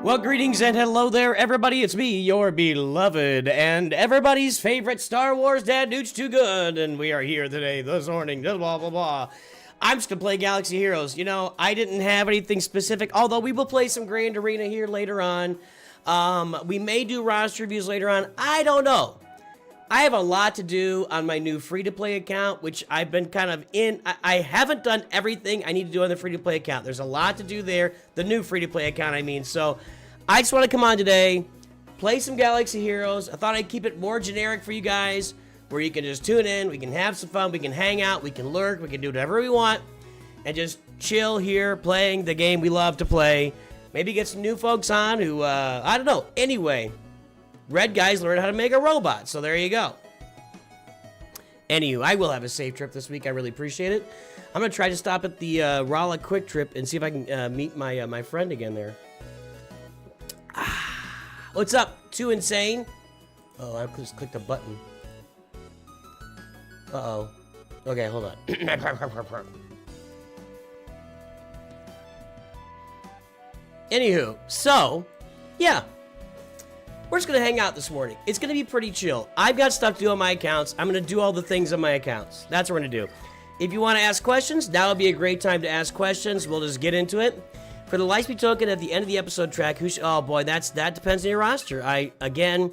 Well, greetings and hello there, everybody. It's me, your beloved and everybody's favorite Star Wars dad, Nooch2Gud, and we are here today, this morning, blah, blah, blah. I'm just gonna play Galaxy Heroes. You know, I didn't have anything specific, although we will play some Grand Arena here later on. We may do roster reviews later on. I don't know. I have a lot to do on my new free-to-play account, which I've been kind of in. I haven't done everything I need to do on the free-to-play account. There's a lot to do there. The new free-to-play account, I mean. So, I just want to come on today, play some Galaxy Heroes. I thought I'd keep it more generic for you guys, where you can just tune in, we can have some fun, we can hang out, we can lurk, we can do whatever we want, and just chill here, playing the game we love to play. Maybe get some new folks on who, I don't know. Anyway, red guys learn how to make a robot, so there you go. Anywho, I will have a safe trip this week. I really appreciate it. I'm going to try to stop at the Rala Quick Trip and see if I can meet my my friend again there. What's up? Too insane? Oh, I just clicked a button. Uh-oh. Okay, hold on. Anywho, so, yeah. We're just going to hang out this morning. It's going to be pretty chill. I've got stuff to do on my accounts. I'm going to do all the things on my accounts. That's what we're going to do. If you want to ask questions, now would be a great time to ask questions. We'll just get into it. For the Lightspeed token at the end of the episode track, oh boy, that depends on your roster. Again,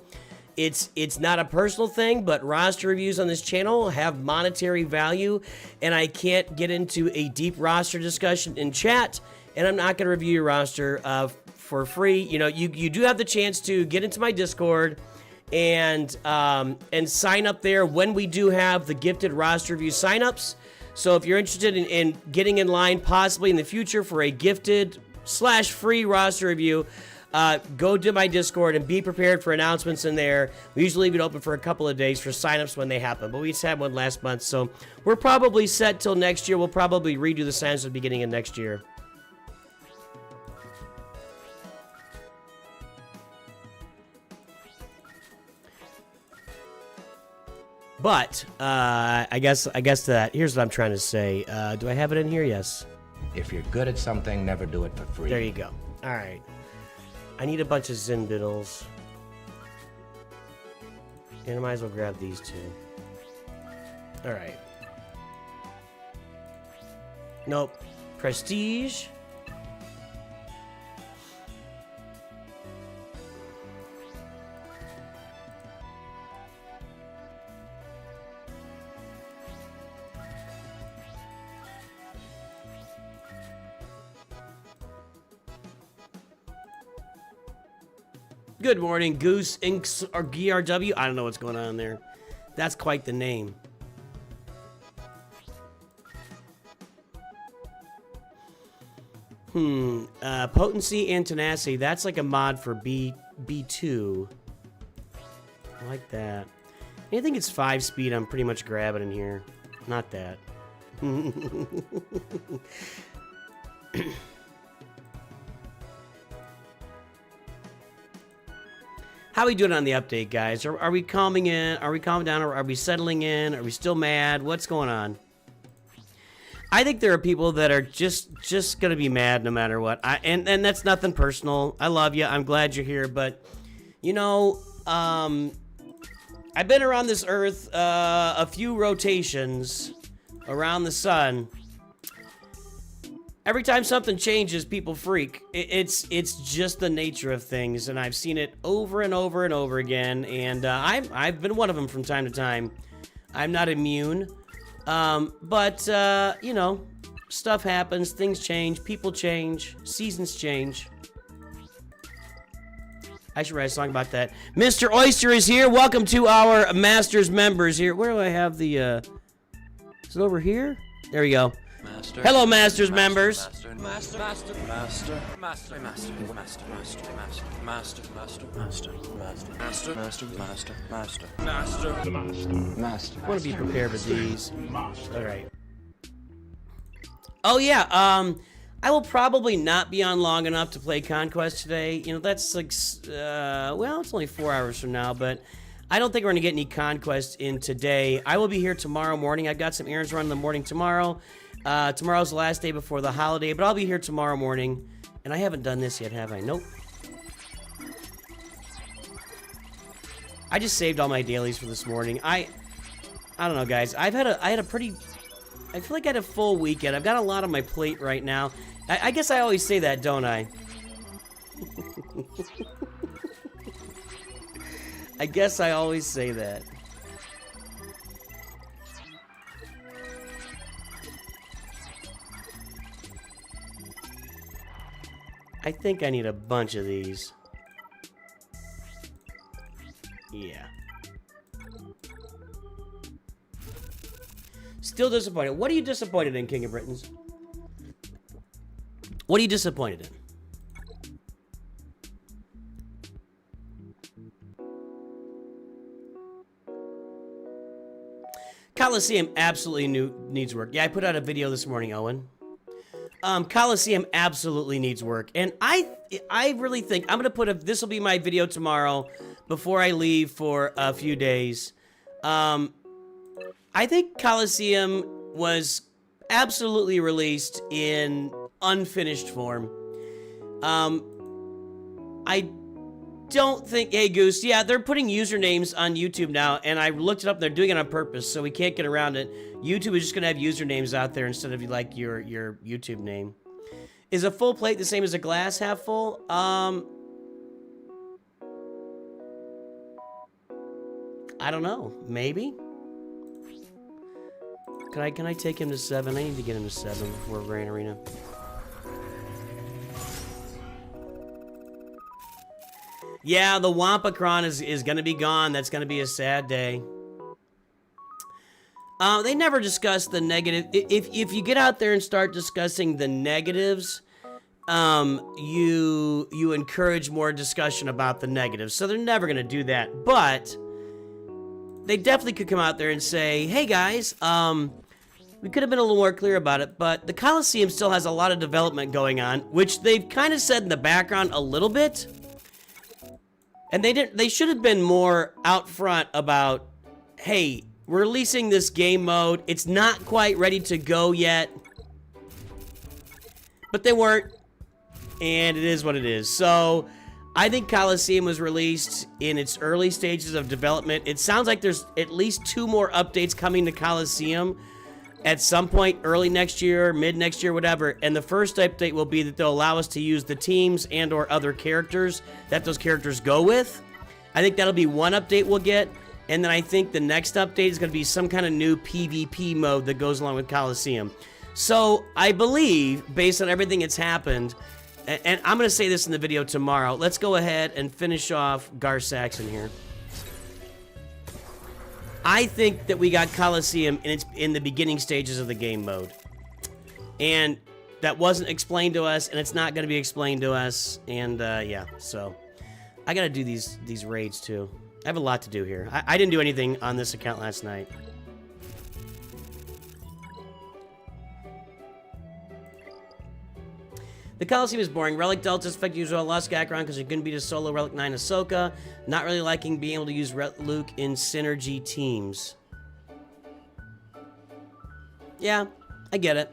it's not a personal thing, but roster reviews on this channel have monetary value, and I can't get into a deep roster discussion in chat, and I'm not going to review your roster for free. You know, you do have the chance to get into my Discord and sign up there when we do have the gifted roster review signups. So if you're interested in getting in line possibly in the future for a gifted / free roster review, go to my Discord and be prepared for announcements in there. We usually leave it open for a couple of days for signups when they happen, but we just had one last month, so we're probably set till next year. We'll probably redo the signups at the beginning of next year. But, I guess that, here's what I'm trying to say. Do I have it in here? Yes. If you're good at something, never do it for free. There you go. All right. I need a bunch of Zin Biddles. And I might as well grab these two. All right. Nope. Prestige. Good morning, Goose Inks or GRW. I don't know what's going on there. That's quite the name. Potency and tenacity. That's like a mod for B2. I like that. Anything it's 5 speed, I'm pretty much grabbing in here. Not that. How are we doing on the update, guys? Are we calming in? Are we calming down? Or are we settling in? Are we still mad? What's going on? I think there are people that are just gonna be mad no matter what. And that's nothing personal. I love you. I'm glad you're here, but you know, I've been around this Earth a few rotations around the sun. Every time something changes, people freak. It's just the nature of things, and I've seen it over and over and over again, and I've been one of them from time to time. I'm not immune, but you know, stuff happens, things change, people change, seasons change. I should write a song about that. Mr. Oyster is here. Welcome to our Masters members here. Where do I have the, is it over here? There we go. Master. Hello, Masters members. Master. Master. Master. Master. Master. Master. Master. Master. Master. Master. Master. Master. Master. Master. Master. Master. Master. The master. Master. I want to be prepared with these. Master. All right. Oh yeah. I will probably not be on long enough to play Conquest today. You know, that's like, well, it's only 4 hours from now, but I don't think we're gonna get any Conquest in today. I will be here tomorrow morning. I've got some errands to run in the morning tomorrow. Tomorrow's the last day before the holiday, but I'll be here tomorrow morning. And I haven't done this yet, have I? Nope. I just saved all my dailies for this morning. I don't know, guys. I had a pretty... I feel like I had a full weekend. I've got a lot on my plate right now. I guess I always say that, don't I? I guess I always say that. I think I need a bunch of these. Yeah. Still disappointed. What are you disappointed in, King of Britons? What are you disappointed in? Coliseum absolutely needs work. Yeah, I put out a video this morning, Owen. Coliseum absolutely needs work. And I really think I'm going to put this will be my video tomorrow before I leave for a few days. I think Coliseum was absolutely released in unfinished form. I don't think... Hey, Goose. Yeah, they're putting usernames on YouTube now, and I looked it up. They're doing it on purpose, so we can't get around it. YouTube is just going to have usernames out there instead of, like, your YouTube name. Is a full plate the same as a glass half full? I don't know. Maybe? Can I take him to 7? I need to get him to 7 before Grand Arena. Yeah, the Wampacron is going to be gone. That's going to be a sad day. They never discuss the negative. If you get out there and start discussing the negatives, you encourage more discussion about the negatives. So they're never going to do that. But they definitely could come out there and say, hey, guys, we could have been a little more clear about it, but the Coliseum still has a lot of development going on, which they've kind of said in the background a little bit. And they should have been more out front about, hey, we're releasing this game mode. It's not quite ready to go yet. But they weren't. And it is what it is. So, I think Coliseum was released in its early stages of development. It sounds like there's at least 2 more updates coming to Coliseum at some point early next year, mid next year, whatever. And the first update will be that they'll allow us to use the teams and or other characters that those characters go with. I think that'll be one update we'll get. And then I think the next update is going to be some kind of new PvP mode that goes along with Coliseum. So I believe, based on everything that's happened, and I'm going to say this in the video tomorrow, let's go ahead and finish off Gar Saxon here. I think that we got Coliseum in the beginning stages of the game mode. And that wasn't explained to us, and it's not going to be explained to us. And, yeah, so I got to do these raids, too. I have a lot to do here. I didn't do anything on this account last night. The Coliseum is boring. Relic Deltas affect user lost Datacron because you couldn't beat a solo Relic 9 Ahsoka. Not really liking being able to use Luke in synergy teams. Yeah, I get it.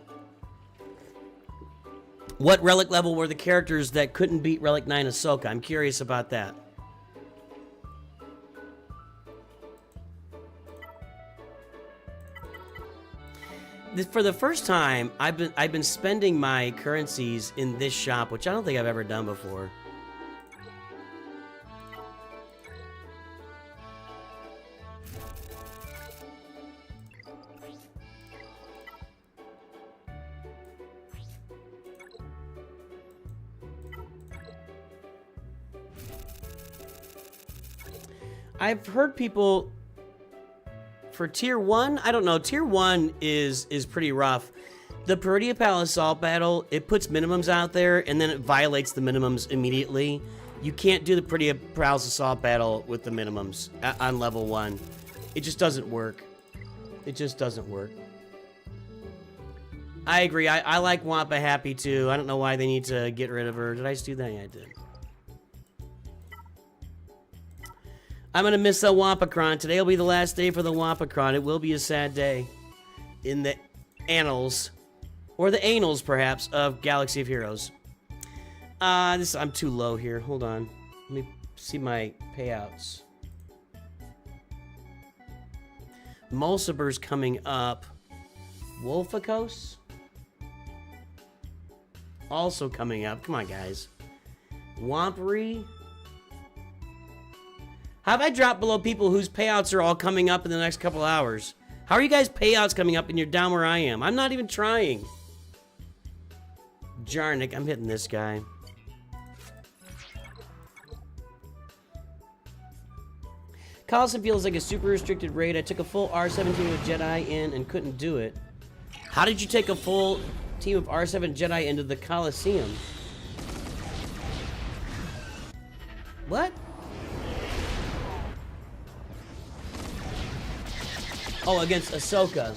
What Relic level were the characters that couldn't beat Relic 9 Ahsoka? I'm curious about that. For the first time, I've been spending my currencies in this shop, which I don't think I've ever done before. I've heard people... For Tier 1, I don't know. Tier 1 is pretty rough. The Peridia Palace Assault Battle, it puts minimums out there, and then it violates the minimums immediately. You can't do the Peridia Palace Assault Battle with the minimums on level 1. It just doesn't work. It just doesn't work. I agree. I like Wampa Happy, too. I don't know why they need to get rid of her. Did I just do that? Yeah, I did. I'm going to miss the Wampacron. Today will be the last day for the Wampacron. It will be a sad day in the annals, or the annals, perhaps, of Galaxy of Heroes. I'm too low here. Hold on. Let me see my payouts. Mulciber's coming up. Wolfikos? Also coming up. Come on, guys. Wompery? How have I dropped below people whose payouts are all coming up in the next couple hours? How are you guys' payouts coming up and you're down where I am? I'm not even trying. Jarnik, I'm hitting this guy. Coliseum feels like a super restricted raid. I took a full R17 with Jedi in and couldn't do it. How did you take a full team of R7 Jedi into the Coliseum? What? Oh, against Ahsoka.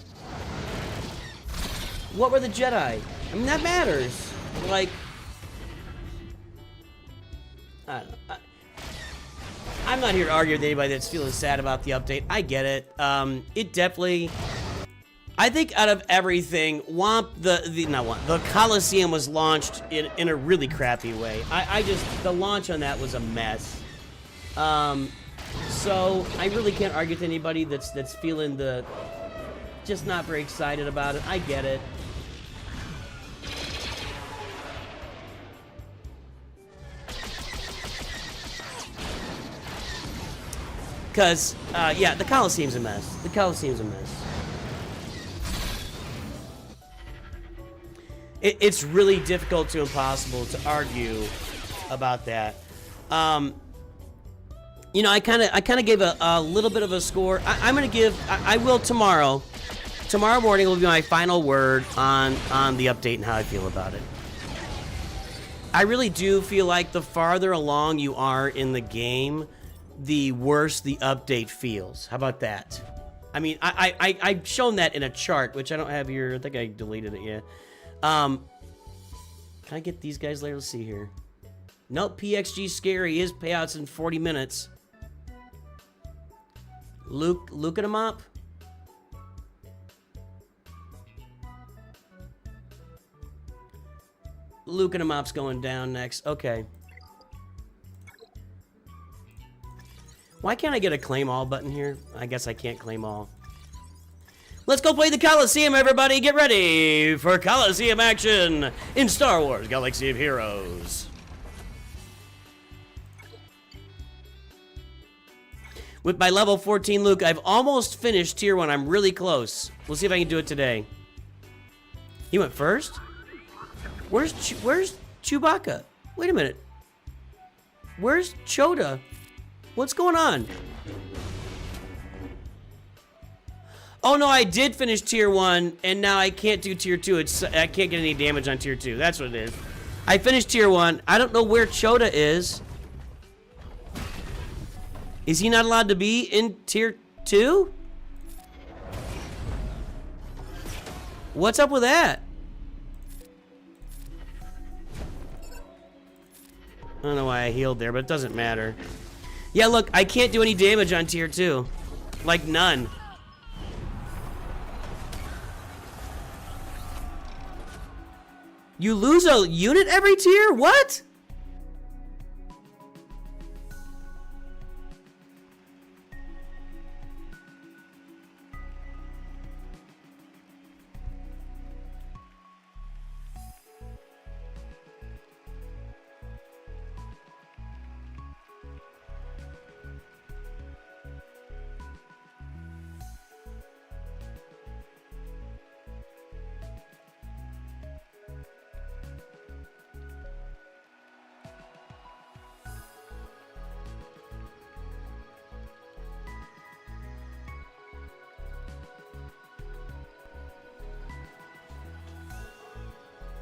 What were the Jedi? I mean, that matters. Like, I don't know. I'm not here to argue with anybody that's feeling sad about the update. I get it. It definitely... I think out of everything, the Coliseum was launched in a really crappy way. The launch on that was a mess. So I really can't argue with anybody that's feeling just not very excited about it. I get it. Because, yeah, the Coliseum's a mess. The Coliseum's a mess. It's really difficult to impossible to argue about that. You know, I kind of gave a little bit of a score. I'm gonna give. I will tomorrow. Tomorrow morning will be my final word on the update and how I feel about it. I really do feel like the farther along you are in the game, the worse the update feels. How about that? I mean, I've shown that in a chart, which I don't have here. I think I deleted it, yeah. Can I get these guys later? Let's see here. Nope, PXG Scary is payouts in 40 minutes. Look at him up. Luke and Mop's going down next. Okay. Why can't I get a claim all button here? I guess I can't claim all. Let's go play the Coliseum, everybody. Get ready for Coliseum action in Star Wars Galaxy of Heroes. With my level 14 Luke, I've almost finished tier 1. I'm really close. We'll see if I can do it today. He went first? Where's Chewbacca? Wait a minute. Where's Choda? What's going on? Oh no, I did finish tier 1, and now I can't do tier 2. I can't get any damage on tier 2. That's what it is. I finished tier 1. I don't know where Choda is. Is he not allowed to be in tier 2? What's up with that? I don't know why I healed there, but it doesn't matter. Yeah, look, I can't do any damage on tier 2. Like, none. You lose a unit every tier? What?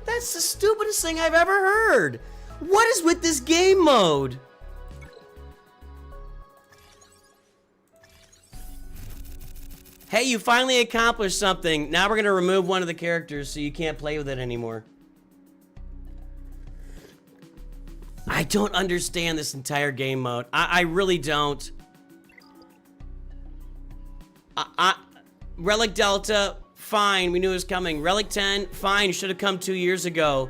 That's the stupidest thing I've ever heard. What is with this game mode? Hey, you finally accomplished something. Now we're going to remove one of the characters so you can't play with it anymore. I don't understand this entire game mode. I really don't. Relic Delta, fine, we knew it was coming. Relic 10, fine, should have come 2 years ago.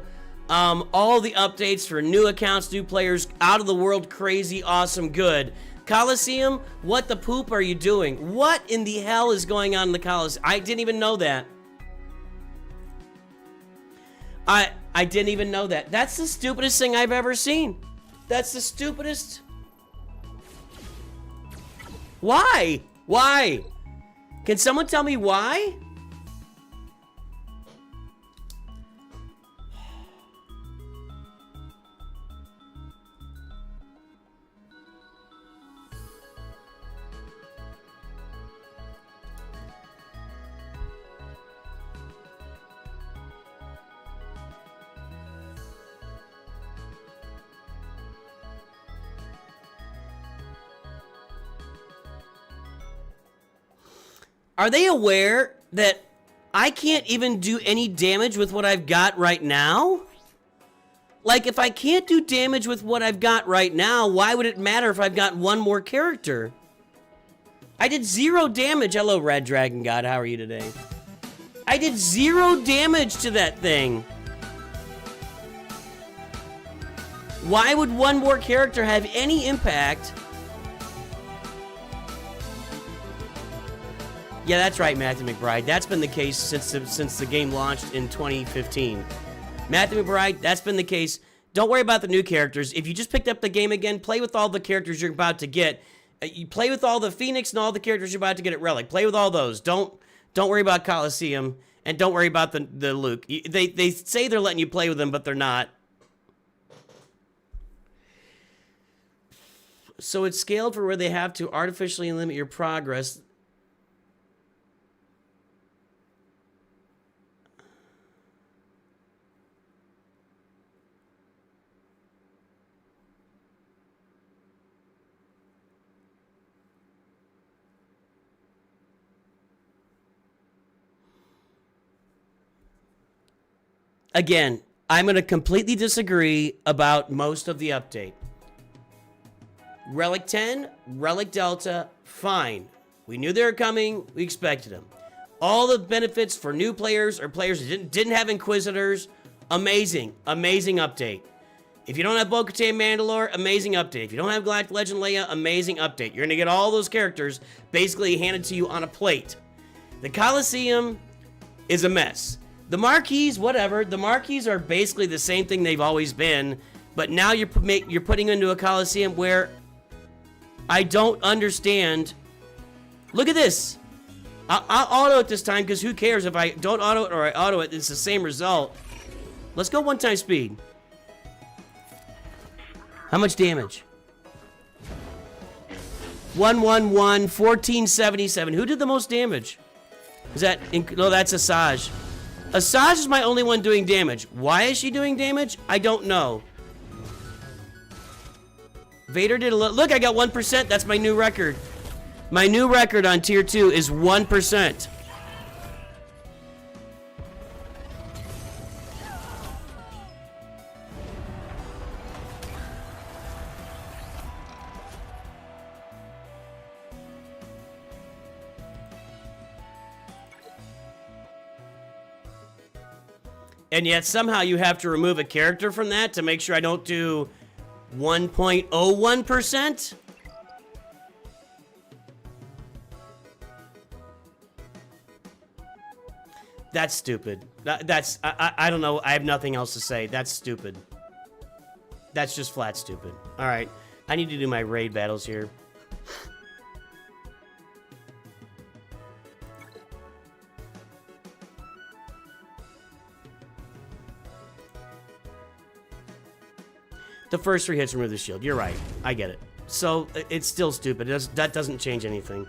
All the updates for new accounts, new players, out of the world, crazy, awesome, good. Coliseum, what the poop are you doing? What in the hell is going on in the Coliseum? I didn't even know that. I didn't even know that. That's the stupidest thing I've ever seen. That's the stupidest. Why? Why? Can someone tell me why? Are they aware that I can't even do any damage with what I've got right now? Like, if I can't do damage with what I've got right now, why would it matter if I've got one more character? I did 0 damage. Hello, Red Dragon God. How are you today? I did 0 damage to that thing. Why would one more character have any impact? Yeah, that's right, Matthew McBride. That's been the case since the game launched in 2015. Matthew McBride, that's been the case. Don't worry about the new characters. If you just picked up the game again, play with all the characters you're about to get. You play with all the Phoenix and all the characters you're about to get at Relic. Play with all those. Don't worry about Coliseum, and don't worry about the Luke. They say they're letting you play with them, but they're not. So it's scaled for where they have to artificially limit your progress. Again, I'm going to completely disagree about most of the update. Relic 10, Relic Delta, fine. We knew they were coming. We expected them. All the benefits for new players or players who didn't have Inquisitors, amazing. Amazing update. If you don't have Bo-Katan Mandalore, amazing update. If you don't have Galactic Legend Leia, amazing update. You're going to get all those characters basically handed to you on a plate. The Coliseum is a mess. The marquees, whatever. The marquees are basically the same thing they've always been, but now you're putting into a Coliseum where I don't understand. Look at this. I'll auto it this time because who cares if I don't auto it or I auto it? It's the same result. Let's go 1x speed. How much damage? 111, 1477. Who did the most damage? Is that? No, that's Asajj. Asajj is my only one doing damage. Why is she doing damage? I don't know. Vader did a little. Look, I got 1%. That's my new record. My new record on tier 2 is 1%. And yet somehow you have to remove a character from that to make sure I don't do 1.01%. That's stupid. I don't know. I have nothing else to say. That's stupid. That's just flat stupid. All right. I need to do my raid battles here. The first 3 hits remove the shield. You're right. I get it. So, it's still stupid. That doesn't change anything.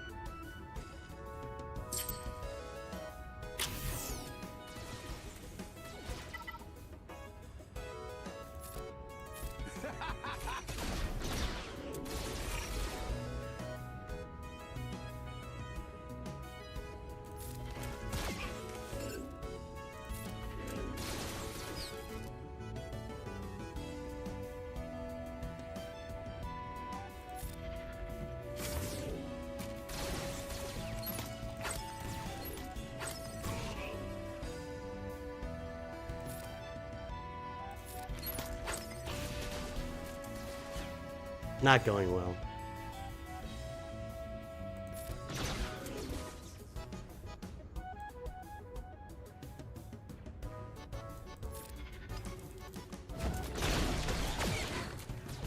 Not going well.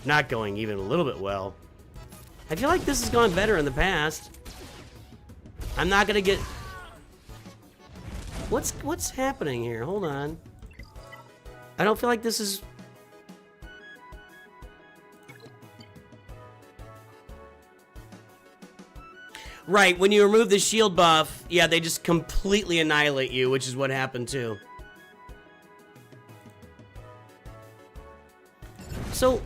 not going even a little bit well. I feel like this has gone better in the past. I'm not gonna get... What's happening here? Hold on. I don't feel like this is... Right, when you remove the shield buff, yeah, they just completely annihilate you, which is what happened too. So,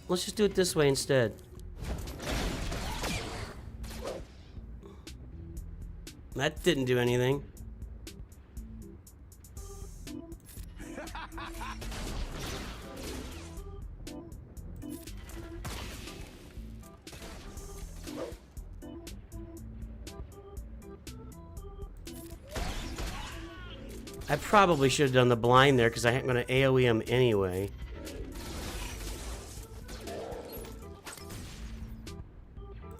let's just do it this way instead. That didn't do anything. I probably should have done the blind there because I'm going to AoE him anyway.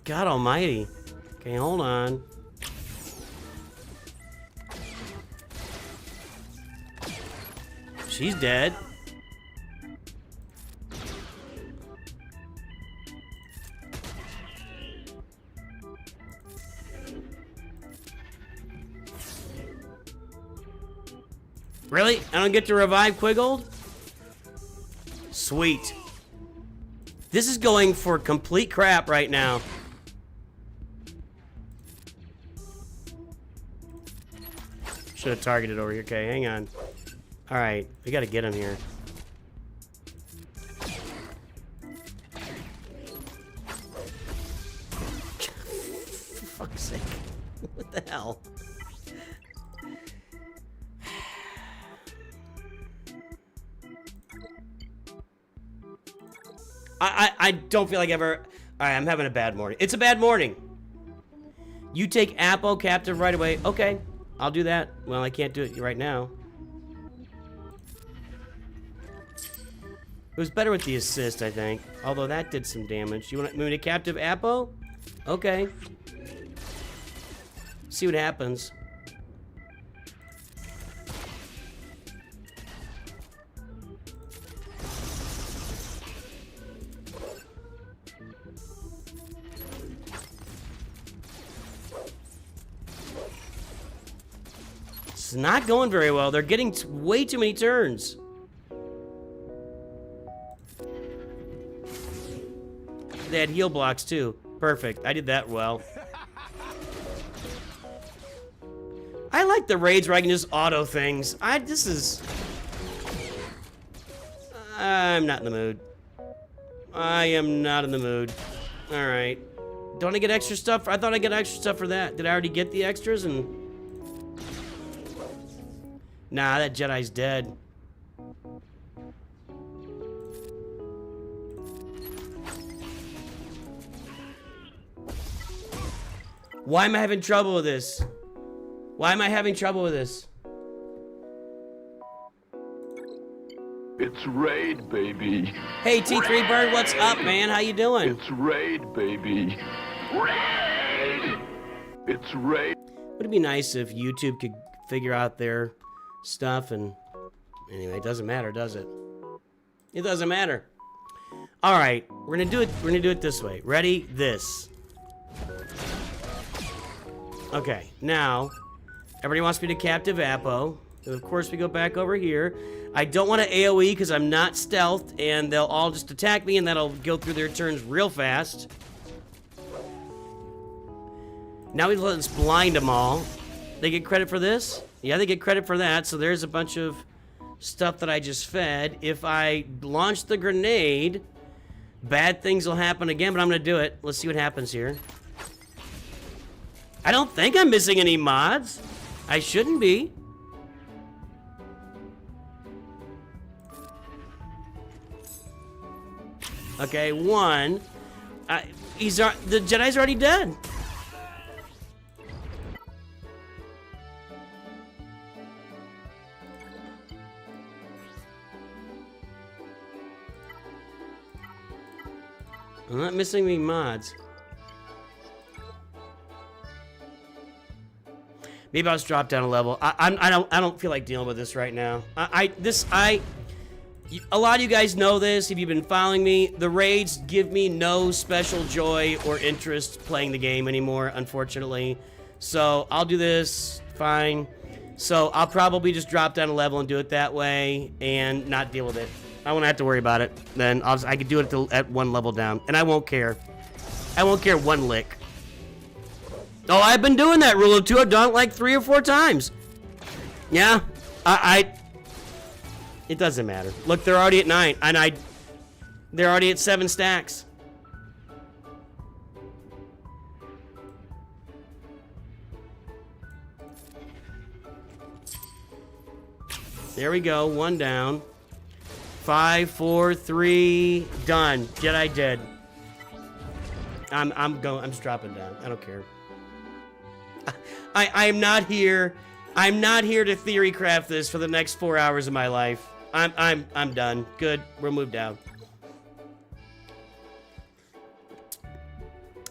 God almighty. Okay, hold on. She's dead. Really? I don't get to revive Quiggold? Sweet. This is going for complete crap right now. Should have targeted over here. Okay, hang on. Alright, we gotta get him here. For fuck's sake. What the hell? I don't feel like ever... Alright, I'm having a bad morning. It's a bad morning. You take Apo captive right away. Okay, I'll do that. Well, I can't do it right now. It was better with the assist, I think. Although that did some damage. You want me to captive Apo? Okay. See what happens. It's not going very well. They're getting way too many turns. They had heal blocks too. Perfect. I did that well. I like the raids where I can just auto things. This is... I'm not in the mood. I am not in the mood. Alright. Don't I get extra stuff? I thought I got extra stuff for that. Did I already get the extras? And nah, that Jedi's dead. Why am I having trouble with this? Why am I having trouble with this? It's raid, baby. Hey, T3 Bird, what's up, man? How you doing? It's raid, baby. Raid! It's raid. Would it be nice if YouTube could figure out their stuff and... Anyway, it doesn't matter, does it? It doesn't matter. Alright, we're gonna do it this way. Ready? This. Okay, now, everybody wants me to captive Apo. So of course we go back over here. I don't want to AoE because I'm not stealthed, and they'll all just attack me, and that'll go through their turns real fast. Now we let's blind them all. They get credit for this? Yeah, they get credit for that, so there's a bunch of stuff that I just fed. If I launch the grenade, bad things will happen again, but I'm going to do it. Let's see what happens here. I don't think I'm missing any mods. I shouldn't be. Okay, one. The Jedi's already dead. I'm not missing any mods. Maybe I'll just drop down a level. I don't feel like dealing with this right now. A lot of you guys know this if you've been following me. The raids give me no special joy or interest playing the game anymore, unfortunately. So I'll do this, fine. So I'll probably just drop down a level and do it that way and not deal with it. I won't have to worry about it. Then I could do it at one level down, and I won't care. I won't care one lick. Oh, I've been doing that rule of 2. I've done it like 3 or 4 times. Yeah, it doesn't matter. Look, they're already at 9, and they're already at 7 stacks. There we go, 1 down. 5, 4, 3, done. Jedi dead. I'm just dropping down. I don't care. I'm not here. I'm not here to theory craft this for the next 4 hours of my life. I'm done. Good. We'll move down.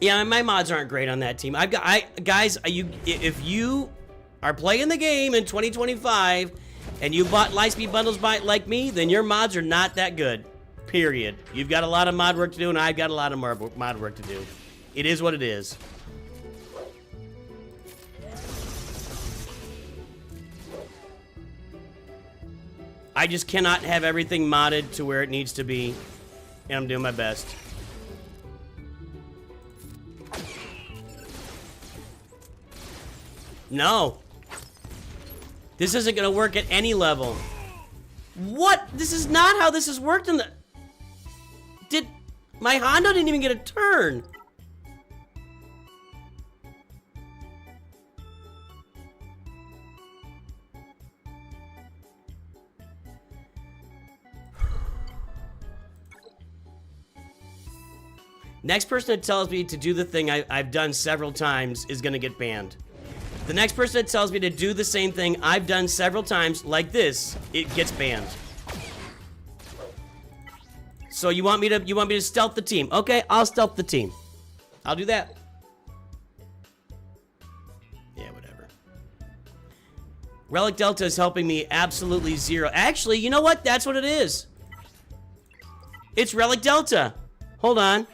Yeah, my mods aren't great on that team. Guys, if you are playing the game in 2025 and you bought Lightspeed bundles like me, then your mods are not that good. Period. You've got a lot of mod work to do, and I've got a lot of mod work to do. It is what it is. I just cannot have everything modded to where it needs to be, and I'm doing my best. No. This isn't gonna work at any level. What? This is not how this has worked in the... My Hondo didn't even get a turn. Next person that tells me to do the thing I've done several times is gonna get banned. The next person that tells me to do the same thing I've done several times, like this, it gets banned. So you want me to stealth the team? Okay, I'll stealth the team. I'll do that. Yeah, whatever. Relic Delta is helping me absolutely zero. Actually, you know what? That's what it is. It's Relic Delta. Hold on.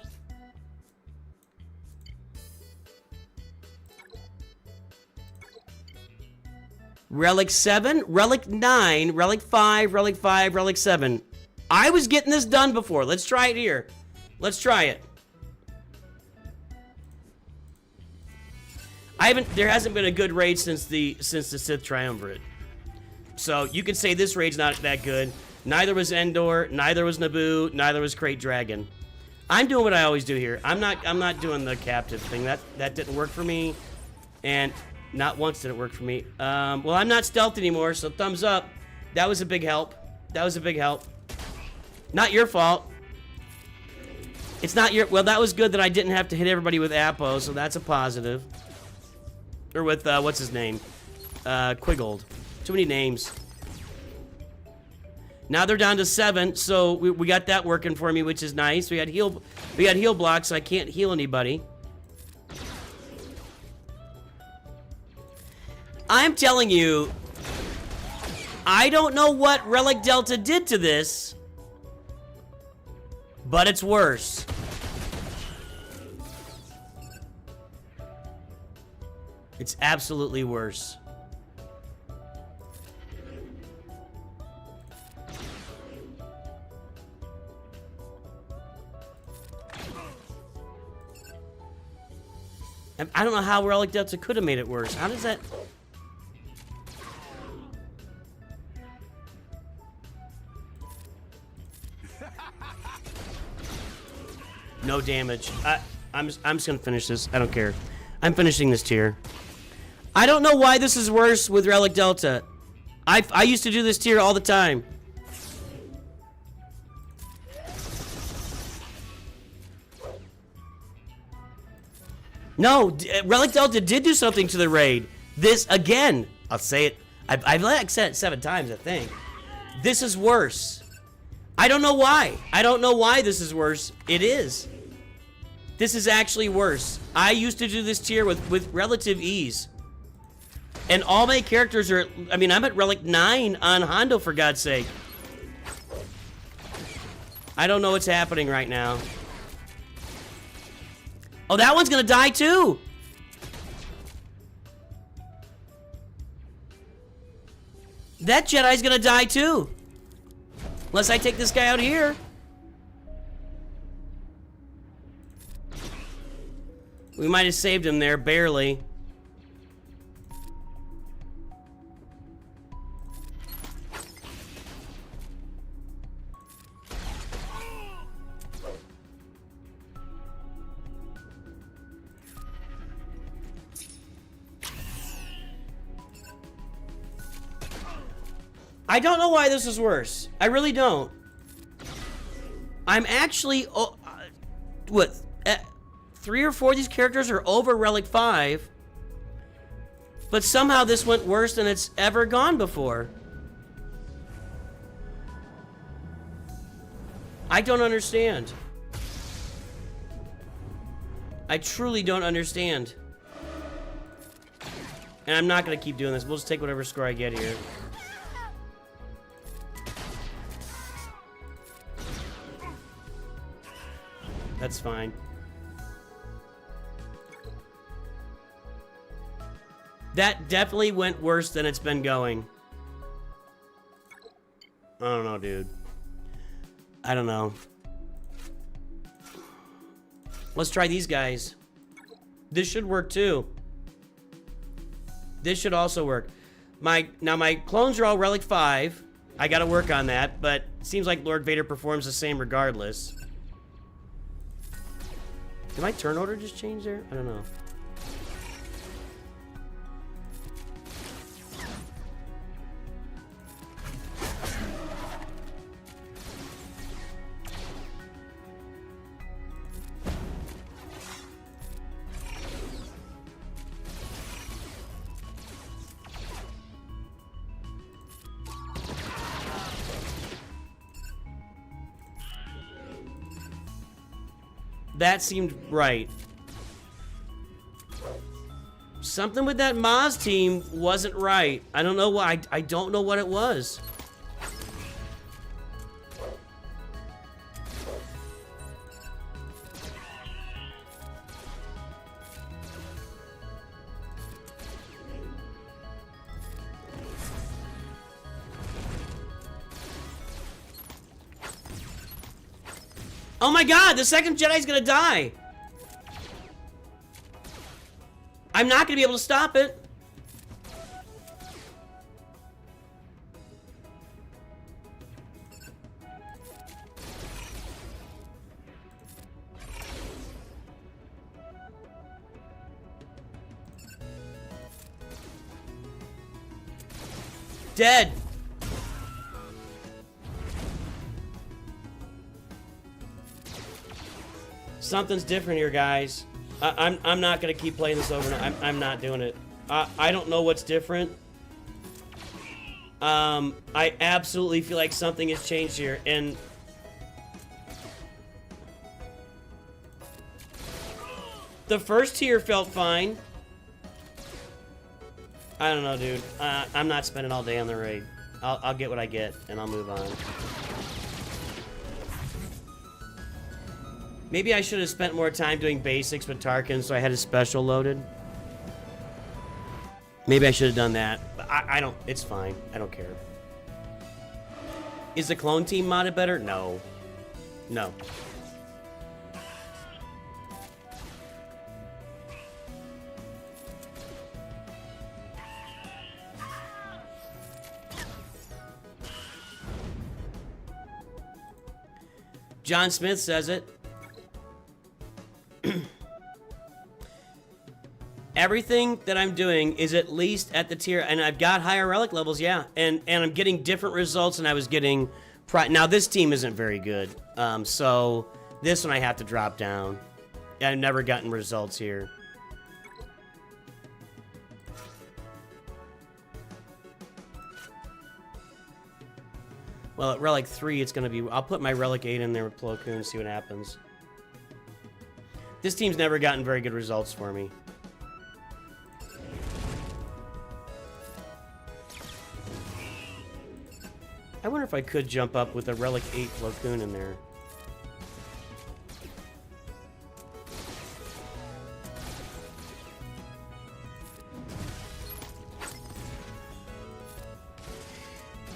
Relic 7, Relic 9, Relic 5, Relic 5, Relic 7. I was getting this done before. Let's try it here. Let's try it. There hasn't been a good raid since the Sith Triumvirate. So you could say this raid's not that good. Neither was Endor, neither was Naboo, neither was Krayt Dragon. I'm doing what I always do here. I'm not doing the captive thing. That didn't work for me. And not once did it work for me. Well, I'm not stealth anymore, so thumbs up. That was a big help. That was a big help. Not your fault. It's not your... Well, that was good that I didn't have to hit everybody with Apo, so that's a positive. Or with, what's his name? Quiggold. Too many names. Now they're down to 7, so we got that working for me, which is nice. We got heal blocks, so I can't heal anybody. I'm telling you, I don't know what Relic Delta did to this, but it's worse. It's absolutely worse. I don't know how Relic Delta could have made it worse. How does that... No damage. I'm just gonna finish this. I don't care. I'm finishing this tier. I don't know why this is worse with Relic Delta. I used to do this tier all the time. No, Relic Delta did do something to the raid. This, again, I'll say it. I've like said it 7 times, I think. This is worse. I don't know why. I don't know why this is worse. It is. This is actually worse. I used to do this tier with relative ease. And all my characters are... I mean, I'm at Relic 9 on Hondo, for God's sake. I don't know what's happening right now. Oh, that one's gonna die too! That Jedi's gonna die too! Unless I take this guy out here. We might have saved him there, barely. I don't know why this is worse. I really don't. I'm actually... what? 3 or 4 of these characters are over Relic 5. But somehow this went worse than it's ever gone before. I don't understand. I truly don't understand. And I'm not going to keep doing this. We'll just take whatever score I get here. That's fine. That definitely went worse than it's been going. I don't know, dude. I don't know. Let's try these guys. This should work too. This should also work. Now my clones are all Relic 5. I gotta work on that, but it seems like Lord Vader performs the same regardless. Did my turn order just change there? I don't know. That seemed right. Something with that Maz team wasn't right. I don't know why. I don't know what it was. Oh my god, the second Jedi's gonna die! I'm not gonna be able to stop it. Dead. Something's different here, guys. I'm not gonna keep playing this over. I'm not doing it. I don't know what's different. I absolutely feel like something has changed here, and the first tier felt fine. I don't know, dude. I'm not spending all day on the raid. I'll get what I get, and I'll move on. Maybe I should have spent more time doing basics with Tarkin so I had his special loaded. Maybe I should have done that. But I don't... It's fine. I don't care. Is the clone team modded better? No. No. John Smith says it. Everything that I'm doing is at least at the tier, and I've got higher relic levels, yeah, and I'm getting different results than I was getting. Now this team isn't very good, so this one I have to drop down. I've never gotten results here. Well, at Relic 3, it's going to be... I'll put my Relic 8 in there with Plo Koon and see what happens. This team's never gotten very good results for me. I wonder if I could jump up with a Relic 8 Plo Koon in there.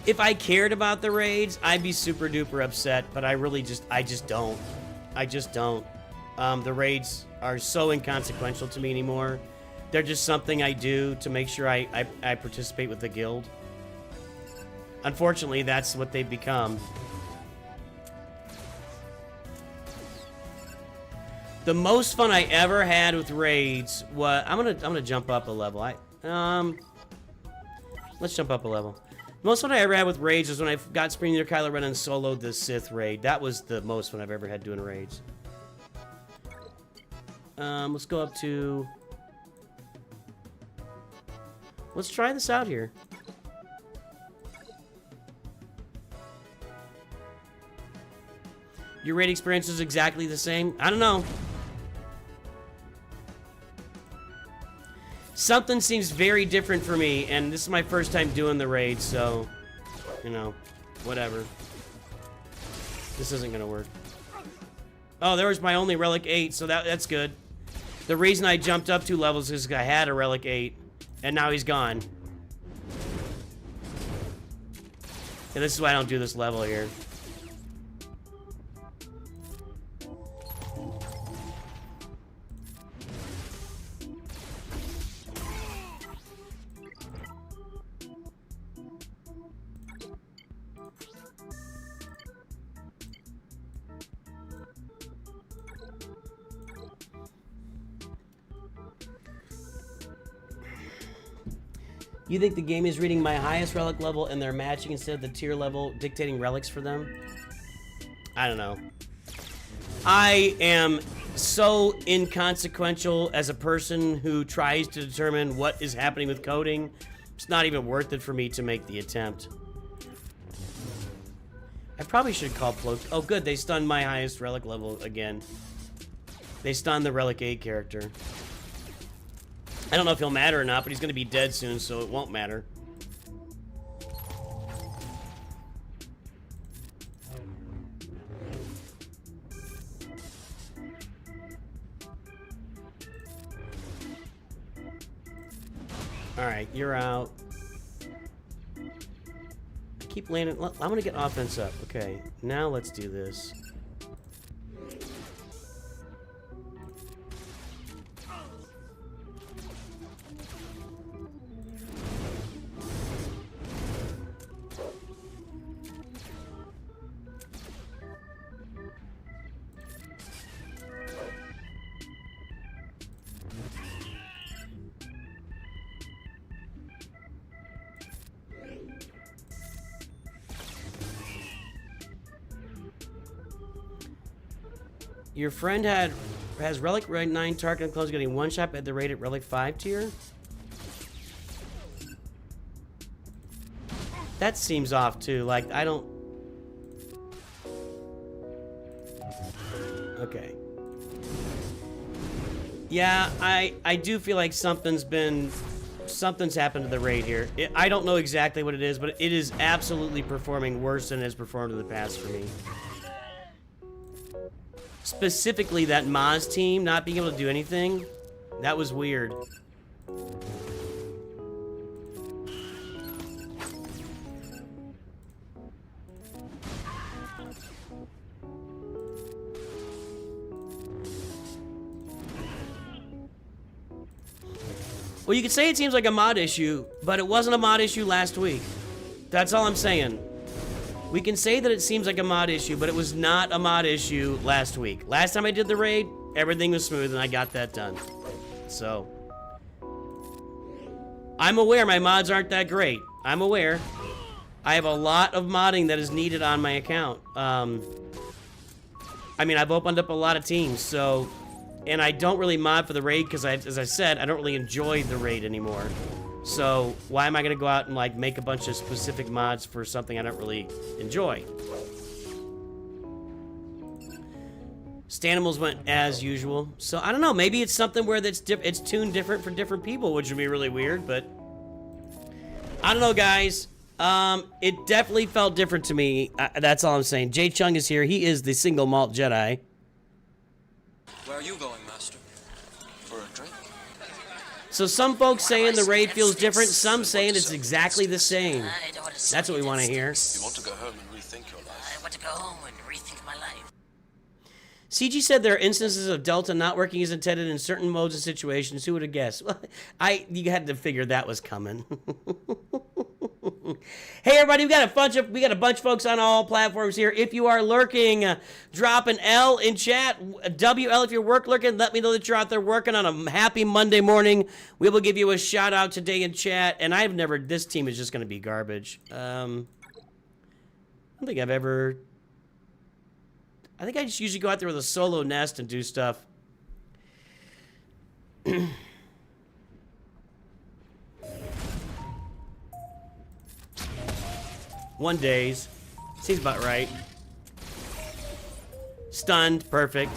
If I cared about the raids, I'd be super duper upset, but I just don't. I just don't. The raids are so inconsequential to me anymore. They're just something I do to make sure I participate with the guild. Unfortunately, that's what they've become. The most fun I ever had with raids was I'm gonna jump up a level. Let's jump up a level. The most fun I ever had with raids was when I got Supreme Leader Kylo Ren and soloed the Sith raid. That was the most fun I've ever had doing raids. Let's go up to... Let's try this out here. Your raid experience is exactly the same? I don't know. Something seems very different for me, and this is my first time doing the raid, so, you know, whatever. This isn't gonna work. Oh, there was my only Relic 8, so that's good. The reason I jumped up 2 levels is because I had a Relic 8, and now he's gone. And this is why I don't do this level here. You think the game is reading my highest relic level and they're matching instead of the tier level, dictating relics for them? I don't know. I am so inconsequential as a person who tries to determine what is happening with coding. It's not even worth it for me to make the attempt. I probably should call Plo... Oh, good. They stunned my highest relic level again. They stunned the Relic 8 character. I don't know if he'll matter or not, but he's going to be dead soon, so it won't matter. Alright, you're out. I keep landing... I'm going to get offense up. Okay, now let's do this. Your friend has Relic 9 target and close getting 1 shot at the rate at Relic 5 tier? That seems off too. Like, I don't... Okay. Yeah, I do feel like something's happened to the raid here. I don't know exactly what it is, but it is absolutely performing worse than it has performed in the past for me. Specifically, that Maz team not being able to do anything, that was weird. Well, you could say it seems like a mod issue, but it wasn't a mod issue last week. That's all I'm saying. We can say that it seems like a mod issue, but it was not a mod issue last week. Last time I did the raid, everything was smooth and I got that done. So, I'm aware my mods aren't that great. I'm aware. I have a lot of modding that is needed on my account. I mean, I've opened up a lot of teams, so... And I don't really mod for the raid because, as I said, I don't really enjoy the raid anymore. So, why am I going to go out and, like, make a bunch of specific mods for something I don't really enjoy? Stanimals went as usual. So, I don't know. Maybe it's something where it's tuned different for different people, which would be really weird, but... I don't know, guys. It definitely felt different to me. That's all I'm saying. Jay Chung is here. He is the single malt Jedi. Where are you going, Master? For a drink? So some folks saying the raid feels different, some saying it's exactly the same. I don't That's what we want to hear. You want to go home and rethink your life. I want to go home and rethink my life. CG said there are instances of Delta not working as intended in certain modes and situations. Who would have guessed? Well, you had to figure that was coming. Hey everybody, we got a bunch of folks on all platforms here. If you are lurking, drop an L in chat. WL if you're lurking. Let me know that you're out there working on a happy Monday morning. We will give you a shout out today in chat. And this team is just going to be garbage. I don't think I think I just usually go out there with a solo nest and do stuff. 1 days. Seems about right. Stunned. Perfect.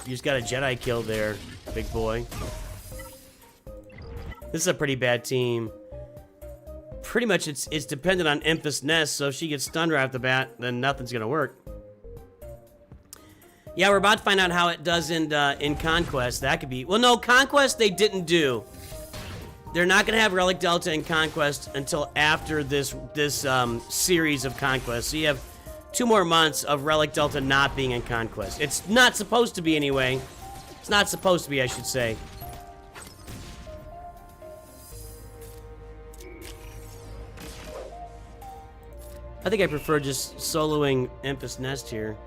You just got a Jedi kill there, big boy. This is a pretty bad team. Pretty much it's dependent on Emphas Nest, so if she gets stunned right off the bat, then nothing's gonna work. Yeah, we're about to find out how it does in Conquest. That could be... Well, no, Conquest they didn't do. They're not gonna have Relic Delta in Conquest until after this series of Conquest. So you have 2 more months of Relic Delta not being in Conquest. It's not supposed to be anyway. It's not supposed to be, I should say. I think I prefer just soloing Emphas Nest here.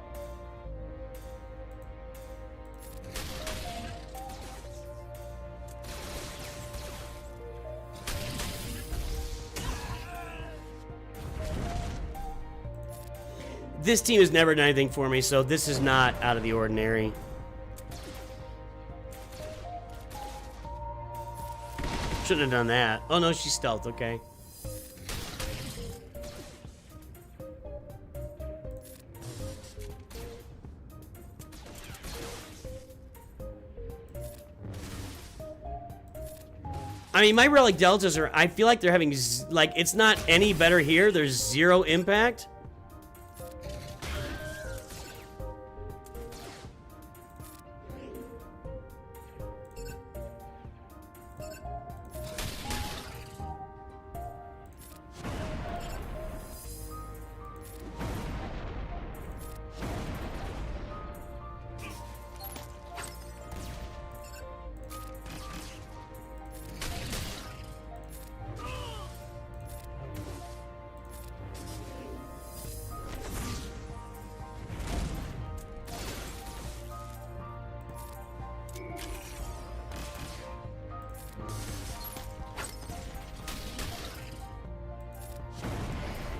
This team has never done anything for me, so this is not out of the ordinary. Shouldn't have done that. Oh no, she's stealth, okay. I mean, my Relic Deltas are, I feel like they're having, like, it's not any better here. There's 0 impact.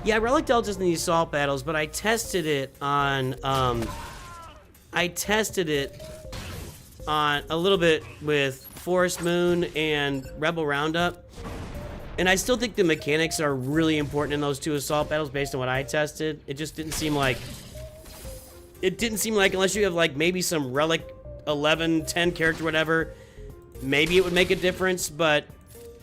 Yeah, Relic Delta's in the assault battles, but I tested it on, a little bit with Forest Moon and Rebel Roundup. And I still think the mechanics are really important in those 2 assault battles based on what I tested. It just didn't seem like... It didn't seem like, unless you have, like, maybe some Relic 11, 10 character, whatever, maybe it would make a difference, but...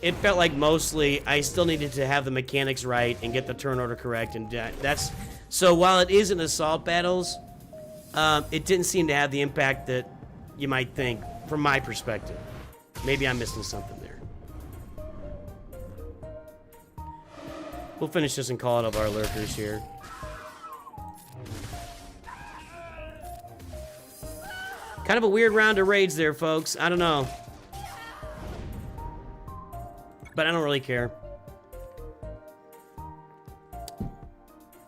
It felt like mostly I still needed to have the mechanics right and get the turn order correct, and that's... So while it is in assault battles, it didn't seem to have the impact that you might think, from my perspective. Maybe I'm missing something there. We'll finish this and call it of our lurkers here. Kind of a weird round of raids there, folks. I don't know. But I don't really care.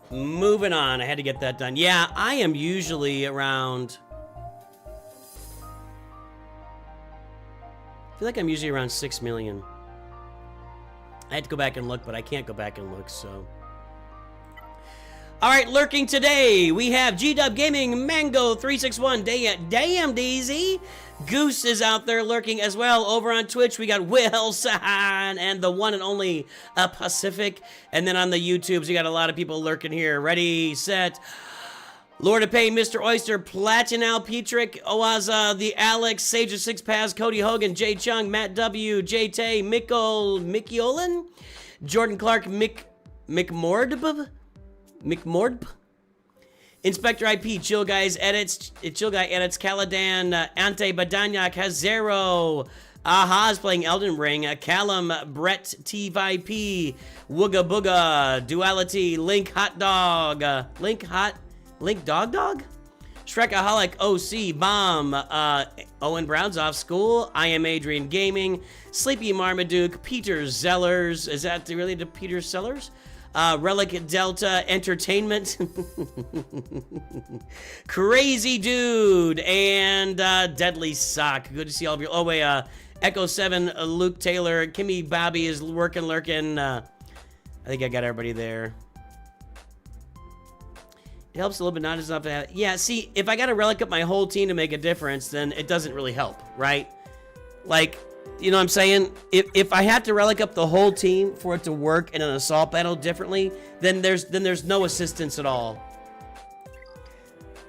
Moving on. I had to get that done. Yeah, I am usually around... I feel like I'm usually around 6 million. I had to go back and look, but I can't go back and look, so... Alright, lurking today, we have G-Dub Gaming, Mango 361, damn DZ. Goose is out there lurking as well. Over on Twitch, we got Wilson and the one and only Pacific. And then on the YouTubes, we got a lot of people lurking here. Ready, set, Lord of Pain, Mr. Oyster, Platinal, Petrick, Oaza, The Alex, Sage of Six Paths, Cody Hogan, Jay Chung, Matt W, Jay Tay, Mickey Olin, Jordan Clark, McMordb, Inspector IP, Chill Guys Edits, Caladan, Ante Badanyak, Hazero, Aha's playing Elden Ring, Callum, Brett TVIP, Wooga Booga, Duality, Link Hot Dog, Link Dog Dog? Shrekaholic OC, Bomb, Owen Brown's off school, I Am Adrian Gaming, Sleepy Marmaduke, Peter Zellers, is that related to Peter Sellers? Relic Delta Entertainment, Crazy Dude, and Deadly Sock. Good to see all of you. Oh, wait, Echo 7, Luke Taylor, Kimmy Bobby is lurking. I think I got everybody there. It helps a little bit, not as enough to have. Yeah, see, if I got to relic up my whole team to make a difference, then it doesn't really help, right? Like, you know what I'm saying? If I have to relic up the whole team for it to work in an assault battle differently, then there's no assistance at all.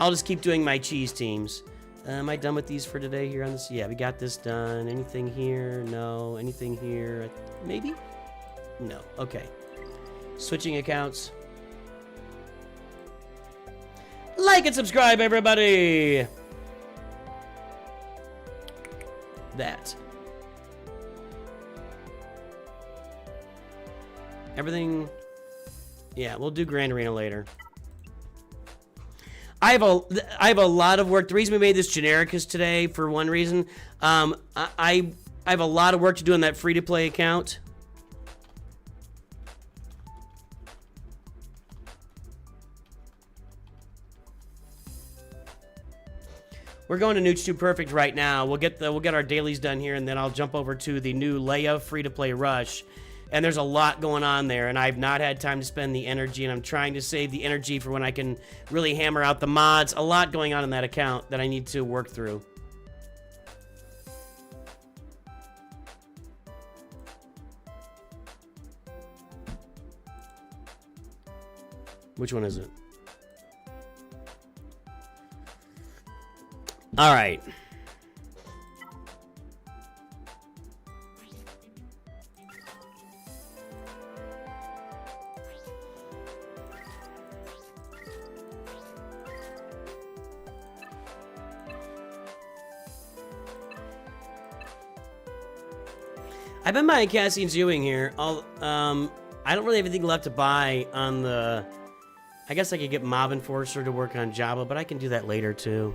I'll just keep doing my cheese teams. Am I done with these for today here on this? Yeah, we got this done. Anything here? No. Anything here? Maybe? No. Okay. Switching accounts. Like and subscribe, everybody! That. Everything... Yeah, we'll do Grand Arena later. I have a lot of work. The reason we made this generic is today, for one reason. I have a lot of work to do on that free-to-play account. We're going to Nooch2 Perfect right now. We'll get our dailies done here, and then I'll jump over to the new Leia free-to-play rush. And there's a lot going on there, and I've not had time to spend the energy, and I'm trying to save the energy for when I can really hammer out the mods. A lot going on in that account that I need to work through. Which one is it? All right. I've been buying Cassian's Ewing here. I don't really have anything left to buy on the... I guess I could get Mob Enforcer to work on Jabba, but I can do that later too.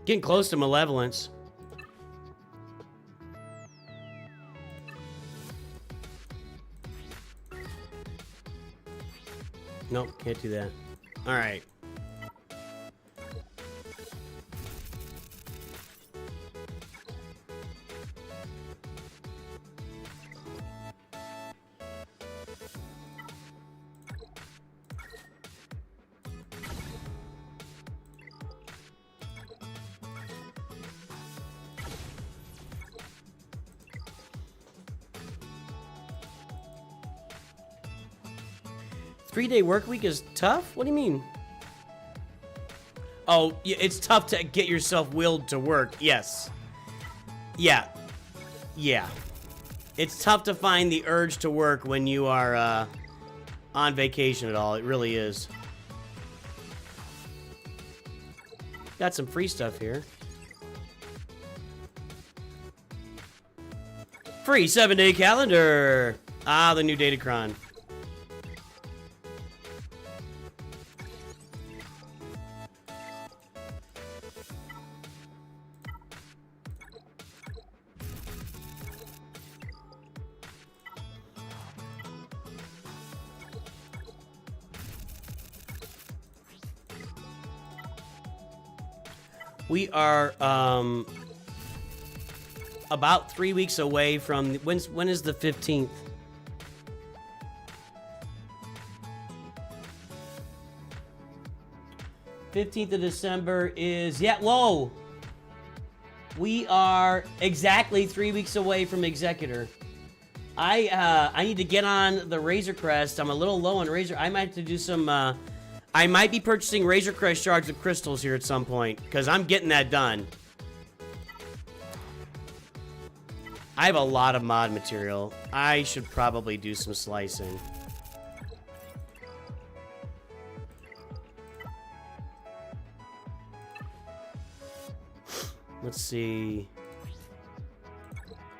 Getting close to malevolence. Nope, can't do that. All right. Three-day work week is tough? What do you mean? Oh, it's tough to get yourself willed to work. Yes. Yeah. Yeah. It's tough to find the urge to work when you are on vacation at all. It really is. Got some free stuff here. Free 7-day calendar. Ah, the new Datacron. We are about 3 weeks away from when is the 15th? '15th of December is, yeah, whoa! We are exactly 3 weeks away from Executor. I need to get on the Razor Crest. I'm a little low on Razor. I might have to do some, I might be purchasing Razor Crest shards with crystals here at some point, because I'm getting that done. I have a lot of mod material. I should probably do some slicing. Let's see.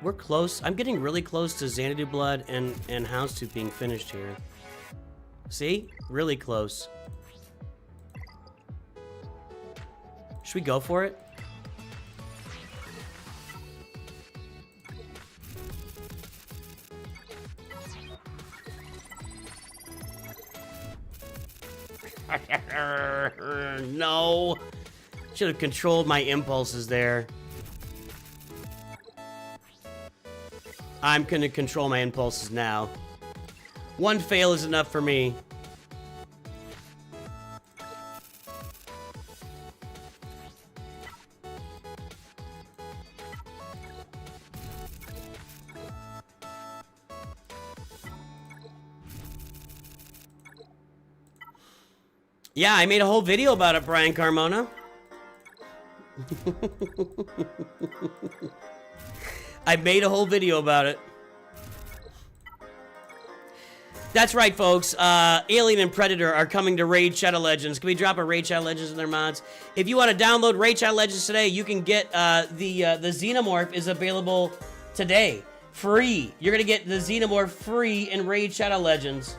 We're close. I'm getting really close to Xanadu Blood and Houndstooth being finished here. See? Really close. Should we go for it? No. Should have controlled my impulses there. I'm gonna control my impulses now. One fail is enough for me. Yeah, I made a whole video about it, Brian Carmona. I made a whole video about it. That's right, folks. Alien and Predator are coming to Raid Shadow Legends. Can we drop a Raid Shadow Legends in their mods? If you want to download Raid Shadow Legends today, you can get the Xenomorph is available today. Free. You're going to get the Xenomorph free in Raid Shadow Legends.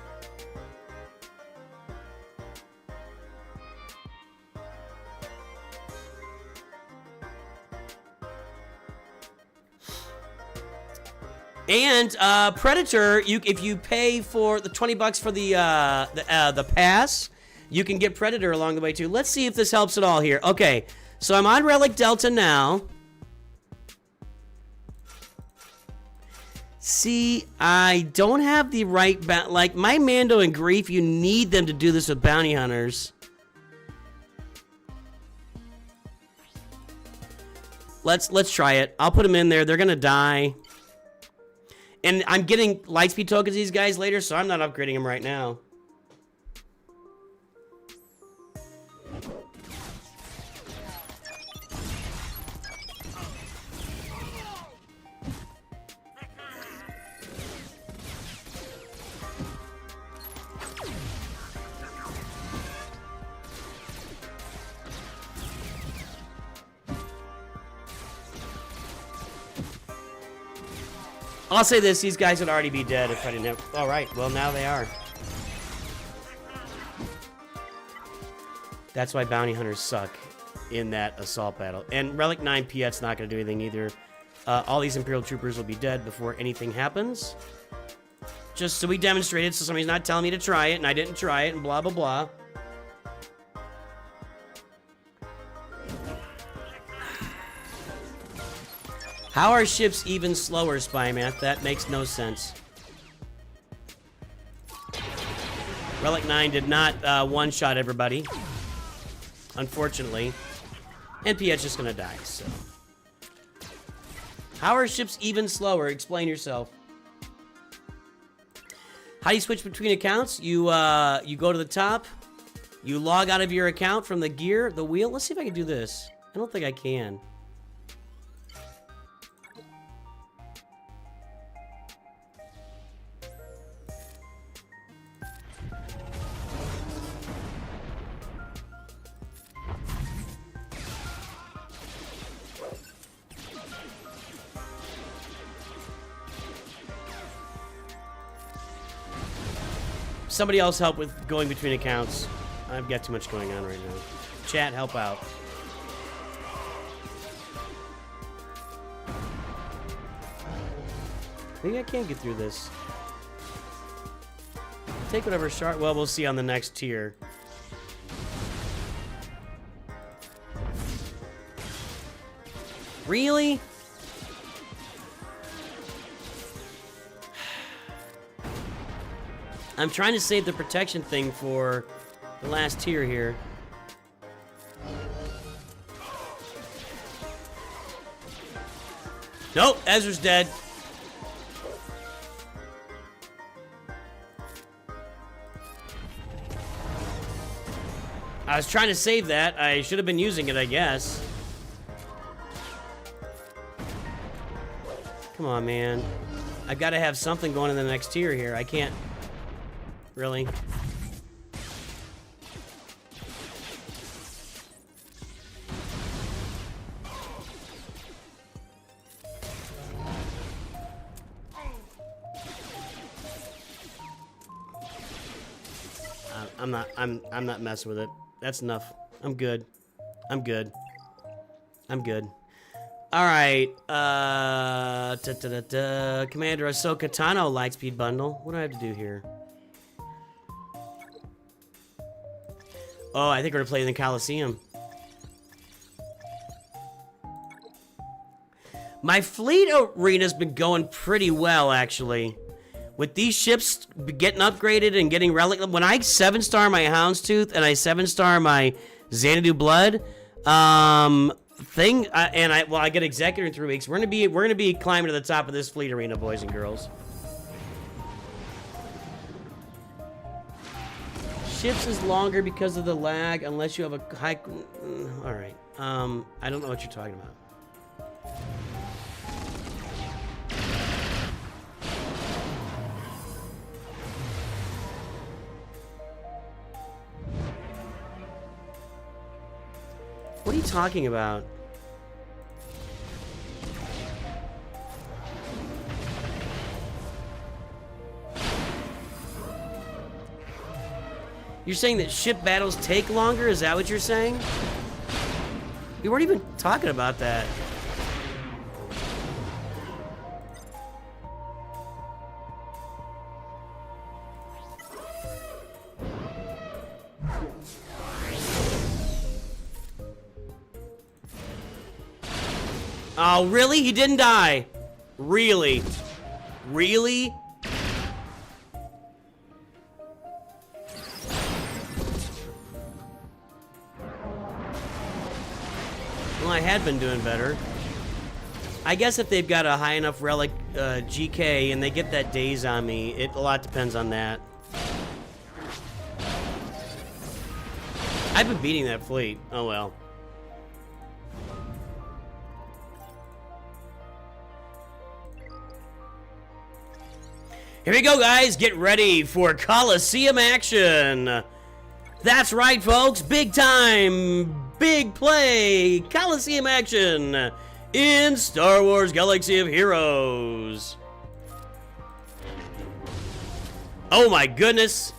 And Predator, if you pay for the $20 for the pass, you can get Predator along the way too. Let's see if this helps at all here. Okay, so I'm on Relic Delta now. See, I don't have the right like my Mando and Grief. You need them to do this with bounty hunters. Let's try it. I'll put them in there. They're gonna die. And I'm getting Lightspeed tokens these guys later, so I'm not upgrading them right now. I'll say this, these guys would already be dead if I didn't have... All right, well, now they are. That's why bounty hunters suck in that assault battle. And Relic 9 Piet's not going to do anything either. All these Imperial troopers will be dead before anything happens. Just so we demonstrated, so somebody's not telling me to try it, and I didn't try it, and blah, blah, blah. How are ships even slower, Spymath? That makes no sense. Relic 9 did not one-shot everybody, unfortunately. And Piet's just gonna die, so. How are ships even slower? Explain yourself. How do you switch between accounts? You go to the top, you log out of your account from the gear, the wheel. Let's see if I can do this. I don't think I can. Somebody else help with going between accounts. I've got too much going on right now. Chat, help out. Maybe I can't get through this. Take whatever shard. Well, we'll see on the next tier. Really? I'm trying to save the protection thing for the last tier here. Nope, Ezra's dead. I was trying to save that. I should have been using it, I guess. Come on, man. I've got to have something going in the next tier here. I can't... Really? I'm not messing with it. That's enough. I'm good. I'm good. I'm good. All right. Commander Ahsoka Tano Lightspeed Bundle. What do I have to do here? Oh, I think we're gonna play in the Coliseum. My fleet arena's been going pretty well, actually. With these ships getting upgraded and getting relic, when I 7-star my Houndstooth and I 7-star my Xanadu Blood, I get Executor in 3 weeks. We're gonna be climbing to the top of this fleet arena, boys and girls. Ships is longer because of the lag, unless you have a high. All right. I don't know what you're talking about. What are you talking about? You're saying that ship battles take longer? Is that what you're saying? We weren't even talking about that. Oh, really? He didn't die. Really? Really? Well, I had been doing better. I guess if they've got a high enough relic GK and they get that daze on me, a lot depends on that. I've been beating that fleet. Oh well. Here we go, guys. Get ready for Coliseum action. That's right, folks. Big time, big play, Coliseum action in Star Wars Galaxy of Heroes. Oh my goodness.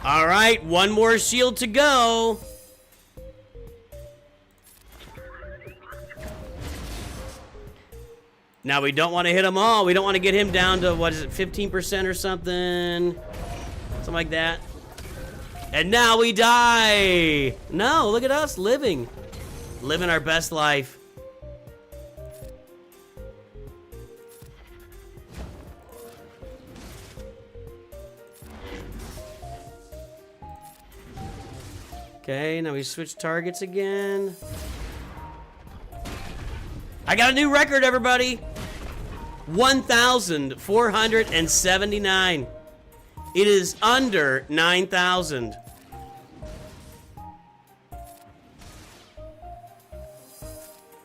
All right, one more shield to go. Now, we don't want to hit them all. We don't want to get him down to, what is it, 15% or something? Something like that. And now we die. No, look at us living. Living our best life. Okay, now we switch targets again. I got a new record, everybody. 1,479. It is under 9,000.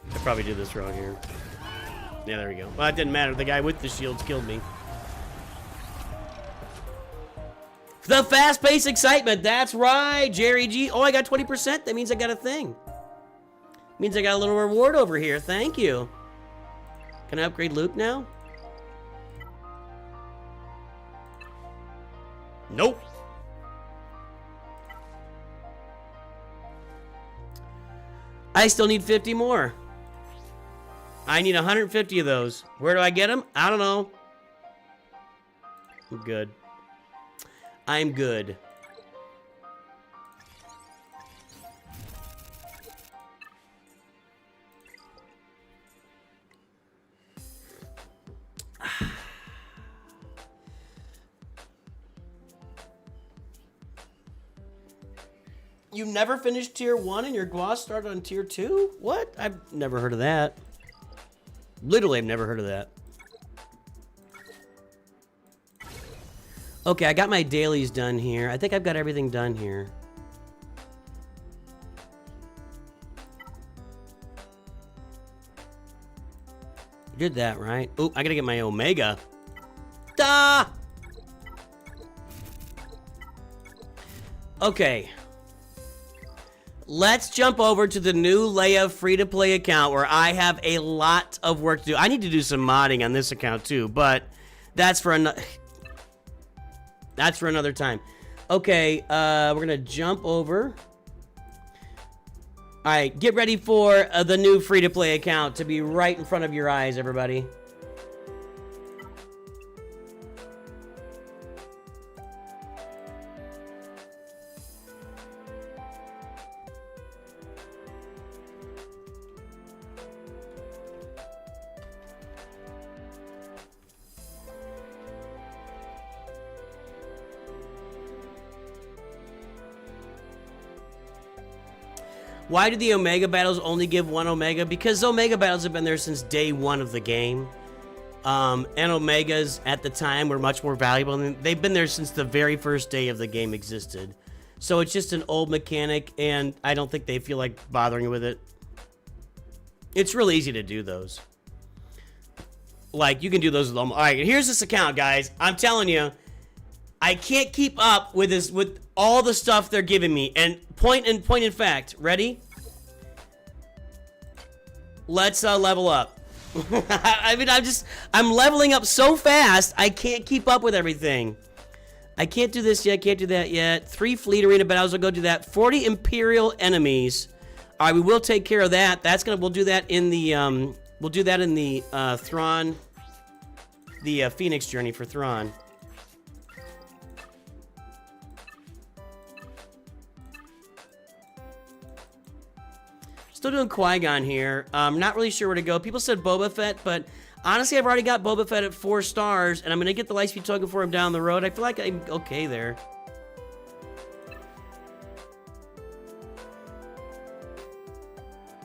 I probably did this wrong here. Yeah, there we go. Well, it didn't matter. The guy with the shields killed me. The fast-paced excitement. That's right, Jerry G. Oh, I got 20%. That means I got a thing. Means I got a little reward over here. Thank you. Can I upgrade Luke now? Nope. I still need 50 more. I need 150 of those. Where do I get them? I don't know. I'm good. I'm good. You never finished tier 1 and your gloss started on tier 2? What? I've never heard of that. Literally, I've never heard of that. Okay, I got my dailies done here. I think I've got everything done here. Did that, right? Oh, I gotta get my Omega. Duh! Okay. Let's jump over to the new Leia free-to-play account where I have a lot of work to do. I need to do some modding on this account too, but that's for another... That's for another time. Okay, we're gonna jump over. All right, get ready for the new free-to-play account to be right in front of your eyes, everybody. Why do the Omega battles only give 1 Omega? Because Omega battles have been there since day 1 of the game. And Omegas at the time were much more valuable. And they've been there since the very first day of the game existed. So it's just an old mechanic, and I don't think they feel like bothering with it. It's real easy to do those. Like, you can do those with them. All right, here's this account, guys. I'm telling you, I can't keep up with this, with all the stuff they're giving me. And point in fact, ready? Let's level up. I mean, I'm leveling up so fast, I can't keep up with everything. I can't do this yet, can't do that yet. 3 fleet arena battles, I'll go do that. 40 Imperial enemies. All right, we will take care of that. We'll do that in the, Thrawn, the Phoenix journey for Thrawn. Still doing Qui-Gon here. Not really sure where to go. People said Boba Fett, but honestly, I've already got Boba Fett at 4 stars, and I'm going to get the Lightspeed token for him down the road. I feel like I'm okay there.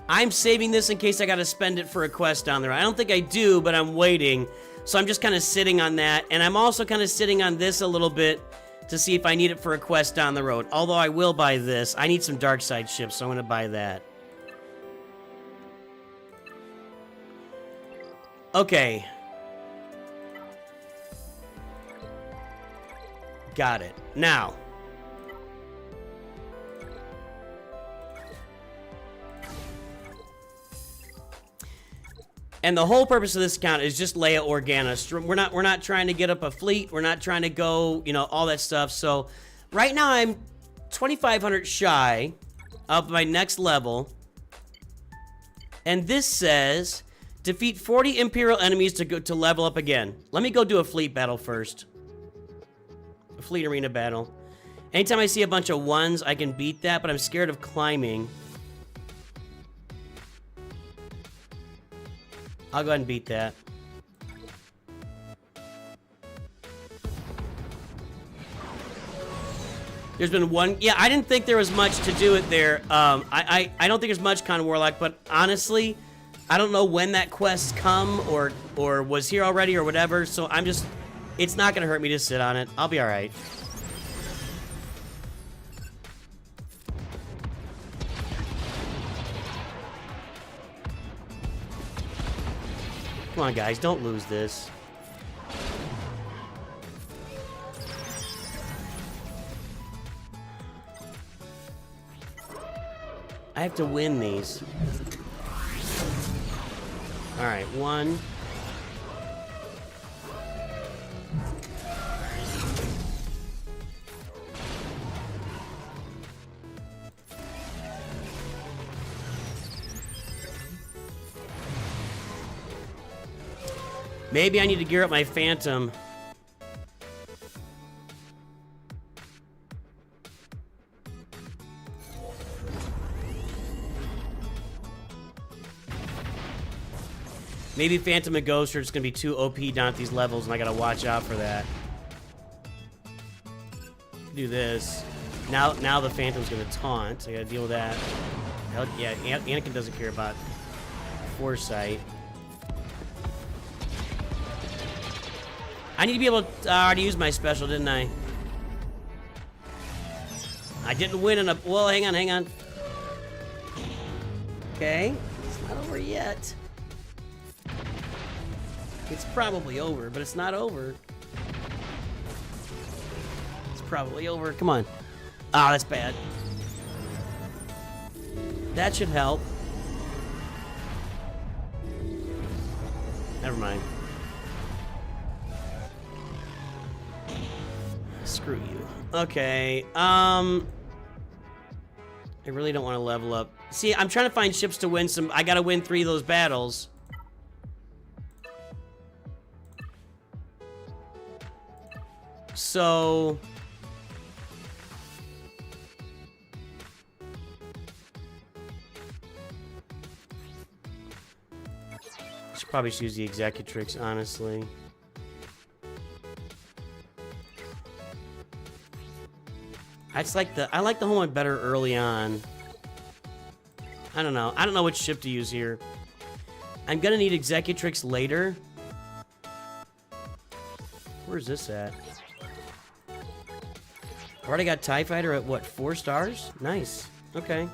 I'm saving this in case I got to spend it for a quest down there. I don't think I do, but I'm waiting. So I'm just kind of sitting on that, and I'm also kind of sitting on this a little bit to see if I need it for a quest down the road. Although I will buy this. I need some dark side ships, so I'm going to buy that. Okay. Got it. Now. And the whole purpose of this account is just Leia Organa. We're not trying to get up a fleet. We're not trying to go, you know, all that stuff. So right now I'm 2,500 shy of my next level. And this says defeat 40 Imperial enemies to level up again. Let me go do a fleet battle first. A fleet arena battle. Anytime I see a bunch of 1s, I can beat that, but I'm scared of climbing. I'll go ahead and beat that. There's been 1... Yeah, I didn't think there was much to do it there. I don't think there's much Con Warlock, but honestly, I don't know when that quest come or was here already or whatever, so I'm just... It's not gonna hurt me to sit on it. I'll be alright. Come on, guys, don't lose this. I have to win these. All right, 1. Maybe I need to gear up my Phantom. Maybe Phantom and Ghost are just gonna be too OP down at these levels, and I gotta watch out for that. Do this. Now the Phantom's gonna taunt. So I gotta deal with that. Hell, yeah, Anakin doesn't care about foresight. I need to be able to already use my special, didn't I? I didn't win in a... Well, hang on. Okay. It's not over yet. It's probably over, but it's not over. It's probably over. Come on. Ah, that's bad. That should help. Never mind. Screw you. Okay, I really don't want to level up. See, I'm trying to find ships to win some... I gotta win 3 of those battles. So... I should probably use the Executrix, honestly. I like the whole one better early on. I don't know. I don't know which ship to use here. I'm gonna need Executrix later. Where's this at? I already got TIE Fighter at what, 4 stars? Nice. Okay.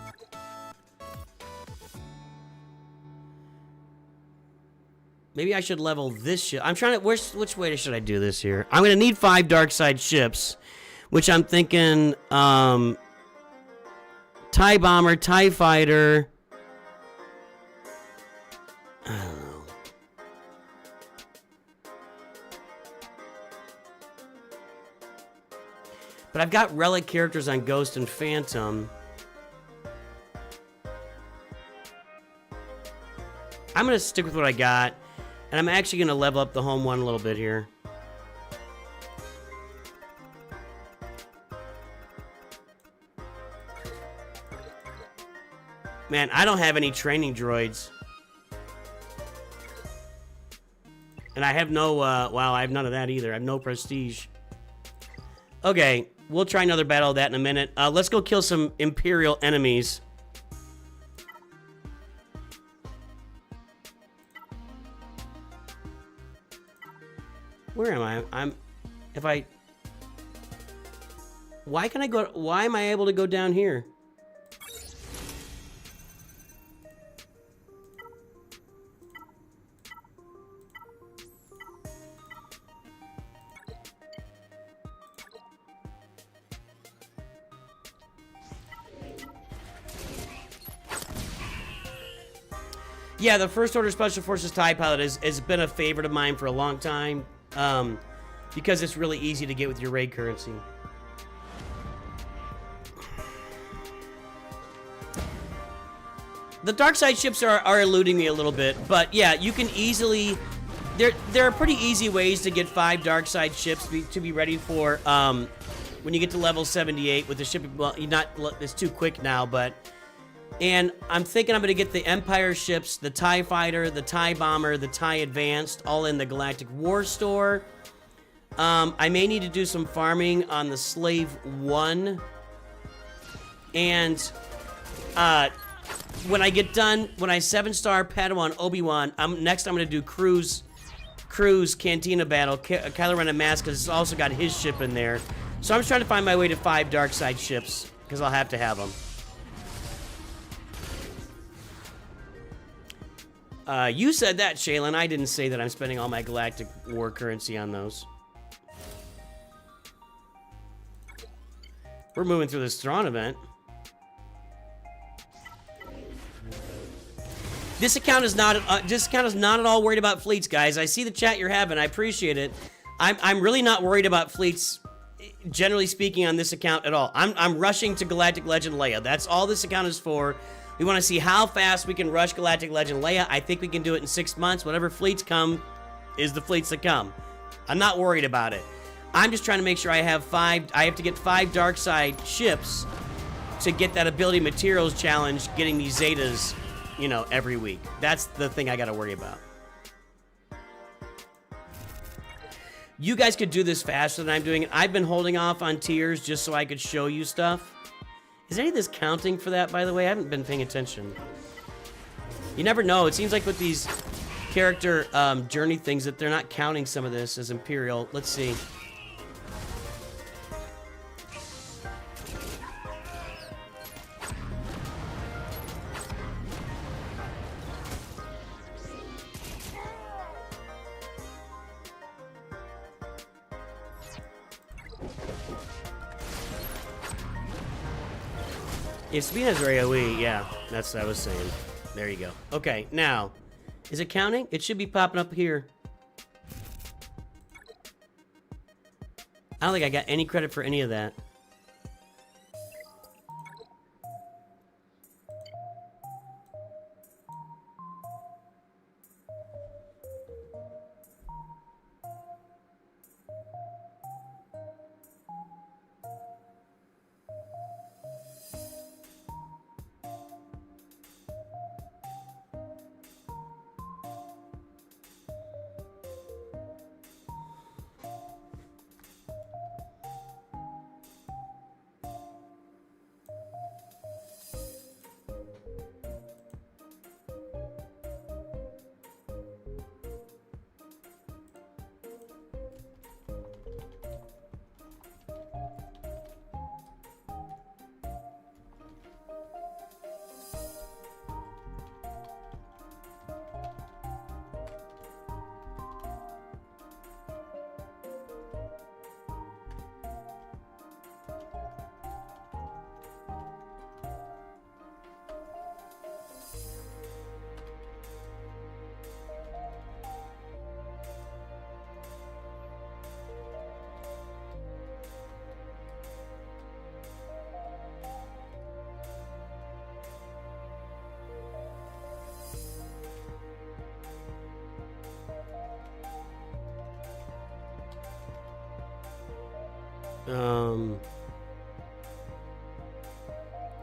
Maybe I should level this ship. I'm trying to... Which way should I do this here? I'm gonna need 5 dark side ships. Which I'm thinking, TIE Bomber, TIE Fighter. I don't know. But I've got relic characters on Ghost and Phantom. I'm going to stick with what I got. And I'm actually going to level up the home one a little bit here. Man, I don't have any training droids. And I have no, wow, I have none of that either. I have no prestige. Okay, we'll try another battle of that in a minute. Let's go kill some Imperial enemies. Where am I? Why can I go, why am I able to go down here? Yeah, the First Order Special Forces TIE Pilot has been a favorite of mine for a long time, because it's really easy to get with your raid currency. The dark side ships are eluding me a little bit, but yeah, you can easily... There are pretty easy ways to get 5 dark side ships to be ready for when you get to level 78 with the ship. Well, it's too quick now, but... And I'm thinking I'm going to get the Empire ships, the TIE Fighter, the TIE Bomber, the TIE Advanced, all in the Galactic War store. I may need to do some farming on the Slave 1. And when I get done, when I 7-star Padawan Obi-Wan, next I'm going to do Crew's Cantina Battle, Kylo Ren and Mask, because it's also got his ship in there. So I'm just trying to find my way to 5 dark side ships, because I'll have to have them. You said that, Shaylin. I didn't say that I'm spending all my Galactic War currency on those. We're moving through this Thrawn event. This account is not at all worried about fleets, guys. I see the chat you're having. I appreciate it. I'm really not worried about fleets, generally speaking, on this account at all. I'm rushing to Galactic Legend Leia. That's all this account is for. We want to see how fast we can rush Galactic Legend Leia. I think we can do it in 6 months. Whatever fleets come is the fleets that come. I'm not worried about it. I'm just trying to make sure I have 5... I have to get 5 dark side ships to get that ability materials challenge, getting these Zetas, you know, every week. That's the thing I got to worry about. You guys could do this faster than I'm doing it. I've been holding off on tiers just so I could show you stuff. Is any of this counting for that, by the way? I haven't been paying attention. You never know. It seems like with these character journey things that they're not counting some of this as Imperial. Let's see. If Speed has AoE, yeah, that's what I was saying. There you go. Okay, now, is it counting? It should be popping up here. I don't think I got any credit for any of that.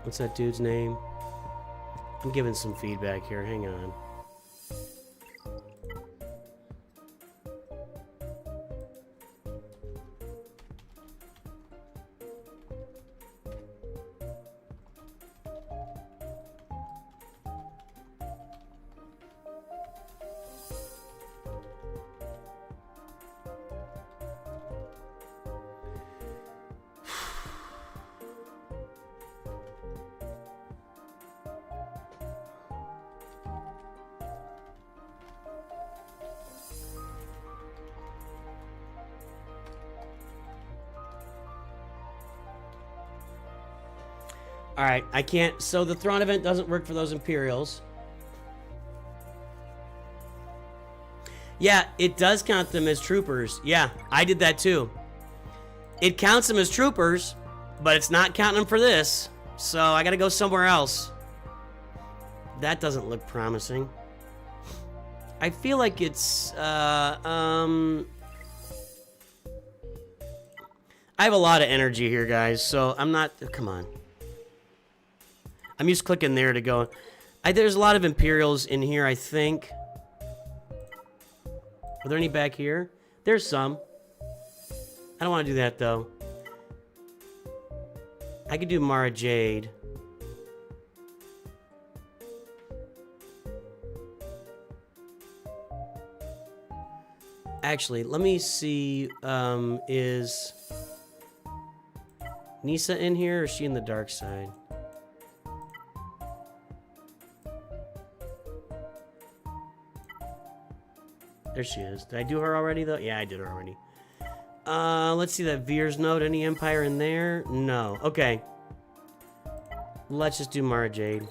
What's that dude's name? I'm giving some feedback here. Hang on. Alright, I can't... So the Thrawn event doesn't work for those Imperials. Yeah, it does count them as troopers. Yeah, I did that too. It counts them as troopers, but it's not counting them for this. So I gotta go somewhere else. That doesn't look promising. I feel like it's... I have a lot of energy here, guys, so I'm not... Come on. I'm just clicking there to go. There's a lot of Imperials in here, I think. Are there any back here? There's some. I don't want to do that, though. I could do Mara Jade. Actually, let me see. Is Nisa in here, or is she in the dark side? There she is. Did I do her already, though? Yeah, I did her already. Let's see that Veer's note. Any Empire in there? No. Okay. Let's just do Mara Jade.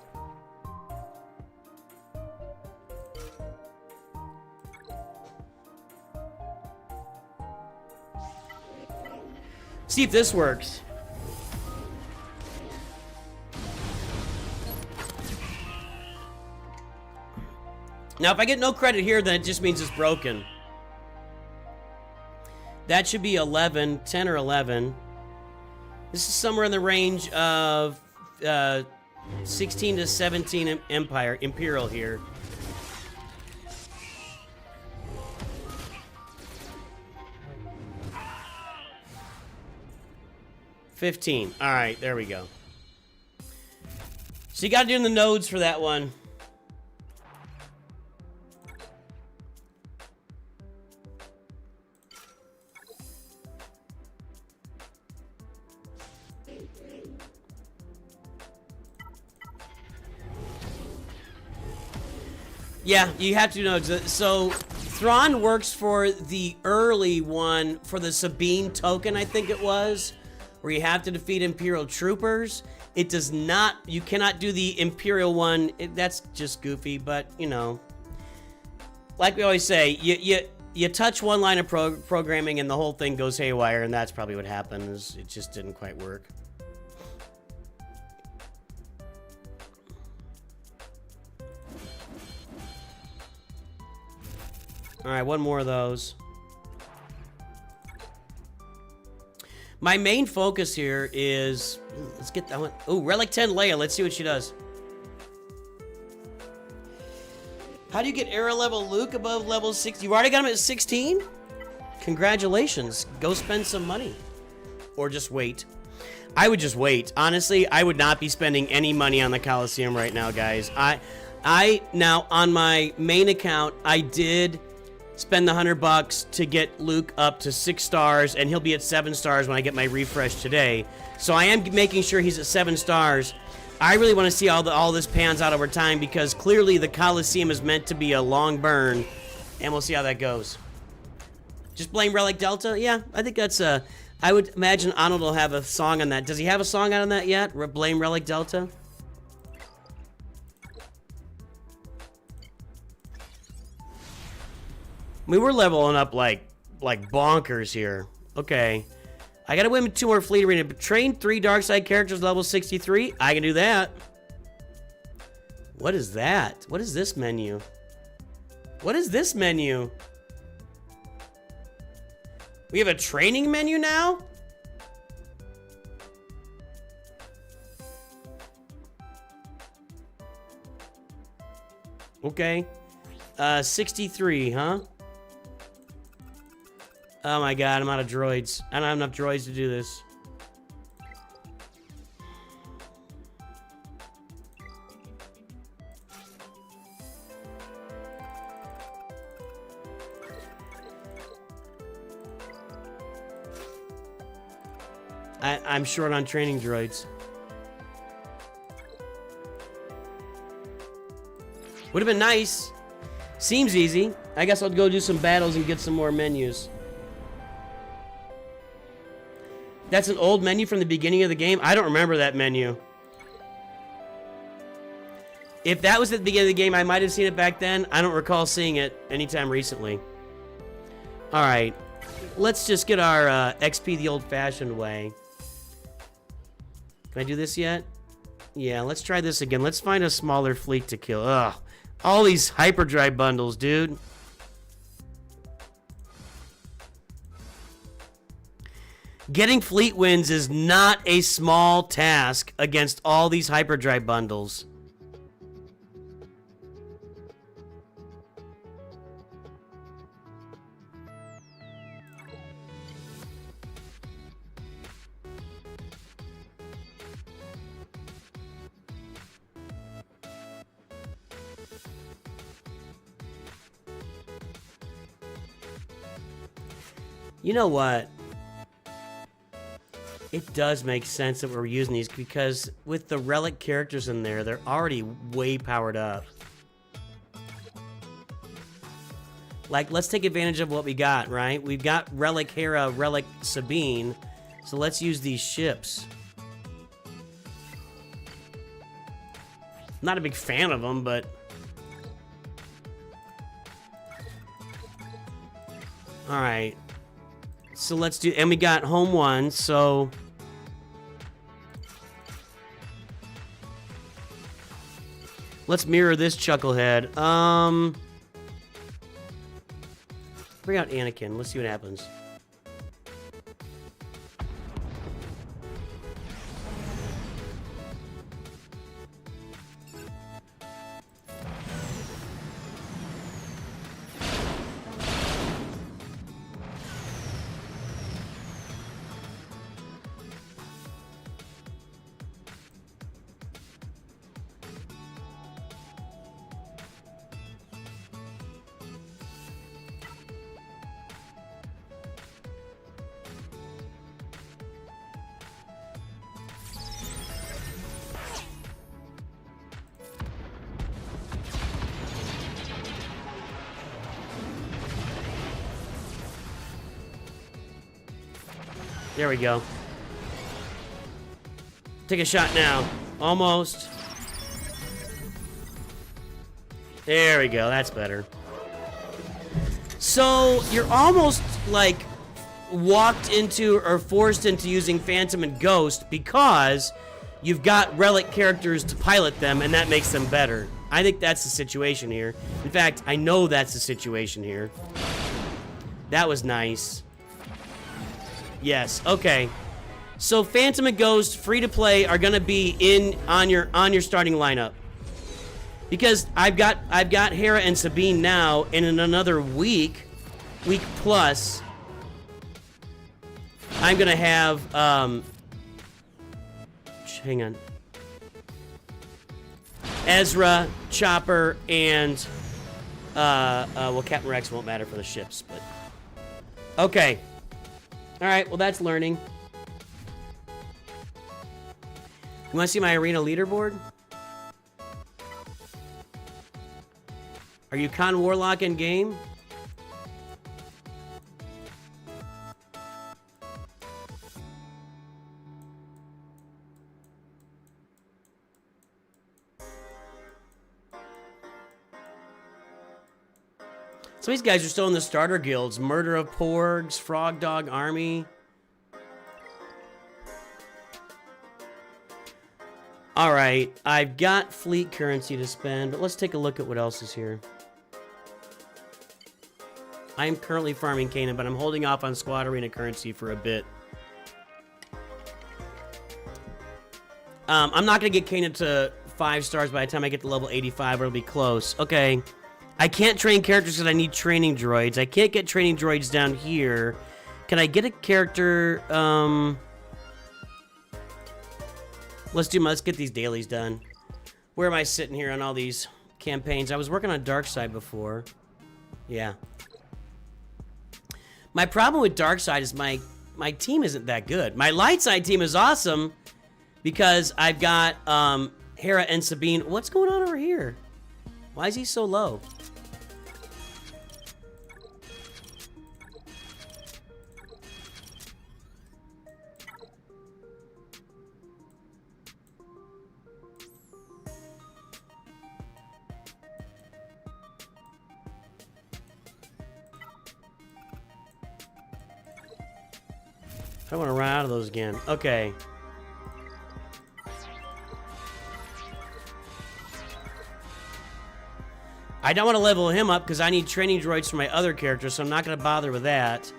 See if this works. Now, if I get no credit here, then it just means it's broken. That should be 11, 10 or 11. This is somewhere in the range of 16 to 17 Imperial here. 15. All right, there we go. So you got to do the nodes for that one. Yeah, you have to know. So, Thrawn works for the early one for the Sabine token, I think it was, where you have to defeat Imperial troopers. It does not, you cannot do the Imperial one. That's just goofy, but, you know. Like we always say, you touch one line of programming and the whole thing goes haywire, and that's probably what happened, is it just didn't quite work. All right, one more of those. My main focus here is, let's get that one. Oh, Relic 10 Leia. Let's see what she does. How do you get era level Luke above level 6? You've already got him at 16? Congratulations. Go spend some money. Or just wait. I would just wait. Honestly, I would not be spending any money on the Coliseum right now, guys. Now, on my main account, I did spend the $100 to get Luke up to 6 stars, and he'll be at 7 stars when I get my refresh today. So I am making sure he's at 7 stars. I really want to see all this pans out over time, because clearly the Coliseum is meant to be a long burn, and we'll see how that goes. Just blame Relic Delta? Yeah, I think that's I would imagine Arnold will have a song on that. Does he have a song out on that yet? Blame Relic Delta? I mean, we're leveling up like bonkers here. Okay. I gotta win 2 more fleet arena. Train 3 dark side characters level 63. I can do that. What is that? What is this menu? What is this menu? We have a training menu now? Okay. 63, huh? Oh my god, I'm out of droids. I don't have enough droids to do this. I'm short on training droids. Would have been nice. Seems easy. I guess I'll go do some battles and get some more menus. That's an old menu from the beginning of the game? I don't remember that menu. If that was at the beginning of the game, I might have seen it back then. I don't recall seeing it anytime recently. Alright. Let's just get our XP the old-fashioned way. Can I do this yet? Yeah, let's try this again. Let's find a smaller fleet to kill. Ugh. All these hyperdrive bundles, dude. Getting fleet wins is not a small task against all these hyperdrive bundles. You know what? It does make sense that we're using these, because with the relic characters in there, they're already way powered up. Like, let's take advantage of what we got, right? We've got Relic Hera, Relic Sabine, so let's use these ships. Not a big fan of them, but... Alright. So let's do... And we got home one, so... Let's mirror this chucklehead. Bring out Anakin. Let's see what happens. There we go. Take a shot now. Almost. There we go. That's better. So, you're almost, like, walked into or forced into using Phantom and Ghost because you've got relic characters to pilot them, and that makes them better. I think that's the situation here. In fact, I know that's the situation here. That was nice. Yes, okay. So Phantom and Ghost, free to play, are gonna be on your starting lineup. Because I've got Hera and Sabine now, and in another week plus, I'm gonna have hang on. Ezra, Chopper, and well, Captain Rex won't matter for the ships, but okay. All right, well, that's learning. You want to see my arena leaderboard? Are you Con Warlock in game? Some of these guys are still in the starter guilds. Murder of Porgs, Frog Dog Army. Alright, I've got fleet currency to spend, but let's take a look at what else is here. I am currently farming Kanan, but I'm holding off on squad arena currency for a bit. I'm not going to get Kanan to 5 stars by the time I get to level 85, or it'll be close. Okay. I can't train characters because I need training droids. I can't get training droids down here. Can I get a character? Let's get these dailies done. Where am I sitting here on all these campaigns? I was working on Dark Side before. Yeah. My problem with Dark Side is my team isn't that good. My light side team is awesome because I've got Hera and Sabine. What's going on over here? Why is he so low? I want to run out of those again. Okay. I don't want to level him up because I need training droids for my other characters, so I'm not going to bother with that.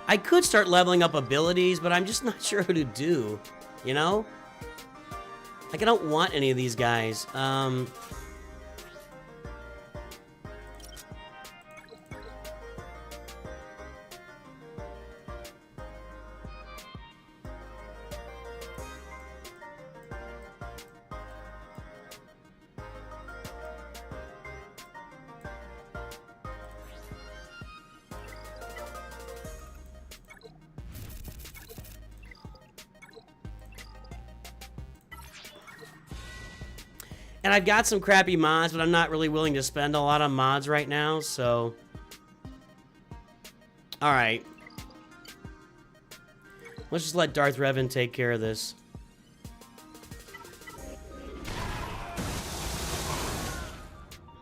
I could start leveling up abilities, but I'm just not sure who to do. You know? Like, I don't want any of these guys. And I've got some crappy mods, but I'm not really willing to spend a lot on mods right now, so... Alright. Let's just let Darth Revan take care of this.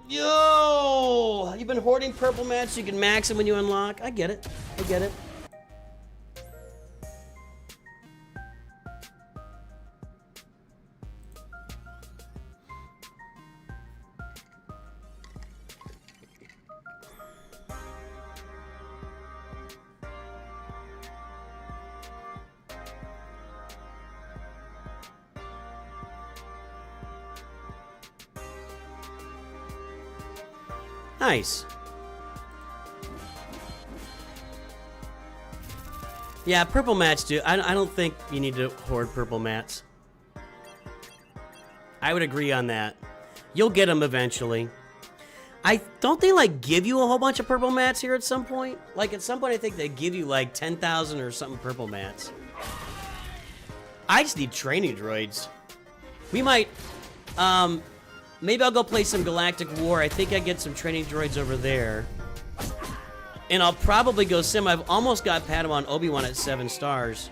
Yo! You've been hoarding purple mats so you can max them when you unlock? I get it. I get it. Nice. Yeah, purple mats do. I don't think you need to hoard purple mats. I would agree on that. You'll get them eventually. Don't they like give you a whole bunch of purple mats here at some point? Like at some point I think they give you like 10,000 or something purple mats. I just need training droids. We might maybe I'll go play some Galactic War. I think I get some training droids over there. And I'll probably go sim. I've almost got Padawan Obi-Wan at 7 stars.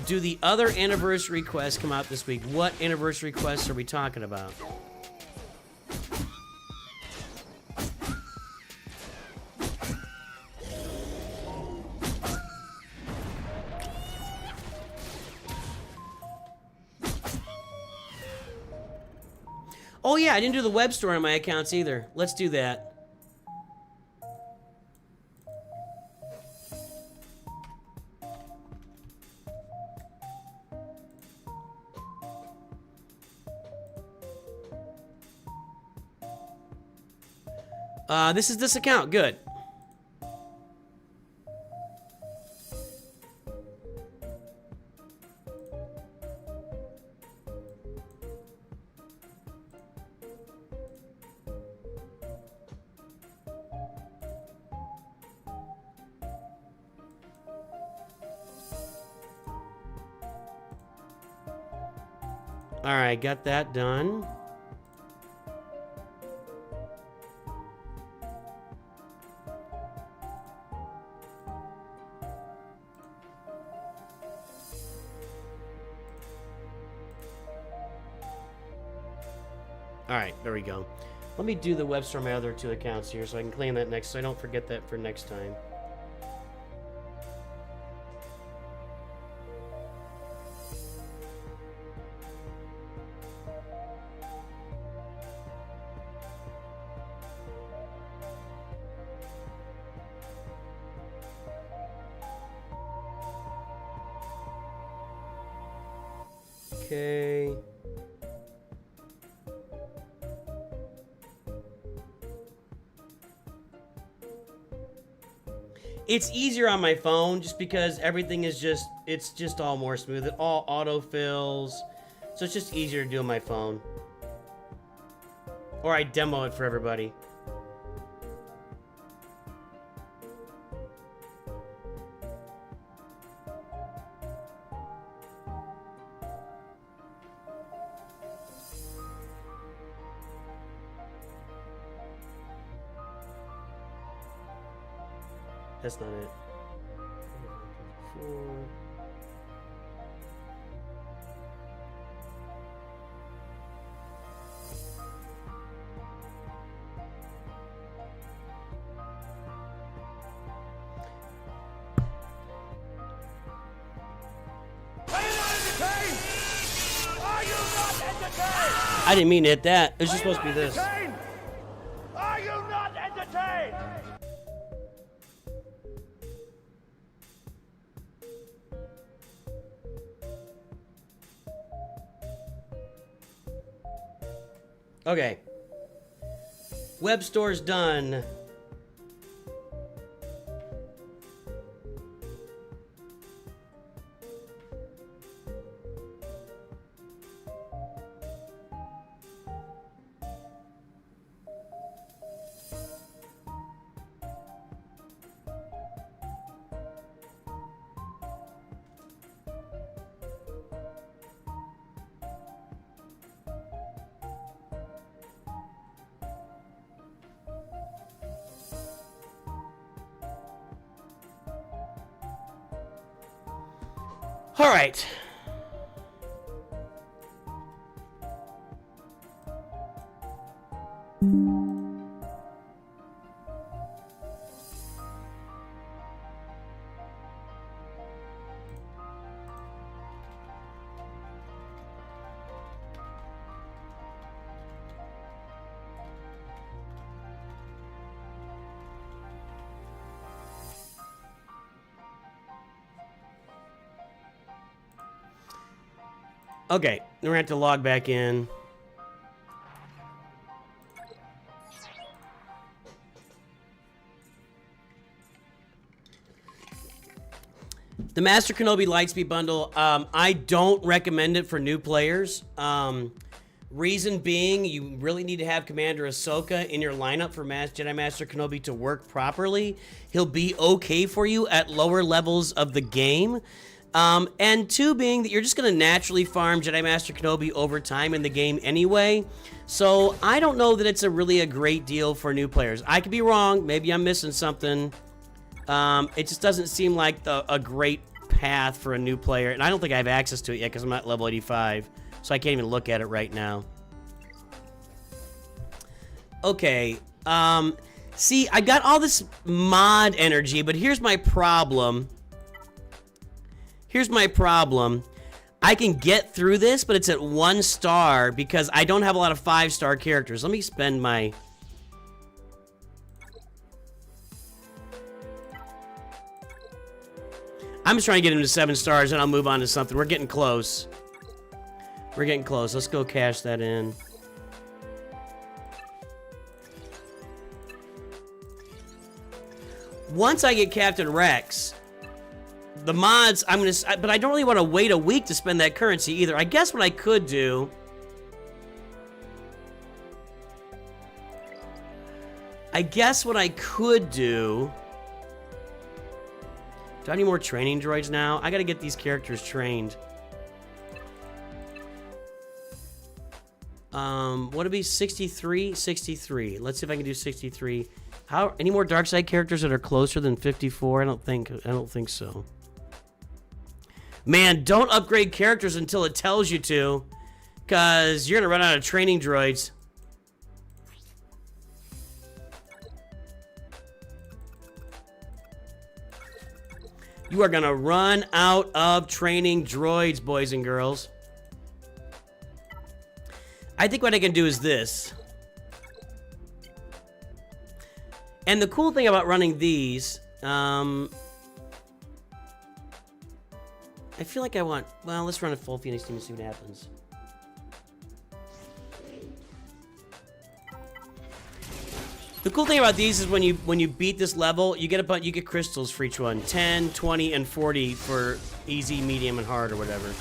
Do the other anniversary quests come out this week? What anniversary quests are we talking about? Oh yeah, I didn't do the web store on my accounts either. Let's do that. This is this account. Good. All right, got that done. All right, there we go. Let me do the web store on my other 2 accounts here so I can claim that next, so I don't forget that for next time. Okay. It's easier on my phone just because everything is just, it's just all more smooth. It all autofills. So it's just easier to do on my phone. Or I demo it for everybody. That's not it. 4. I didn't mean to hit that. It was just supposed to be this. Are you not entertained? Okay. Web store's done. All right. Okay, we're gonna have to log back in. The Master Kenobi Lightspeed bundle, I don't recommend it for new players. Reason being, you really need to have Commander Ahsoka in your lineup for Jedi Master Kenobi to work properly. He'll be okay for you at lower levels of the game. And 2 being that you're just going to naturally farm Jedi Master Kenobi over time in the game anyway. So I don't know that it's really a great deal for new players. I could be wrong. Maybe I'm missing something. It just doesn't seem like a great path for a new player. And I don't think I have access to it yet because I'm not level 85. So I can't even look at it right now. Okay. See, I got all this mod energy, but here's my problem. Here's my problem. I can get through this, but it's at 1 star because I don't have a lot of 5-star characters. Let me spend my... I'm just trying to get him to 7 stars, and I'll move on to something. We're getting close. We're getting close. Let's go cash that in. Once I get Captain Rex, the mods, but I don't really want to wait a week to spend that currency either. I guess what I could do... Do I need more training droids now? I gotta get these characters trained. Would it be 63? 63. Let's see if I can do 63. Any more dark side characters that are closer than 54? I don't think so. Man, don't upgrade characters until it tells you to, cause you're gonna run out of training droids. You are gonna run out of training droids, boys and girls. I think what I can do is this. And the cool thing about running these, I feel like I want... Well, let's run a full Phoenix team and see what happens. The cool thing about these is when you beat this level, you get crystals for each one. 10, 20, and 40 for easy, medium, and hard, or whatever.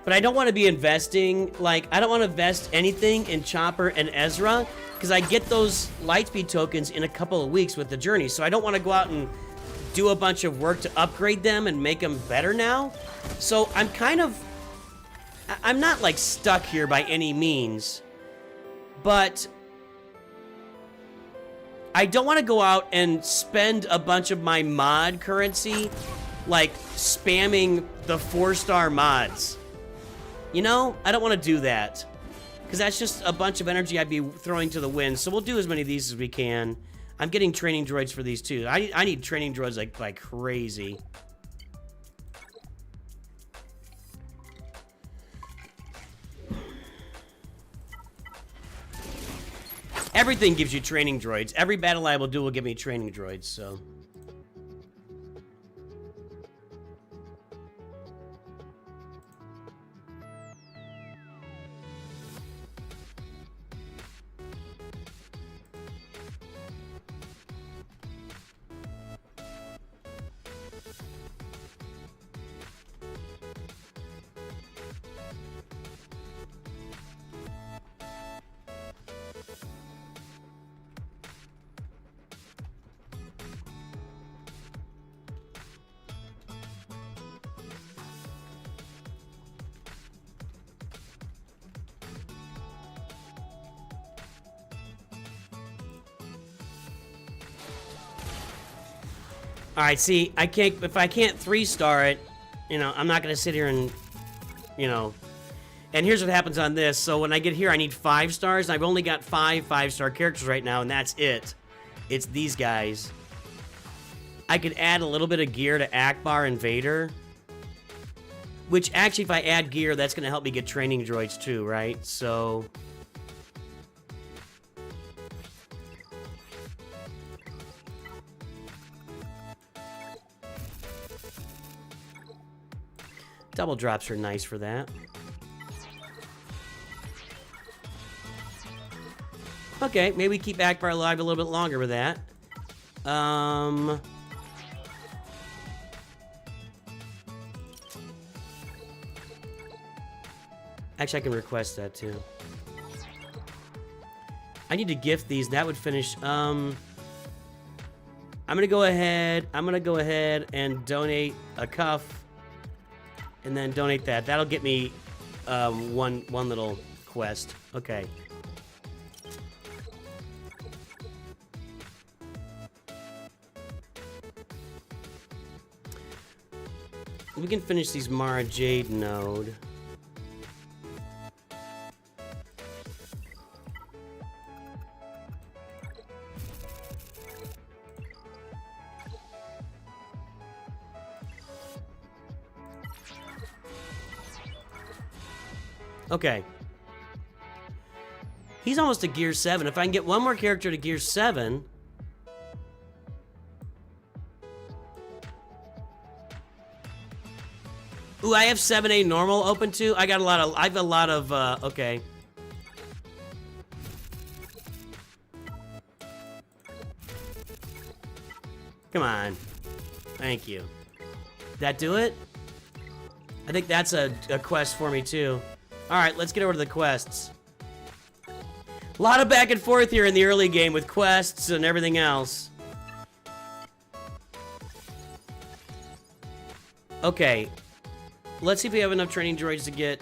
But I don't want to be investing, like, I don't want to invest anything in Chopper and Ezra, because I get those Lightspeed tokens in a couple of weeks with the journey, so I don't want to go out and do a bunch of work to upgrade them and make them better now. So I'm not, like, stuck here by any means, but I don't want to go out and spend a bunch of my mod currency, like, spamming the 4-star mods. You know, I don't want to do that, because that's just a bunch of energy I'd be throwing to the wind. So we'll do as many of these as we can. I'm getting training droids for these too. I need training droids like crazy. Everything gives you training droids. Every battle I will do will give me training droids, so... Alright, see, if I can't 3-star it, you know, I'm not gonna sit here and, you know, and here's what happens on this. So when I get here, I need 5 stars, and I've only got 5 5-star characters right now, and that's it. It's these guys. I could add a little bit of gear to Akbar and Vader, which actually, if I add gear, that's gonna help me get training droids too, right? So... double drops are nice for that. Okay, maybe we keep Akbar alive a little bit longer with that. Actually, I can request that too. I need to gift these. That would finish. I'm gonna go ahead. I'm gonna go ahead and donate a cuff, and then donate that. That'll get me one little quest. Okay. We can finish these Mara Jade node. Okay. He's almost to Gear 7. If I can get one more character to Gear 7... Ooh, I have 7A normal open too. I have a lot of, okay. Come on. Thank you. Did that do it? I think that's a quest for me too. Alright, let's get over to the quests. A lot of back and forth here in the early game with quests and everything else. Okay. Let's see if we have enough training droids to get...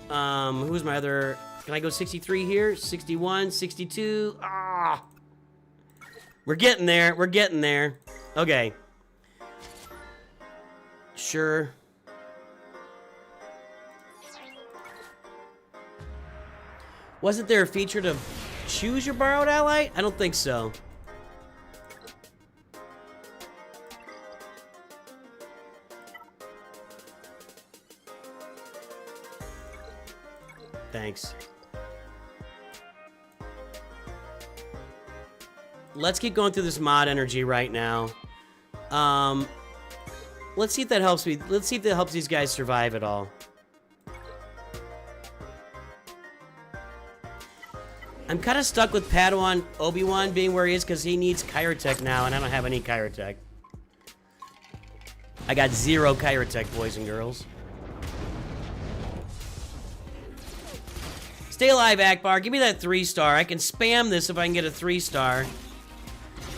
who's my other... Can I go 63 here? 61, 62... Ah! We're getting there. We're getting there. Okay. Sure. Wasn't there a feature to choose your borrowed ally? I don't think so. Thanks. Let's keep going through this mod energy right now. Let's see if that helps me. Let's see if that helps these guys survive at all. I'm kind of stuck with Padawan Obi-Wan being where he is because he needs Chirotech now, and I don't have any Chirotech. I got 0 Chirotech, boys and girls. Stay alive, Akbar. Give me that 3-star. I can spam this if I can get a 3-star.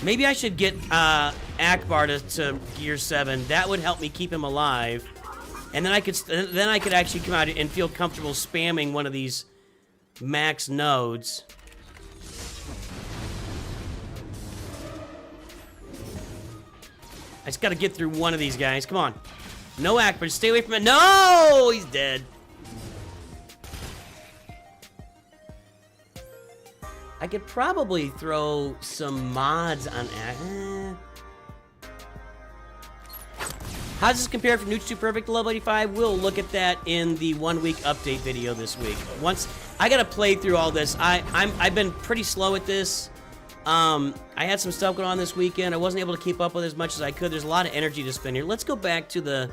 Maybe I should get Akbar to Gear 7. That would help me keep him alive. And then I could actually come out and feel comfortable spamming one of these max nodes. I just gotta get through one of these guys. Come on. No Akbar. Stay away from it. No! He's dead. I could probably throw some mods on... How does this compare from Nooch2 Perfect to level 85? We'll look at that in the 1-week update video this week. Once I gotta play through all this. I've been pretty slow at this. I had some stuff going on this weekend. I wasn't able to keep up with as much as I could. There's a lot of energy to spend here. Let's go back to the...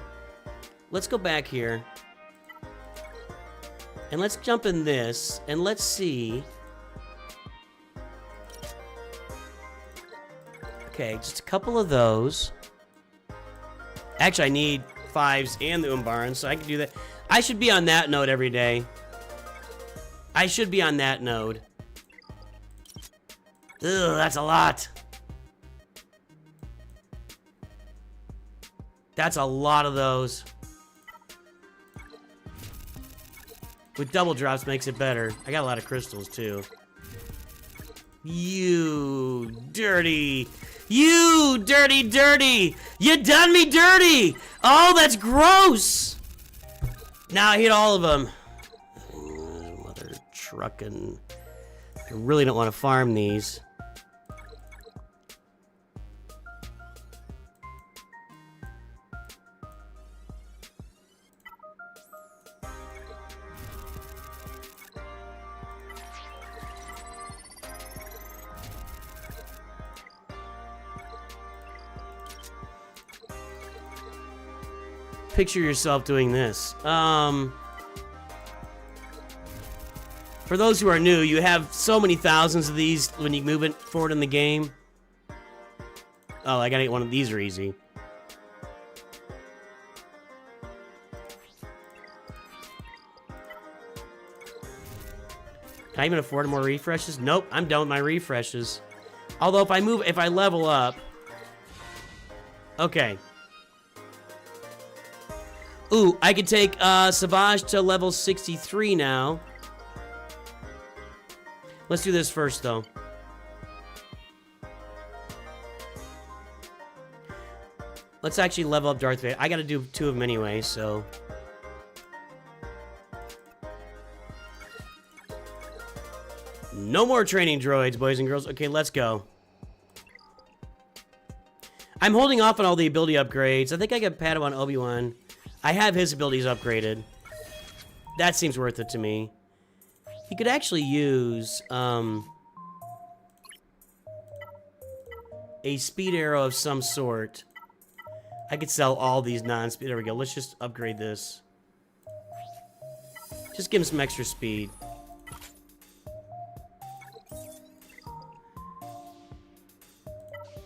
Let's go back here. And let's jump in this. And let's see... Okay, just a couple of those. Actually, I need 5s and the Umbarans, so I can do that. I should be on that node every day. I should be on that node. Ugh, that's a lot. That's a lot of those. With double drops makes it better. I got a lot of crystals, too. You dirty... You dirty, dirty! You done me dirty! Oh, that's gross! Now I hit all of them. Mother truckin'. I really don't want to farm these. Picture yourself doing this. For those who are new, you have so many thousands of these when you move it forward in the game. Oh, I gotta get one of these are easy. Can I even afford more refreshes? Nope, I'm done with my refreshes. Although if I level up. Okay. Ooh, I can take Savage to level 63 now. Let's do this first, though. Let's actually level up Darth Vader. I gotta do 2 of them anyway, so... No more training droids, boys and girls. Okay, let's go. I'm holding off on all the ability upgrades. I think I got Padawan Obi-Wan. I have his abilities upgraded. That seems worth it to me. He could actually use a speed arrow of some sort. I could sell all these non-speed. There we go. Let's just upgrade this. Just give him some extra speed.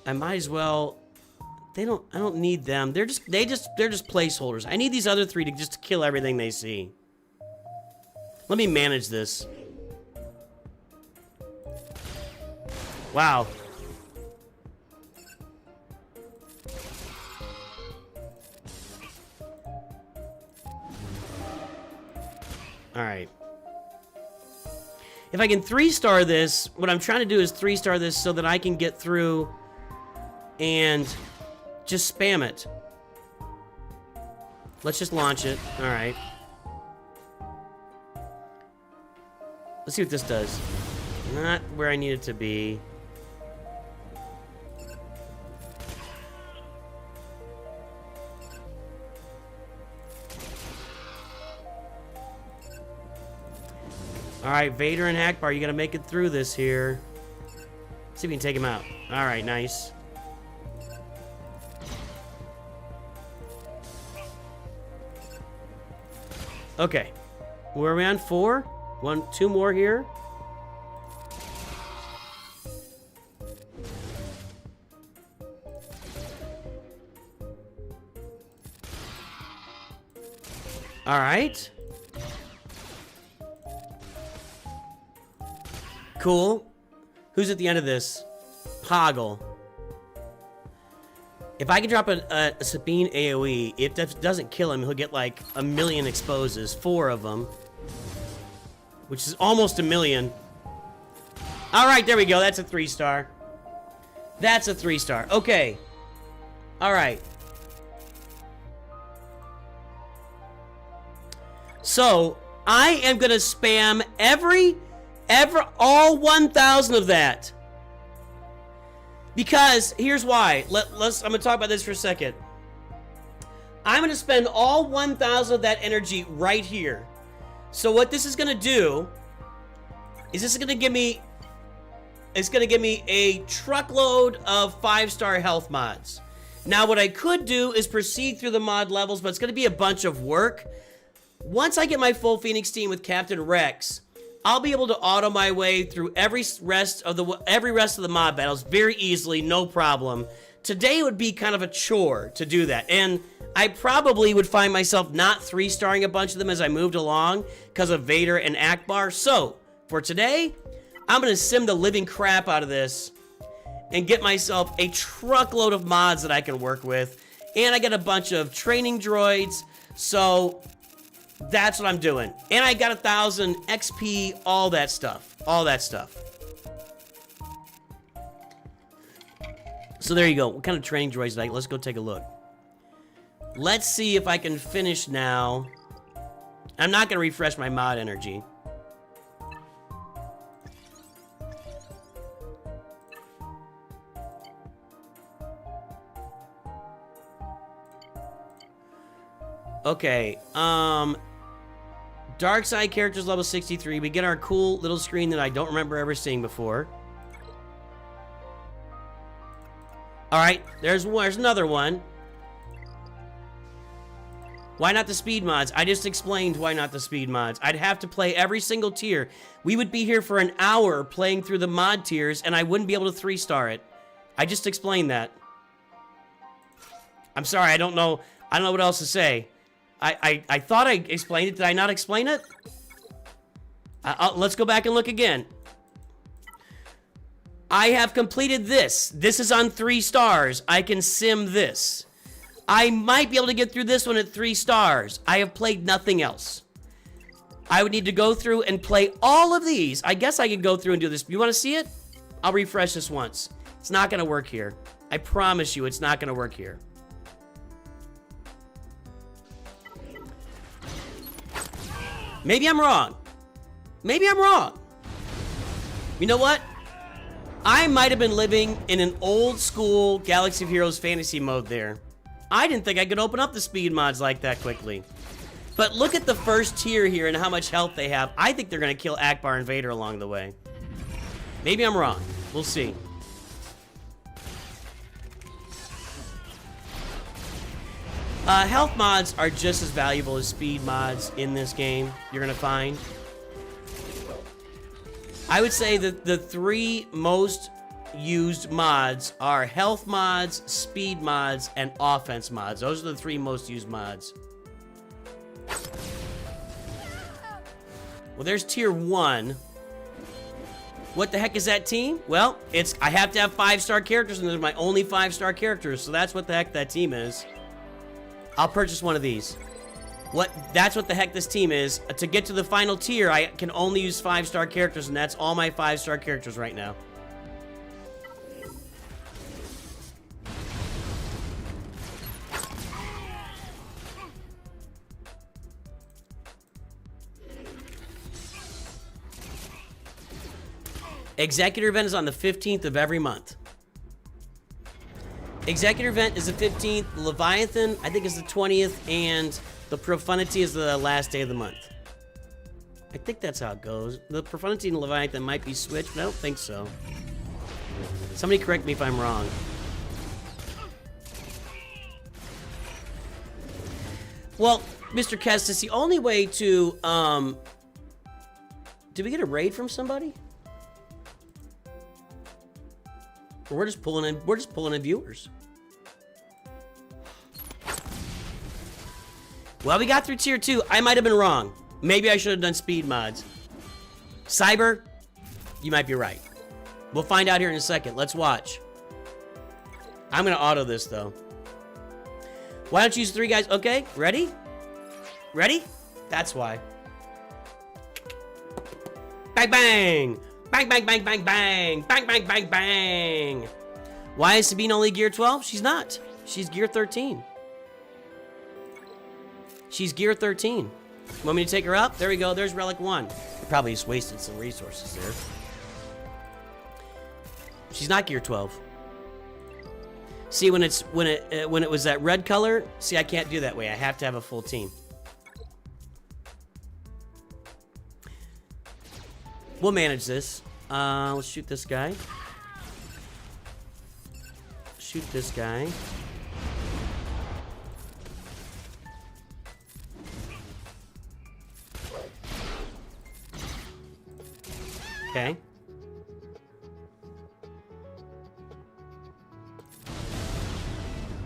I might as well. I don't need them. They're just placeholders. I need these other 3 to just kill everything they see. Let me manage this. Wow. Alright. If I can 3-star this, what I'm trying to do is 3-star this so that I can get through and just spam it. Let's just launch it. Alright. Let's see what this does. Not where I need it to be. Alright, Vader and Akbar, you gotta make it through this here. See if we can take him out. Alright, nice. Okay. Where are we on? 4? 2 more here. Alright. Cool. Who's at the end of this? Poggle. If I can drop a Sabine AoE, if that doesn't kill him, he'll get like 1 million exposes. 4 of them. Which is almost 1 million. Alright, there we go. That's a 3-star. That's a 3-star. Okay. Alright. So, I am gonna spam all 1,000 of that. Because, here's why. I'm gonna talk about this for a second. I'm gonna spend all 1,000 of that energy right here. So what this is gonna do is this is gonna give me a truckload of 5-star health mods. Now what I could do is proceed through the mod levels, but it's gonna be a bunch of work. Once I get my full Phoenix team with Captain Rex, I'll be able to auto my way through every rest of the mod battles very easily, no problem. Today would be kind of a chore to do that, and I probably would find myself not 3-starring a bunch of them as I moved along because of Vader and Akbar. So, for today, I'm going to sim the living crap out of this and get myself a truckload of mods that I can work with. And I got a bunch of training droids, so that's what I'm doing. And I got 1,000 XP, all that stuff. All that stuff. So there you go. What kind of training droids did I get? Let's go take a look. Let's see if I can finish now. I'm not going to refresh my mod energy. Okay, Dark Side characters level 63. We get our cool little screen that I don't remember ever seeing before. Alright, there's another one. Why not the speed mods? I just explained why not the speed mods. I'd have to play every single tier. We would be here for an hour playing through the mod tiers, and I wouldn't be able to 3-star it. I just explained that. I'm sorry, I don't know what else to say. I thought I explained it. Did I not explain it? Let's go back and look again. I have completed this. This is on 3 stars. I can sim this. I might be able to get through this one at 3 stars. I have played nothing else. I would need to go through and play all of these. I guess I could go through and do this. You want to see it? I'll refresh this once. It's not going to work here. I promise you it's not going to work here. Maybe I'm wrong. Maybe I'm wrong. You know what? I might have been living in an old school Galaxy of Heroes fantasy mode there. I didn't think I could open up the speed mods like that quickly. But look at the first tier here and how much health they have. I think they're going to kill Akbar and Vader along the way. Maybe I'm wrong. We'll see. Health mods are just as valuable as speed mods in this game, you're going to find. I would say that the 3 most used mods are health mods, speed mods, and offense mods. Those are the 3 most used mods. Well, there's tier 1. What the heck is that team? Well, I have to have 5-star characters, and they're my only 5-star characters, so that's what the heck that team is. I'll purchase one of these. That's what the heck this team is. To get to the final tier, I can only use 5-star characters, and that's all my 5-star characters right now. Executor event is on the 15th of every month. Executor event is the 15th. Leviathan, I think, is the 20th, and the Profundity is the last day of the month. I think that's how it goes. The Profundity and Leviathan might be switched, but I don't think so. Somebody correct me if I'm wrong. Well, Mr. Kestis, the only way to, did we get a raid from somebody? Or we're just pulling in viewers. Well, we got through tier 2. I might have been wrong. Maybe I should have done speed mods. Cyber, you might be right. We'll find out here in a second. Let's watch. I'm gonna auto this though. Why don't you use 3 guys? Okay, ready? Ready? That's why. Bang bang! Bang bang bang bang bang! Bang bang bang bang! Why is Sabine only gear 12? She's not. She's gear 13. She's gear 13. Want me to take her up? There we go. There's Relic 1. Probably just wasted some resources there. She's not gear 12. See, when it was that red color, see, I can't do that way. I have to have a full team. We'll manage this. Let's shoot this guy. Shoot this guy. Okay.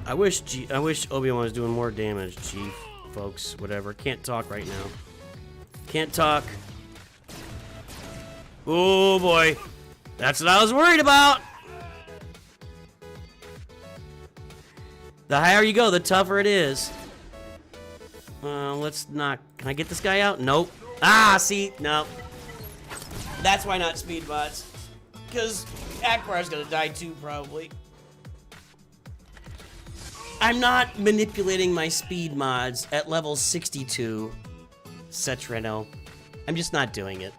I wish Obi-Wan was doing more damage, Chief, folks, whatever. Can't talk right now. Can't talk. Oh boy. That's what I was worried about. The higher you go, the tougher it is. Let's not. Can I get this guy out? Nope. Ah, see? No. That's why not speed bots. Because Akbar's gonna die too, probably. I'm not manipulating my speed mods at level 62, Cetreno. I'm just not doing it.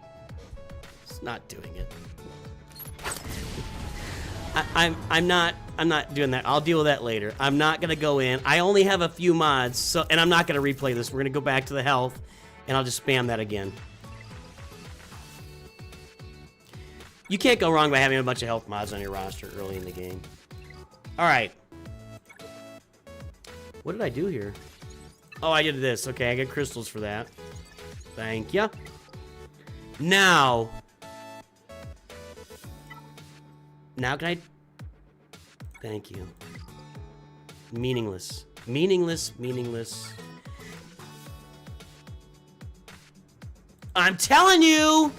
Just not doing it. I'm not doing that. I'll deal with that later. I'm not gonna go in. I only have a few mods, so and I'm not gonna replay this. We're gonna go back to the health, and I'll just spam that again. You can't go wrong by having a bunch of health mods on your roster early in the game. All right. What did I do here? Oh, I did this. Okay, I get crystals for that. Thank ya. Now can I... Thank you. Meaningless. Meaningless, meaningless. I'm telling you!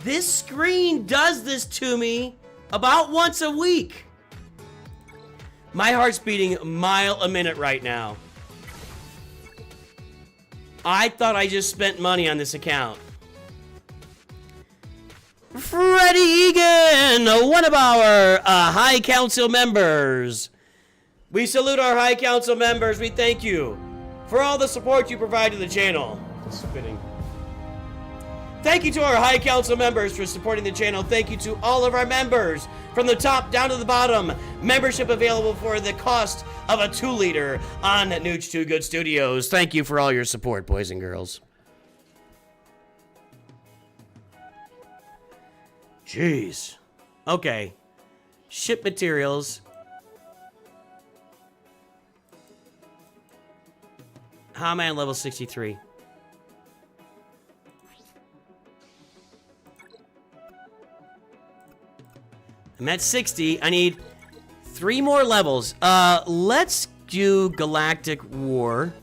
This screen does this to me about once a week. My heart's beating a mile a minute right now. I thought I just spent money on this account. Freddie Egan, one of our High Council members. We salute our High Council members. We thank you for all the support you provide to the channel. It's spitting. Thank you to our High Council members for supporting the channel. Thank you to all of our members from the top down to the bottom. Membership available for the cost of a 2-liter on Nooch2Gud Studios. Thank you for all your support, boys and girls. Jeez. Okay. Ship materials. How am I on level 63? I'm at 60. I need 3 more levels. Let's do Galactic War.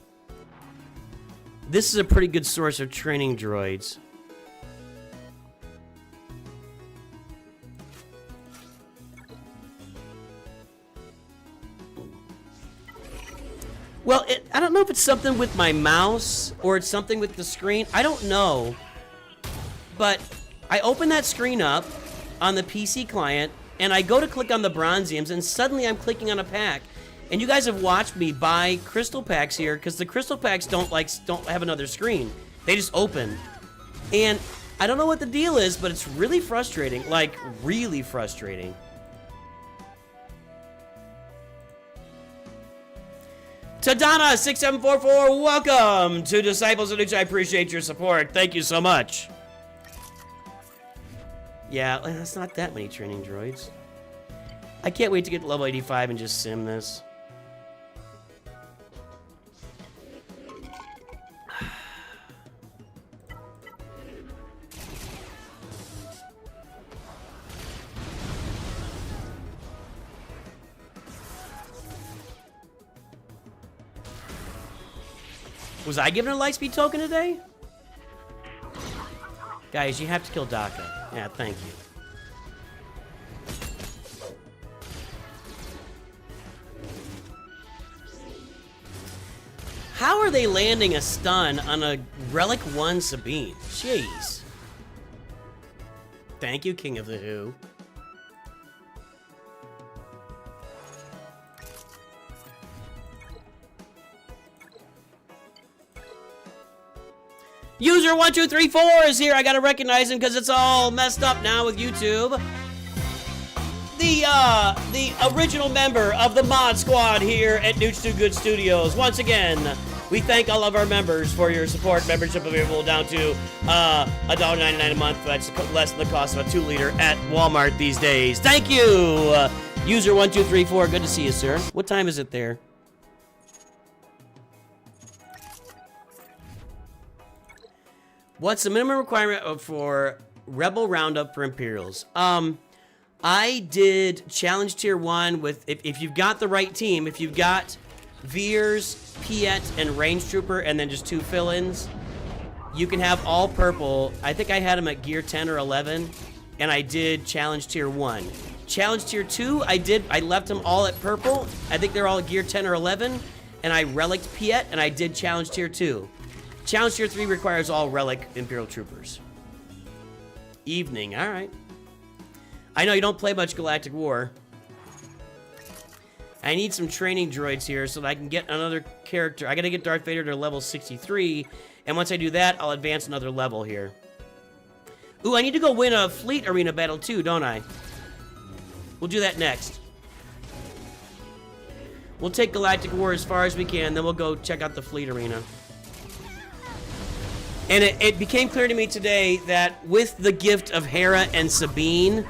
This is a pretty good source of training droids. Well, I don't know if it's something with my mouse or it's something with the screen. I don't know. But I open that screen up on the PC client, and I go to click on the Bronziums, and suddenly I'm clicking on a pack. And you guys have watched me buy crystal packs here, because the crystal packs don't have another screen. They just open. And I don't know what the deal is, but it's really frustrating. Like, really frustrating. Tadana6744, welcome to Disciples of Nooch. I appreciate your support. Thank you so much. Yeah, that's not that many training droids. I can't wait to get to level 85 and just sim this. Was I given a lightspeed token today? Guys, you have to kill Daka. Yeah, thank you. How are they landing a stun on a Relic 1 Sabine? Jeez. Thank you, King of the Who. User1234 is here. I gotta recognize him because it's all messed up now with YouTube. The original member of the mod squad here at Nooch2Gud Studios. Once again, we thank all of our members for your support. Membership available down to $1.99 a month. That's less than the cost of a 2-liter at Walmart these days. Thank you, User1234. Good to see you, sir. What time is it there? What's the minimum requirement for Rebel Roundup for Imperials? I did Challenge Tier 1 with, if you've got the right team, if you've got Veers, Piet, and Range Trooper, and then just 2 fill-ins, you can have all purple. I think I had them at Gear 10 or 11, and I did Challenge Tier 1. Challenge Tier 2, I left them all at purple. I think they're all at Gear 10 or 11, and I relicked Piet, and I did Challenge Tier 2. Challenge Tier 3 requires all Relic Imperial Troopers. Evening, alright. I know you don't play much Galactic War. I need some training droids here so that I can get another character. I gotta get Darth Vader to level 63, and once I do that, I'll advance another level here. Ooh, I need to go win a fleet arena battle too, don't I? We'll do that next. We'll take Galactic War as far as we can, then we'll go check out the fleet arena. And it became clear to me today that with the gift of Hera and Sabine,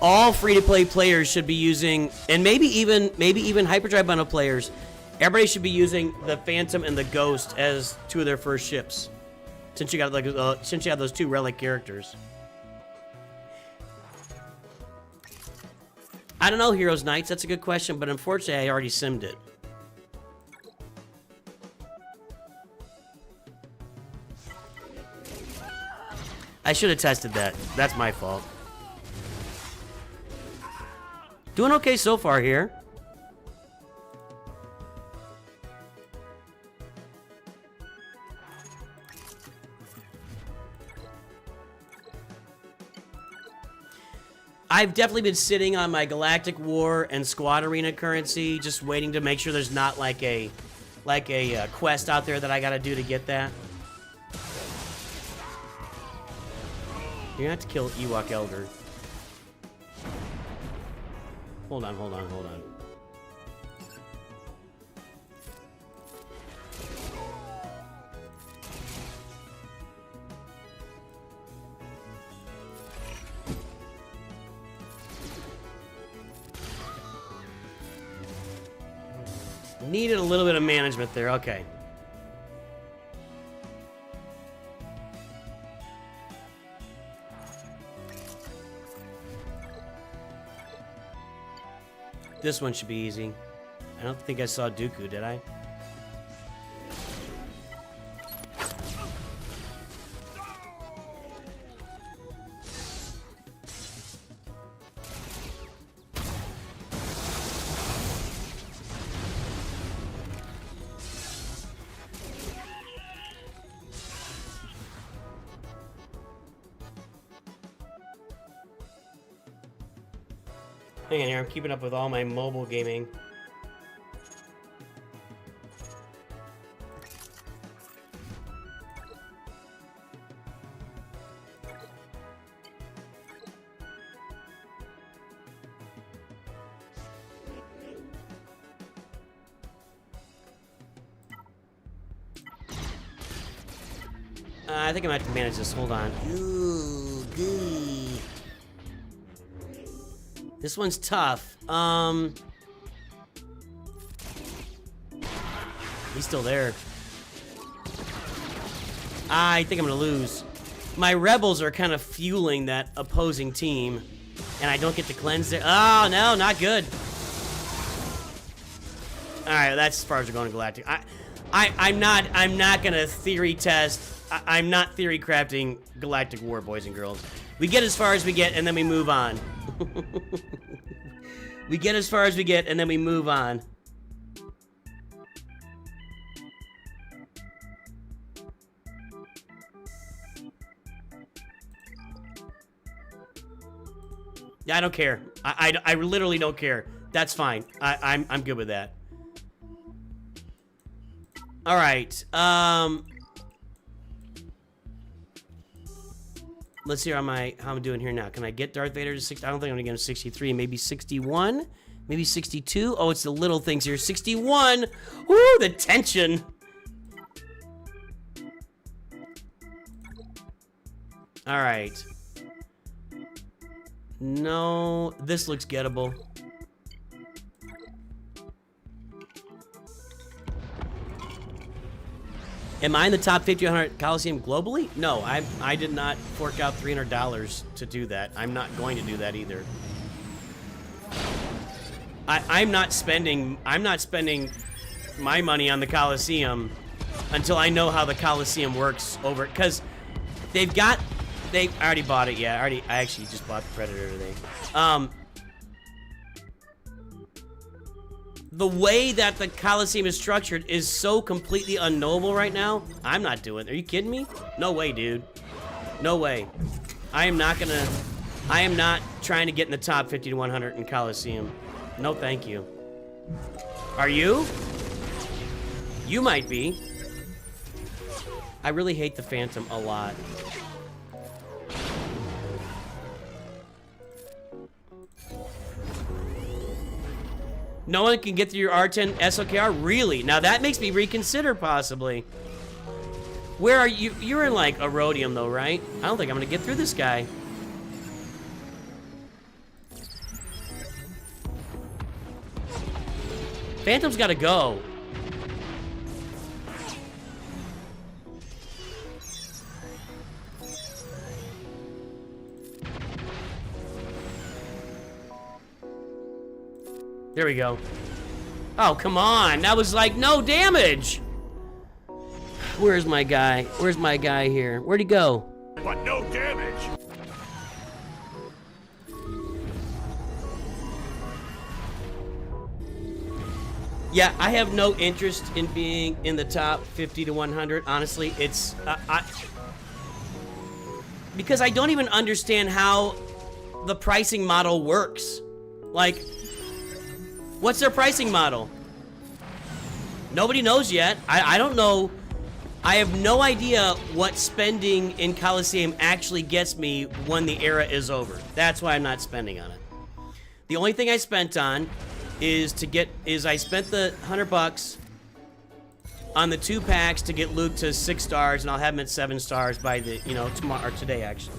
all free-to-play players should be using, and maybe even Hyperdrive Bundle players, everybody should be using the Phantom and the Ghost as 2 of their first ships, since you got since you have those 2 relic characters. I don't know, Heroes Knights. That's a good question, but unfortunately, I already simmed it. I should have tested that. That's my fault. Doing okay so far here. I've definitely been sitting on my Galactic War and Squad Arena currency, just waiting to make sure there's not like a quest out there that I gotta do to get that. You're gonna have to kill Ewok Elder. Hold on, hold on, hold on. Needed a little bit of management there, okay. This one should be easy. I don't think I saw Dooku, did I? Hang on here, I'm keeping up with all my mobile gaming. I think I might have to manage this. Hold on. Ooh, good. This one's tough. He's still there. I think I'm gonna lose. My rebels are kind of fueling that opposing team, and I don't get to cleanse their. Oh no, not good. All right, that's as far as we're going to Galactic. I'm not gonna theory test. I'm not theory crafting Galactic War, boys and girls. We get as far as we get, and then we move on. We get as far as we get, and then we move on. Yeah, I don't care. I literally don't care. That's fine. I'm good with that. All right. Let's see how I'm doing here now. Can I get Darth Vader to 60? I don't think I'm gonna get him 63. Maybe 61. Maybe 62. Oh, it's the little things here. 61. Woo, the tension. All right. No, this looks gettable. Am I in the top 50 100 Coliseum globally? No, I did not fork out $300 to do that. I'm not going to do that either. I'm not spending my money on the Coliseum until I know how the Coliseum works over it, because I already bought it. Yeah, I actually just bought the Predator today. The way that the Coliseum is structured is so completely unknowable right now. I'm not doing it. Are you kidding me? No way, dude. No way. I am not trying to get in the top 50 to 100 in Coliseum. No, thank you. Are you? You might be. I really hate the Phantom a lot. No one can get through your R10 SOKR? Really? Now that makes me reconsider, possibly. Where are you? You're in, like, Erodium, though, right? I don't think I'm gonna get through this guy. Phantom's gotta go. There we go. Oh, come on. That was like no damage. Where's my guy? Where's my guy here? Where'd he go? But no damage. Yeah, I have no interest in being in the top 50 to 100. Honestly, it's because I don't even understand how the pricing model works. Like, what's their pricing model? Nobody knows yet. I don't know. I have no idea what spending in Coliseum actually gets me when the era is over. That's why I'm not spending on it. The only thing I spent on is I spent the $100 on the 2 packs to get Luke to 6 stars, and I'll have him at 7 stars by the, you know, tomorrow or today actually.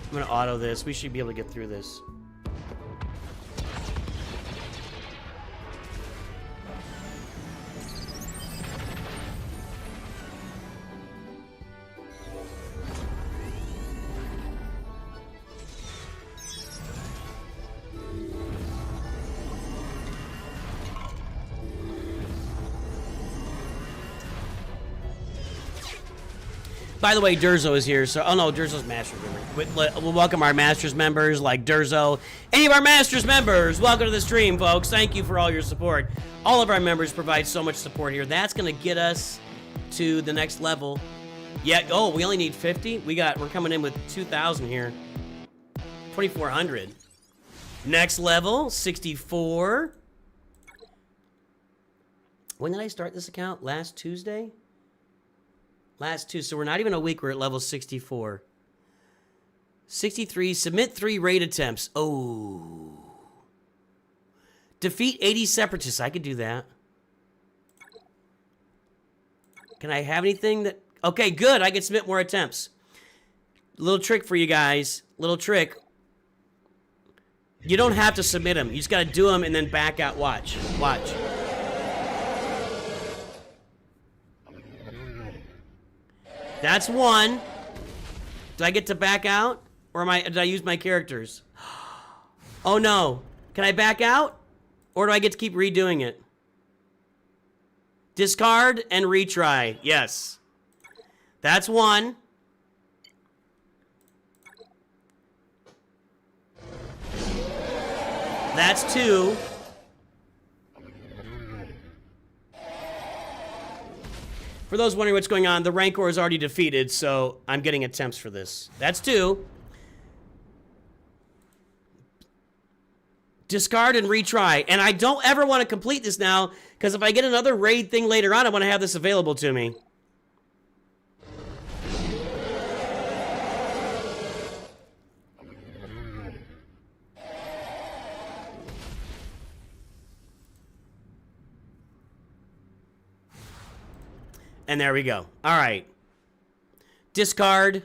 I'm gonna auto this. We should be able to get through this. By the way, Durzo is here, so... Oh, no, Durzo's Masters member. We'll welcome our Masters members, like Durzo. Any of our Masters members, welcome to the stream, folks. Thank you for all your support. All of our members provide so much support here. That's going to get us to the next level. Yeah, oh, we only need 50? We're coming in with 2,000 here. 2,400. Next level, 64. When did I start this account? Last Tuesday? Last two, so we're not even a week, we're at level 64. 63, submit 3 raid attempts. Oh. Defeat 80 separatists, I could do that. Can I have anything that... Okay, good, I can submit more attempts. Little trick for you guys, little trick. You don't have to submit them, you just gotta do them and then back out, watch. That's 1. Did I get to back out? Or did I use my characters? Oh no. Can I back out? Or do I get to keep redoing it? Discard and retry. Yes. That's 1. That's 2. For those wondering what's going on, the Rancor is already defeated, so I'm getting attempts for this. That's 2. Discard and retry. And I don't ever want to complete this now, because if I get another raid thing later on, I want to have this available to me. And there we go. All right. Discard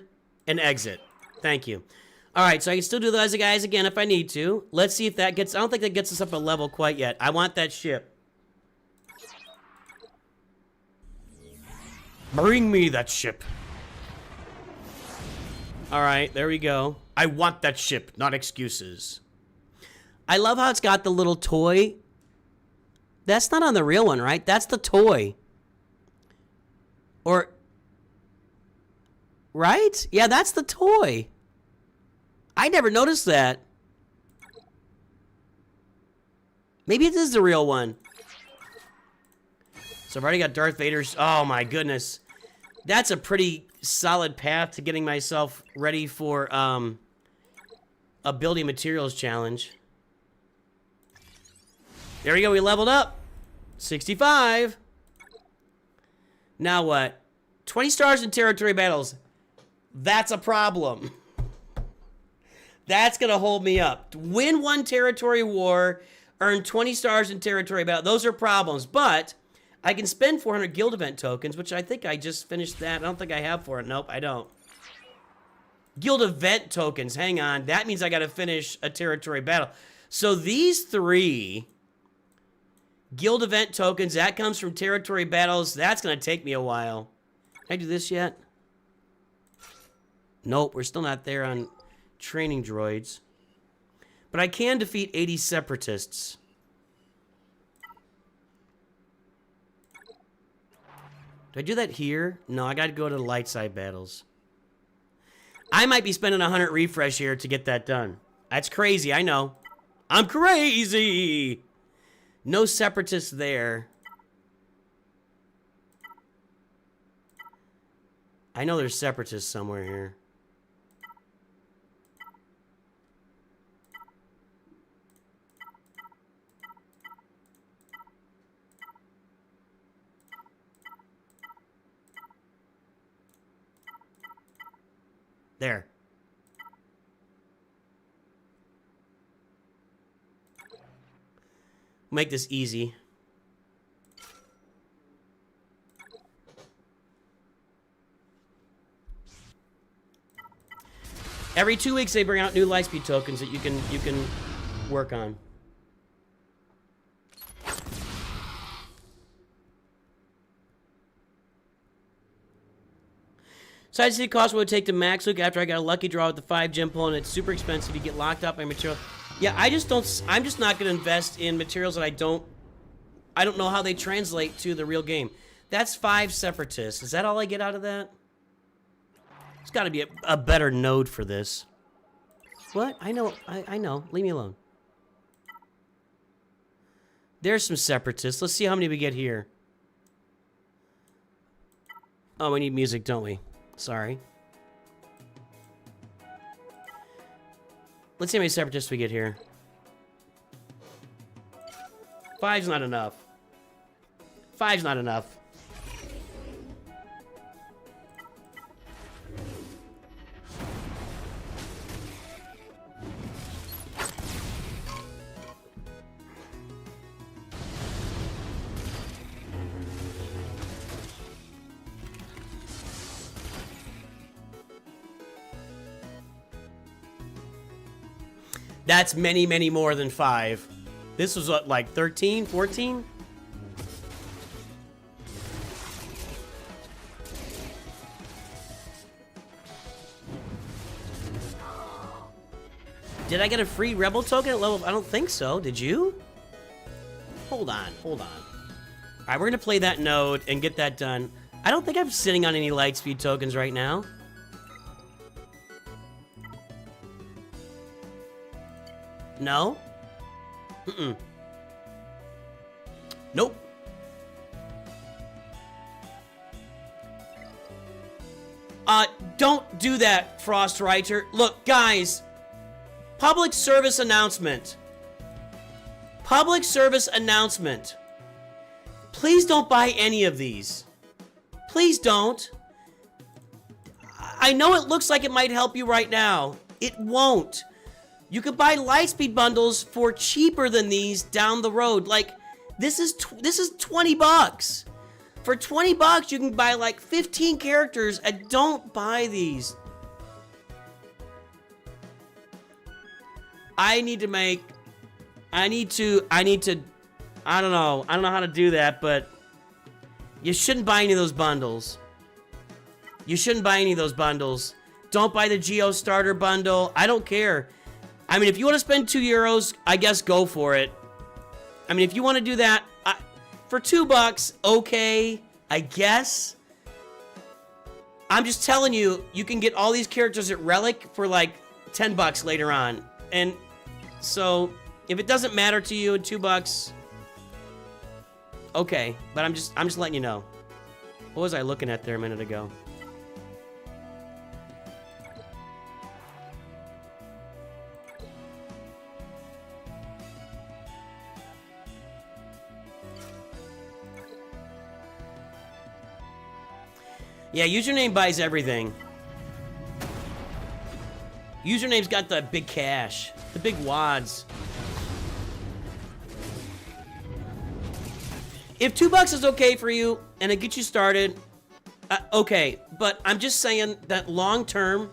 and exit. Thank you. All right, so I can still do those guys again if I need to. Let's see if that gets... I don't think that gets us up a level quite yet. I want that ship. Bring me that ship. All right, there we go. I want that ship, not excuses. I love how it's got the little toy. That's not on the real one, right? That's the toy. Or, right? Yeah, that's the toy. I never noticed that. Maybe it is the real one. So I've already got Darth Vader's. Oh my goodness. That's a pretty solid path to getting myself ready for a building materials challenge. There we go, we leveled up. 65. Now what? 20 stars in territory battles. That's a problem. That's going to hold me up. Win 1 territory war, earn 20 stars in territory battle. Those are problems, but I can spend 400 guild event tokens, which I think I just finished that. I don't think I have for it. Nope, I don't. Guild event tokens, hang on. That means I got to finish a territory battle. So these 3... Guild event tokens, that comes from territory battles. That's going to take me a while. Can I do this yet? Nope, we're still not there on training droids. But I can defeat 80 separatists. Do I do that here? No, I gotta go to the light side battles. I might be spending 100 refresh here to get that done. That's crazy, I know. I'm crazy! No separatists there. I know there's separatists somewhere here. There. Make this easy. Every 2 weeks they bring out new lightspeed tokens that you can work on. So I see the cost what it would take to max Luke after I got a lucky draw with the 5 gem pull, and it's super expensive. You get locked up by material. Yeah, I'm just not gonna invest in materials that I don't know how they translate to the real game. That's 5 separatists. Is that all I get out of that? There's gotta be a better node for this. What? I know. Leave me alone. There's some separatists. Let's see how many we get here. Oh, we need music, don't we? Sorry. Let's see how many separatists we get here. 5's not enough. 5's not enough. That's many, many more than 5. This was what, like 13, 14? Did I get a free rebel token at level? I don't think so. Did you? Hold on, hold on. All right, we're gonna play that node and get that done. I don't think I'm sitting on any lightspeed tokens right now. No? Mm-mm. Nope. Don't do that, Frostwriter. Look, guys. Public service announcement. Public service announcement. Please don't buy any of these. Please don't. I know it looks like it might help you right now. It won't. You could buy lightspeed bundles for cheaper than these down the road. Like, this is 20 bucks. For 20 bucks, you can buy like 15 characters, and don't buy these. I don't know how to do that, but you shouldn't buy any of those bundles. You shouldn't buy any of those bundles. Don't buy the Geo starter bundle. I don't care. I mean, if you want to spend €2, I guess go for it. I mean, if you want to do that, for $2, okay, I guess. I'm just telling you, you can get all these characters at Relic for like $10 later on. And so, if it doesn't matter to you at $2, okay. But I'm just letting you know. What was I looking at there a minute ago? Yeah, username buys everything. Username's got the big cash, the big wads. If $2 is okay for you and it gets you started, okay. But I'm just saying that long term,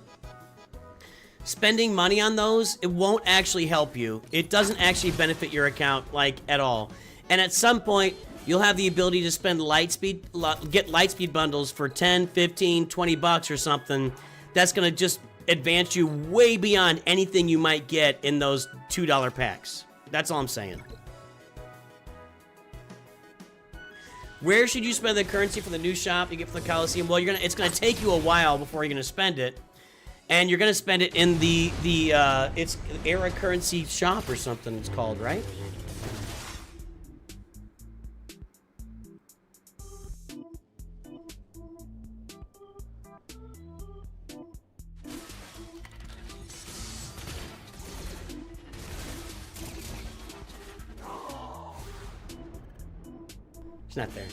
spending money on those, it won't actually help you. It doesn't actually benefit your account, like, at all. And at some point, you'll have the ability to spend get lightspeed bundles for 10, 15, 20 bucks or something that's going to just advance you way beyond anything you might get in those $2 packs. That's all I'm saying. Where should you spend the currency for the new shop you get for the Coliseum? Well, it's gonna take you a while before you're gonna spend it, and you're gonna spend it in it's Era Currency Shop or something it's called, right? It's not there.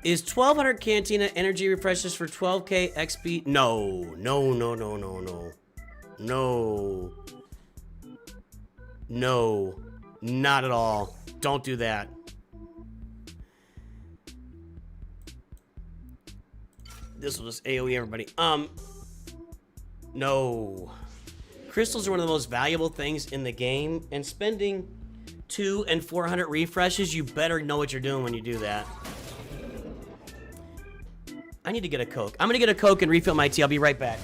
Is 1200 Cantina energy refreshes for 12k XP? No. No, no, no, no, no. No. No. Not at all. Don't do that. This will just AoE everybody. No. Crystals are one of the most valuable things in the game, and spending 200 and 400 refreshes, you better know what you're doing when you do that. I need to get a Coke. I'm gonna get a Coke and refill my tea. I'll be right back.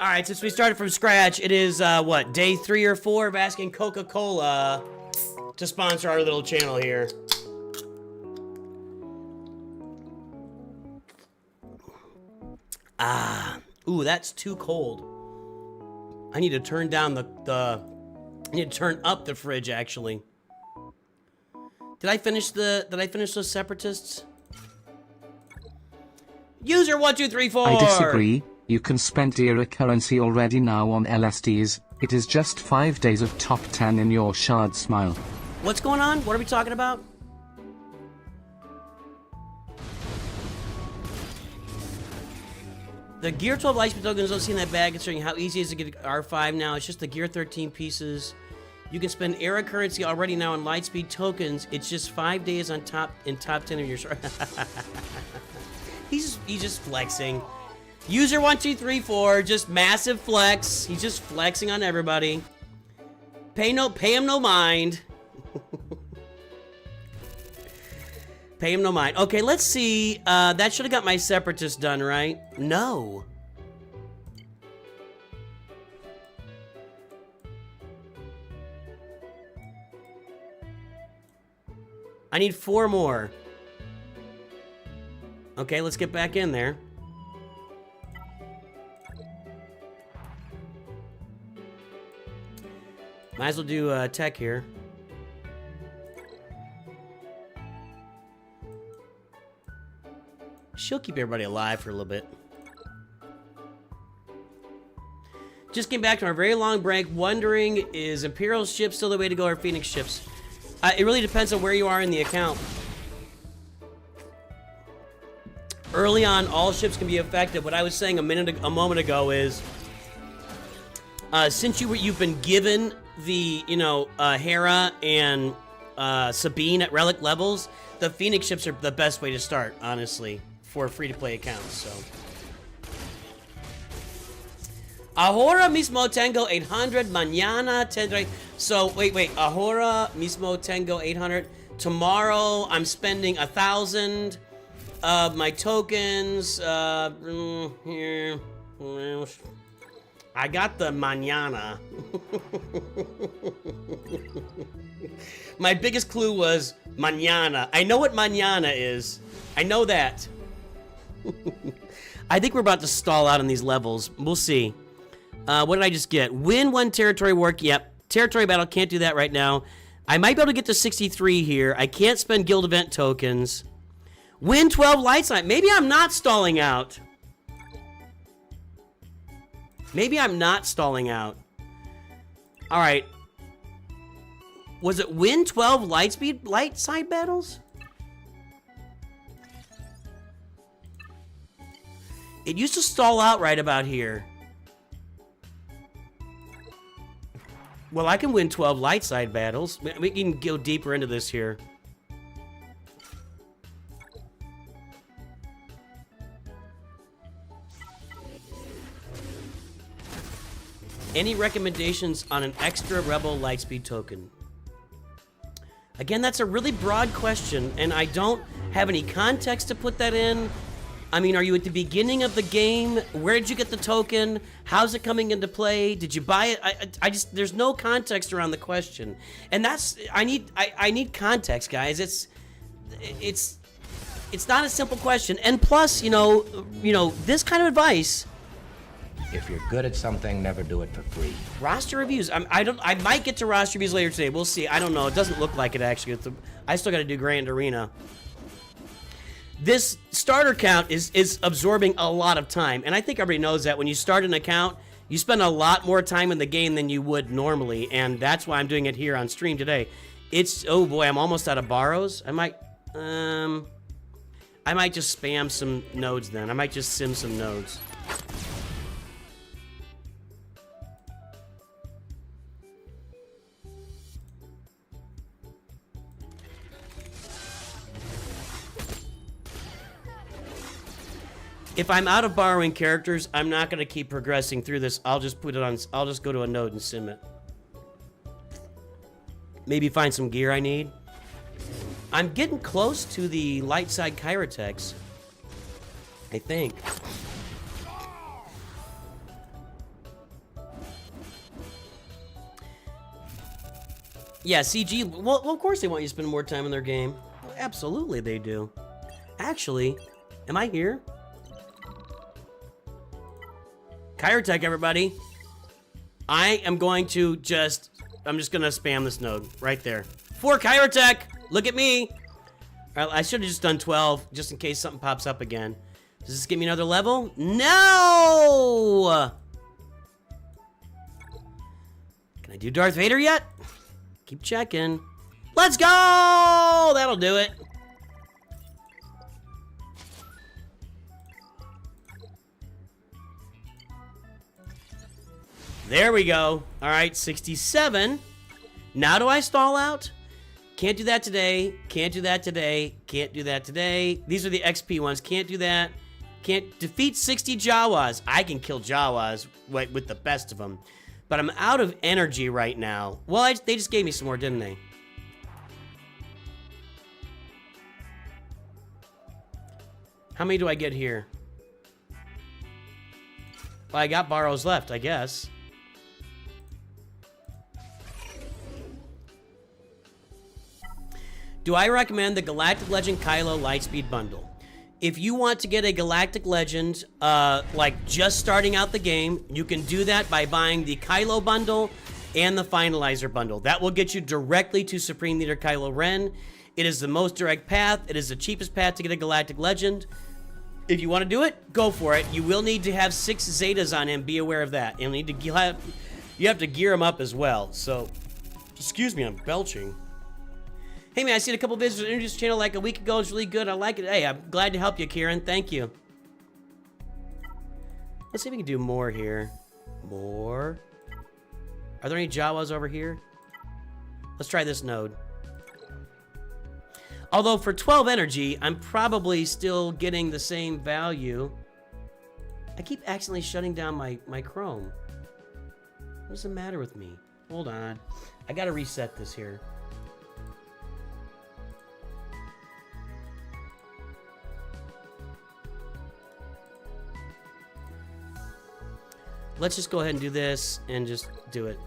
All right, since we started from scratch, it is, what, day 3 or 4 of asking Coca-Cola to sponsor our little channel here. Ooh, that's too cold. I need to turn down I need to turn up the fridge, actually. Did I finish those separatists? User 1234! I disagree. You can spend era currency already now on LSDs. It is just 5 days of top 10 in your shard smile. What's going on? What are we talking about? The Gear 12 Lightspeed tokens don't seem that bad considering how easy it is to get R5 now. It's just the Gear 13 pieces. You can spend era currency already now on Lightspeed tokens. It's just 5 days on top 10 of your shard. He's just flexing. User 1234, just massive flex. He's just flexing on everybody. Pay him no mind. Pay him no mind. Okay, let's see. That should have got my separatist done, right? No. I need 4 more. Okay, let's get back in there. Might as well do tech here. She'll keep everybody alive for a little bit. Just came back from a very long break, wondering, is Imperial ship still the way to go, or Phoenix ships? It really depends on where you are in the account. Early on, all ships can be effective. What I was saying a moment ago is, since you've been given the, Hera and Sabine at relic levels, the Phoenix ships are the best way to start, honestly, for free-to-play accounts, so. Ahora mismo tengo 800, mañana tendré... So, wait, ahora mismo tengo 800. Tomorrow, I'm spending 1,000 of my tokens, here. I got the mañana. My biggest clue was mañana. I know what mañana is. I know that. I think we're about to stall out on these levels. We'll see. What did I just get? Win 1 territory work. Yep. Territory battle. Can't do that right now. I might be able to get to 63 here. I can't spend guild event tokens. Win 12 lights night. Maybe I'm not stalling out. Maybe I'm not stalling out. All right. Was it win 12 light side battles? It used to stall out right about here. Well, I can win 12 light side battles. We can go deeper into this here. Any recommendations on an extra Rebel Lightspeed token? Again, that's a really broad question, and I don't have any context to put that in. I mean, are you at the beginning of the game? Where did you get the token? How's it coming into play? Did you buy it? I just, there's no context around the question. And that's, I need context, guys. It's not a simple question. And plus, this kind of advice. If you're good at something, never do it for free. Roster reviews. I might get to roster reviews later today. We'll see. I don't know. It doesn't look like it actually. I still got to do Grand Arena. This starter count is absorbing a lot of time, and I think everybody knows that when you start an account, you spend a lot more time in the game than you would normally, and that's why I'm doing it here on stream today. Oh boy, I'm almost out of borrows. I might just spam some nodes then. I might just sim some nodes. If I'm out of borrowing characters, I'm not going to keep progressing through this. I'll just put it on, I'll just go to a node and sim it. Maybe find some gear I need. I'm getting close to the light side Kyrotex, I think. Yeah, CG, well, of course they want you to spend more time in their game. Well, absolutely they do. Actually, am I here? Kyrotech, everybody. I am going to I'm just gonna spam this node right there. For Kyrotech! Look at me! Alright, I should have just done 12, just in case something pops up again. Does this give me another level? No! Can I do Darth Vader yet? Keep checking. Let's go! That'll do it. There we go. All right, 67. Now do I stall out? Can't do that today. Can't do that today. Can't do that today. These are the XP ones. Can't do that. Can't defeat 60 Jawas. I can kill Jawas with the best of them. But I'm out of energy right now. Well, they just gave me some more, didn't they? How many do I get here? Well, I got borrows left, I guess. Do I recommend the Galactic Legend Kylo Lightspeed Bundle? If you want to get a Galactic Legend, like just starting out the game, you can do that by buying the Kylo bundle and the Finalizer bundle. That will get you directly to Supreme Leader Kylo Ren. It is the most direct path. It is the cheapest path to get a Galactic Legend. If you want to do it, go for it. You will need to have 6 Zetas on him. Be aware of that. You'll need to you have to gear him up as well. So, excuse me, I'm belching. Hey man, I seen a couple visitors introduce the channel like a week ago. It's really good. I like it. Hey, I'm glad to help you, Kieran. Thank you. Let's see if we can do more here. More. Are there any Jawas over here? Let's try this node. Although for 12 energy, I'm probably still getting the same value. I keep accidentally shutting down my Chrome. What's the matter with me? Hold on. I gotta reset this here. Let's just go ahead and do this and just do it.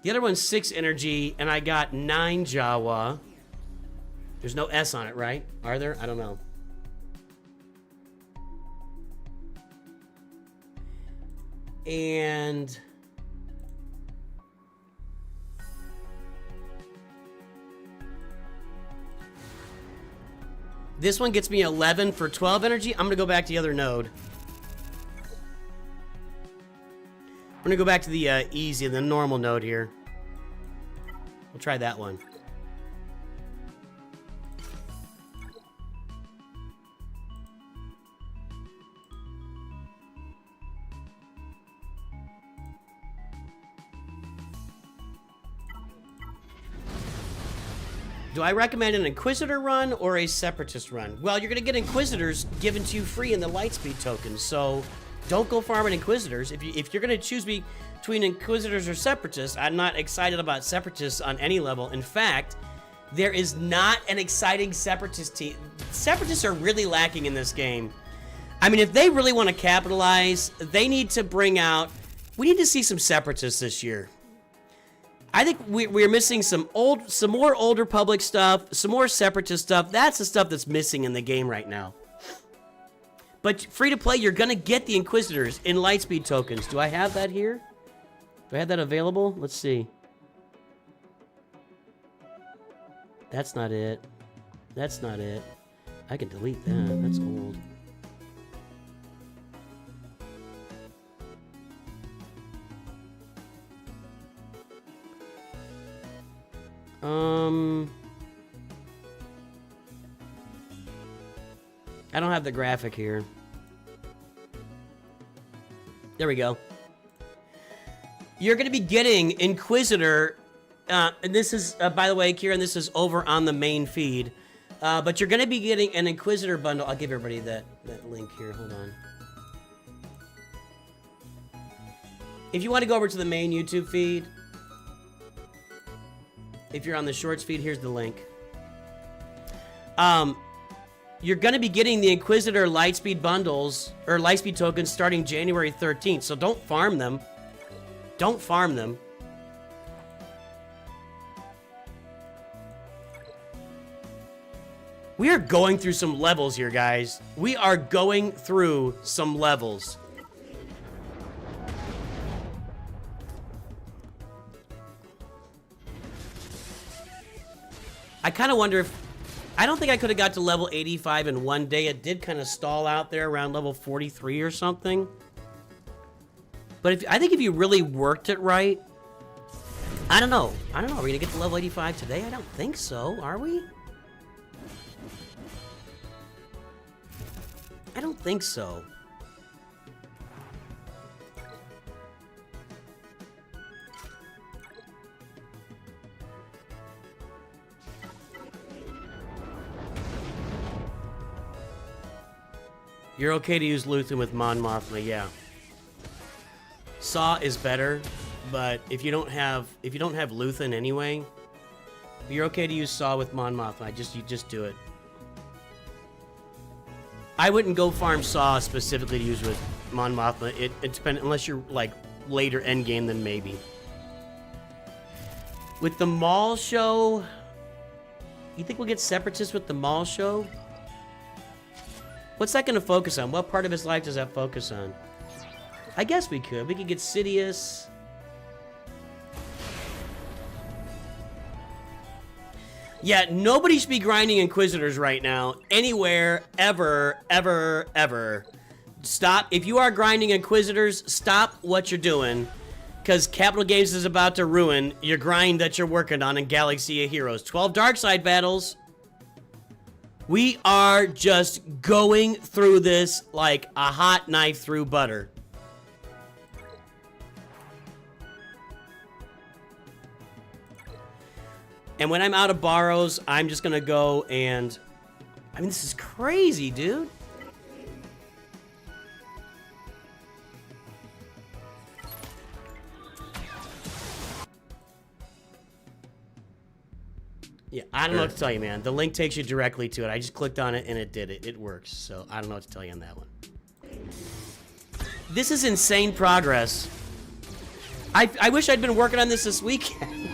The other one's 6 energy, and I got 9 Jawa. There's no S on it, right? Are there? I don't know. And this one gets me 11 for 12 energy. I'm gonna go back to the other node. I'm gonna go back to the easy, the normal node here. We'll try that one. Do I recommend an Inquisitor run or a Separatist run? Well, you're gonna get Inquisitors given to you free in the Lightspeed tokens, so don't go farming Inquisitors. If you're gonna choose between Inquisitors or Separatists, I'm not excited about Separatists on any level. In fact, there is not an exciting Separatist team. Separatists are really lacking in this game. I mean, if they really want to capitalize, they need to bring out... We need to see some Separatists this year. I think we're missing some more Old Republic stuff, some more Separatist stuff. That's the stuff that's missing in the game right now. But free to play, you're gonna get the Inquisitors in Lightspeed tokens. Do I have that here? Do I have that available? Let's see. That's not it. That's not it. I can delete that. That's old. I don't have the graphic here. There we go. You're going to be getting Inquisitor, and this is, by the way, Kieran, this is over on the main feed. But you're going to be getting an Inquisitor bundle. I'll give everybody that link here. Hold on. If you want to go over to the main YouTube feed, if you're on the Shorts feed, here's the link. You're going to be getting the Inquisitor Lightspeed bundles, or Lightspeed tokens, starting January 13th. So don't farm them. Don't farm them. We are going through some levels here, guys. We are going through some levels. I kind of wonder if... I don't think I could have got to level 85 in one day. It did kind of stall out there around level 43 or something. But I think if you really worked it right... I don't know. Are we going to get to level 85 today? I don't think so. Are we? I don't think so. You're okay to use Luthen with Mon Mothma, yeah. Saw is better, but if you don't have Luthen anyway, you're okay to use Saw with Mon Mothma. You just do it. I wouldn't go farm Saw specifically to use with Mon Mothma. It depends, unless you're like later endgame, then maybe. With the mall show, you think we'll get separatists with the mall show? What's that going to focus on? What part of his life does that focus on? I guess we could. We could get Sidious. Yeah, nobody should be grinding Inquisitors right now. Anywhere, ever, ever, ever. Stop. If you are grinding Inquisitors, stop what you're doing. Because Capital Games is about to ruin your grind that you're working on in Galaxy of Heroes. 12 Darkside battles. We are just going through this like a hot knife through butter. And when I'm out of borrows, I'm just gonna go and... I mean, this is crazy, dude. Yeah, I don't know what to tell you, man. The link takes you directly to it. I just clicked on it and it did it. It works. So I don't know what to tell you on that one. This is insane progress. I wish I'd been working on this weekend.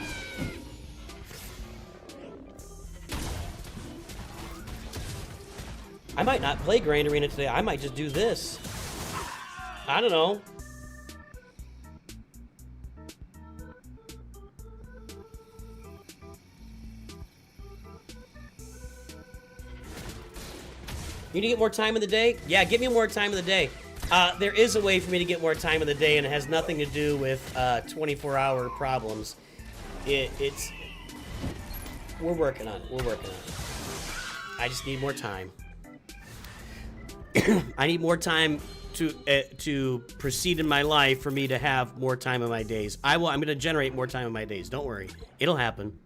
I might not play Grand Arena today. I might just do this. I don't know. You need to get more time in the day? Yeah, give me more time in the day. There is a way for me to get more time in the day, and it has nothing to do with 24-hour problems. It's... We're working on it. We're working on it. I just need more time. I need more time to proceed in my life for me to have more time in my days. I'm going to generate more time in my days. Don't worry. It'll happen.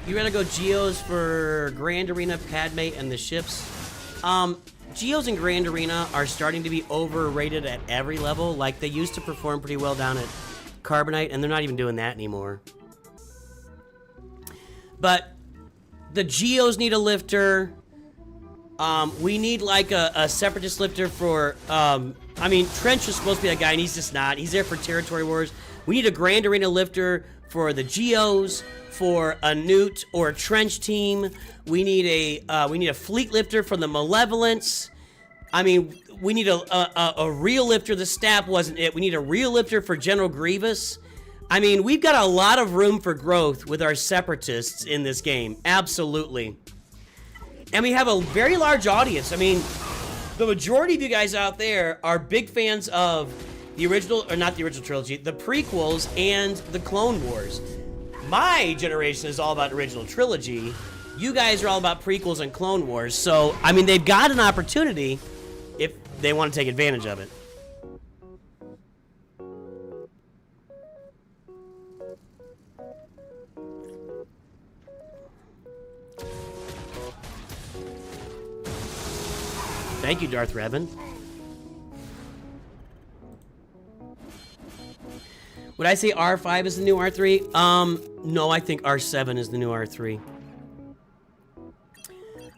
You rather go Geos for Grand Arena, Padme, and the ships? Geos and Grand Arena are starting to be overrated at every level. Like, they used to perform pretty well down at Carbonite, and they're not even doing that anymore. But the Geos need a lifter. We need, like, a Separatist lifter for... I mean, Trench was supposed to be that guy, and he's just not. He's there for Territory Wars. We need a Grand Arena lifter for the Geos, for a Newt or a Trench team. We need a fleet lifter for the Malevolence. I mean, we need a real lifter. The staff wasn't it. We need a real lifter for General Grievous. I mean, we've got a lot of room for growth with our Separatists in this game. Absolutely. And we have a very large audience. I mean, the majority of you guys out there are big fans of the original, or not the original trilogy, the prequels and the Clone Wars. My generation is all about original trilogy. You guys are all about prequels and Clone Wars. So, I mean, they've got an opportunity if they want to take advantage of it. Thank you, Darth Revan. Would I say R5 is the new R3? No, I think R7 is the new R3.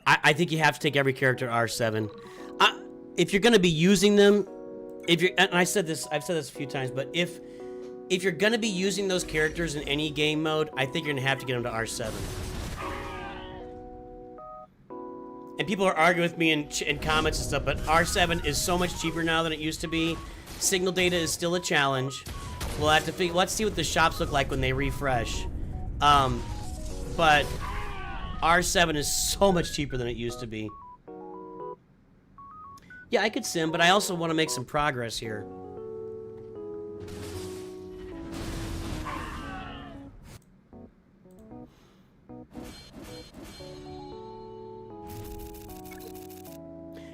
I think you have to take every character R7. If you're going to be using them, and I've said this a few times, but if you're going to be using those characters in any game mode, I think you're going to have to get them to R7. And people are arguing with me in comments and stuff, but R7 is so much cheaper now than it used to be. Signal data is still a challenge. We'll have to figure. Let's see what the shops look like when they refresh. But R7 is so much cheaper than it used to be. Yeah, I could sim, but I also want to make some progress here.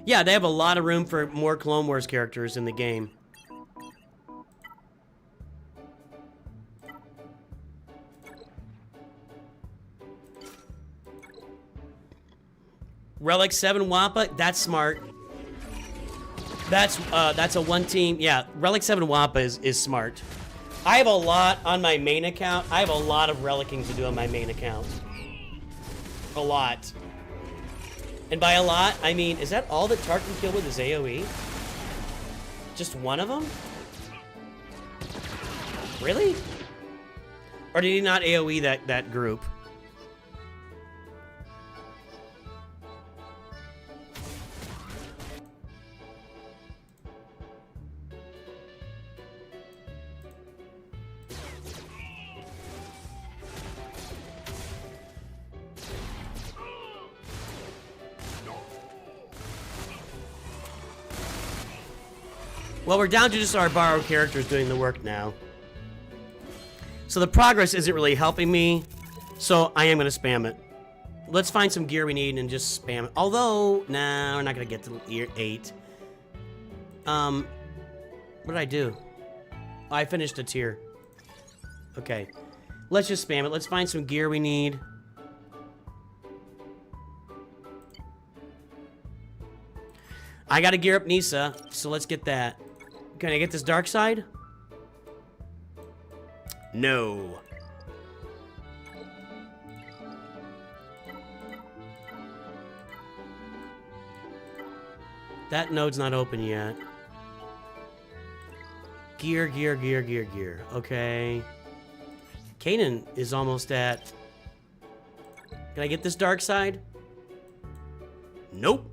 Yeah, they have a lot of room for more Clone Wars characters in the game. Relic 7 Wampa, that's smart. That's a one team. Yeah, Relic 7 Wampa is smart. I have a lot on my main account. I have a lot of relicking to do on my main account. A lot. And by a lot, I mean, is that all that Tart can kill with his AoE? Just one of them? Really? Or did he not AoE that group? Well, we're down to just our borrowed characters doing the work now. So the progress isn't really helping me, so I am going to spam it. Let's find some gear we need and just spam it. Although, nah, we're not going to get to year 8. What did I do? Oh, I finished a tier. Okay. Let's just spam it. Let's find some gear we need. I got to gear up Nisa, so let's get that. Can I get this dark side? No. That node's not open yet. Gear, gear, gear, gear, gear. Okay. Kanan is almost at... Can I get this dark side? Nope.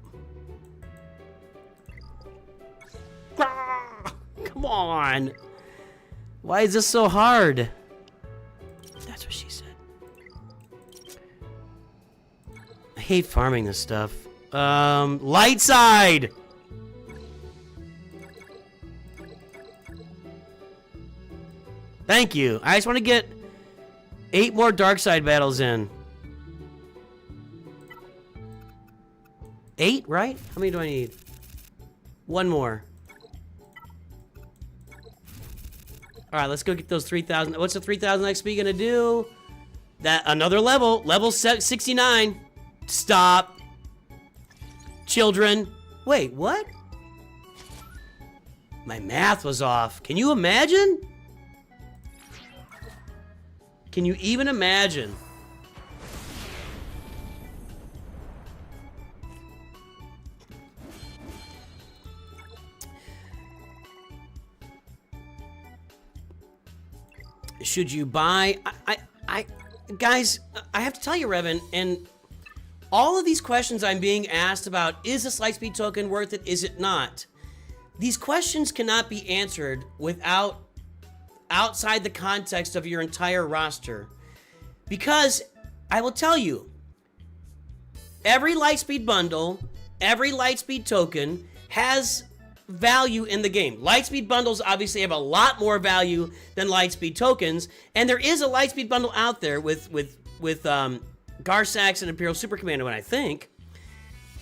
Come on. Why is this so hard? That's what she said. I hate farming this stuff. Light side! Thank you. I just want to get 8 more dark side battles in. 8, right? How many do I need? 1 more. Alright, let's go get those 3,000. What's the 3,000 XP gonna do? That, another level. Level 69. Stop. Children. Wait, what? My math was off. Can you imagine? Can you even imagine? Should you buy... Guys, I have to tell you, Revan, and all of these questions I'm being asked about, is this Lightspeed token worth it, is it not? These questions cannot be answered without outside the context of your entire roster. Because, I will tell you, every Lightspeed bundle, every Lightspeed token has value in the game. Lightspeed bundles obviously have a lot more value than Lightspeed tokens, and there is a Lightspeed bundle out there with Garsax and Imperial Super Commando, and I think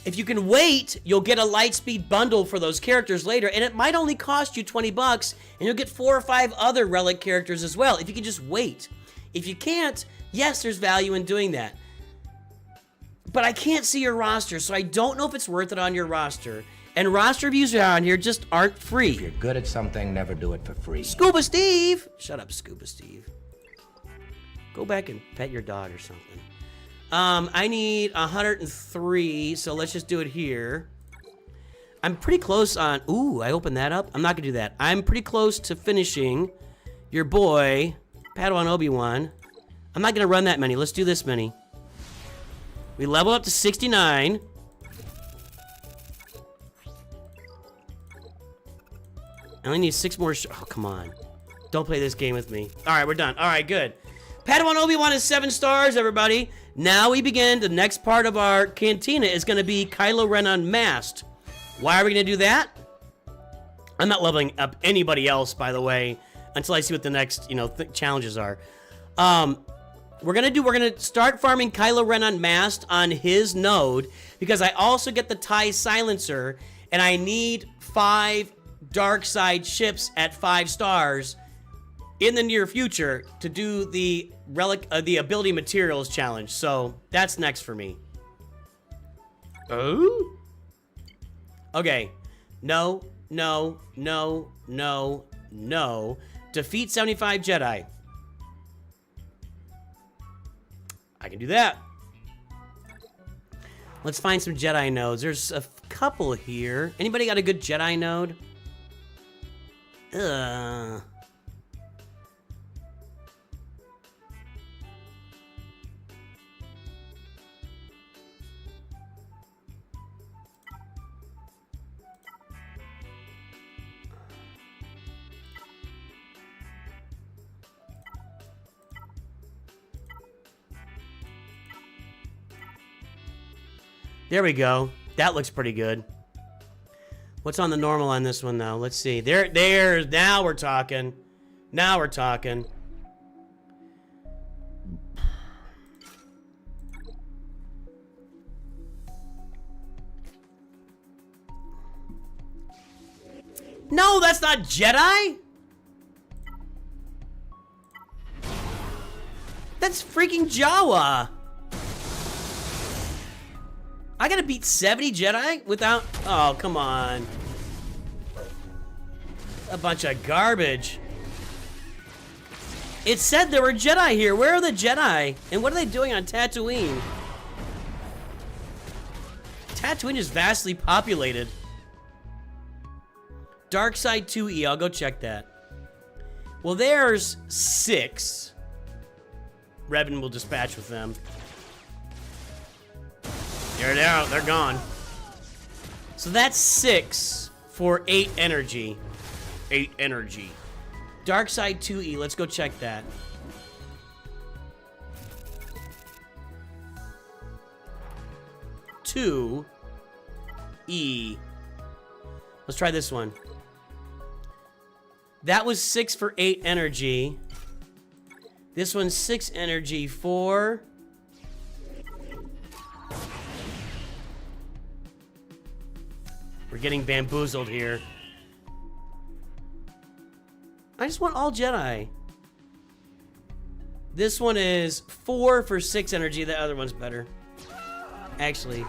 if you can wait, you'll get a Lightspeed bundle for those characters later, and it might only cost you 20 bucks, and you'll get 4 or 5 other relic characters as well, if you can just wait. If you can't, yes, there's value in doing that. But I can't see your roster, so I don't know if it's worth it on your roster. And roster reviews around here just aren't free. If you're good at something, never do it for free. Scuba Steve! Shut up, Scuba Steve. Go back and pet your dog or something. I need 103, so let's just do it here. I'm pretty close on... Ooh, I opened that up. I'm not gonna do that. I'm pretty close to finishing your boy, Padawan Obi-Wan. I'm not gonna run that many. Let's do this many. We level up to 69. I only need 6 more. Oh, come on. Don't play this game with me. All right, we're done. All right, good. Padawan Obi-Wan is 7 stars, everybody. Now we begin. The next part of our cantina is going to be Kylo Ren Unmasked. Why are we going to do that? I'm not leveling up anybody else, by the way, until I see what the next, challenges are. We're gonna start farming Kylo Ren Unmasked on his node because I also get the TIE Silencer, and I need 5 dark side ships at 5 stars in the near future to do the the ability materials challenge. So that's next for me. Oh? Okay. No. Defeat 75 Jedi. I can do that. Let's find some Jedi nodes. There's a couple here. Anybody got a good Jedi node? There we go. That looks pretty good. What's on the normal on this one, though? Let's see. There. Now we're talking. Now we're talking. No, that's not Jedi. That's freaking Jawa. I gotta beat 70 Jedi without... Oh, come on. A bunch of garbage. It said there were Jedi here. Where are the Jedi? And what are they doing on Tatooine? Tatooine is vastly populated. Dark Side 2E. I'll go check that. Well, there's 6. Revan will dispatch with them. They're out. They're gone. So that's 6 for 8 energy. 8 energy. Dark Side 2E. Let's go check that. Two E. Let's try this one. That was 6 for 8 energy. This one's 6 energy for... We're getting bamboozled here. I just want all Jedi. This one is 4 for 6 energy. The other one's better. Actually,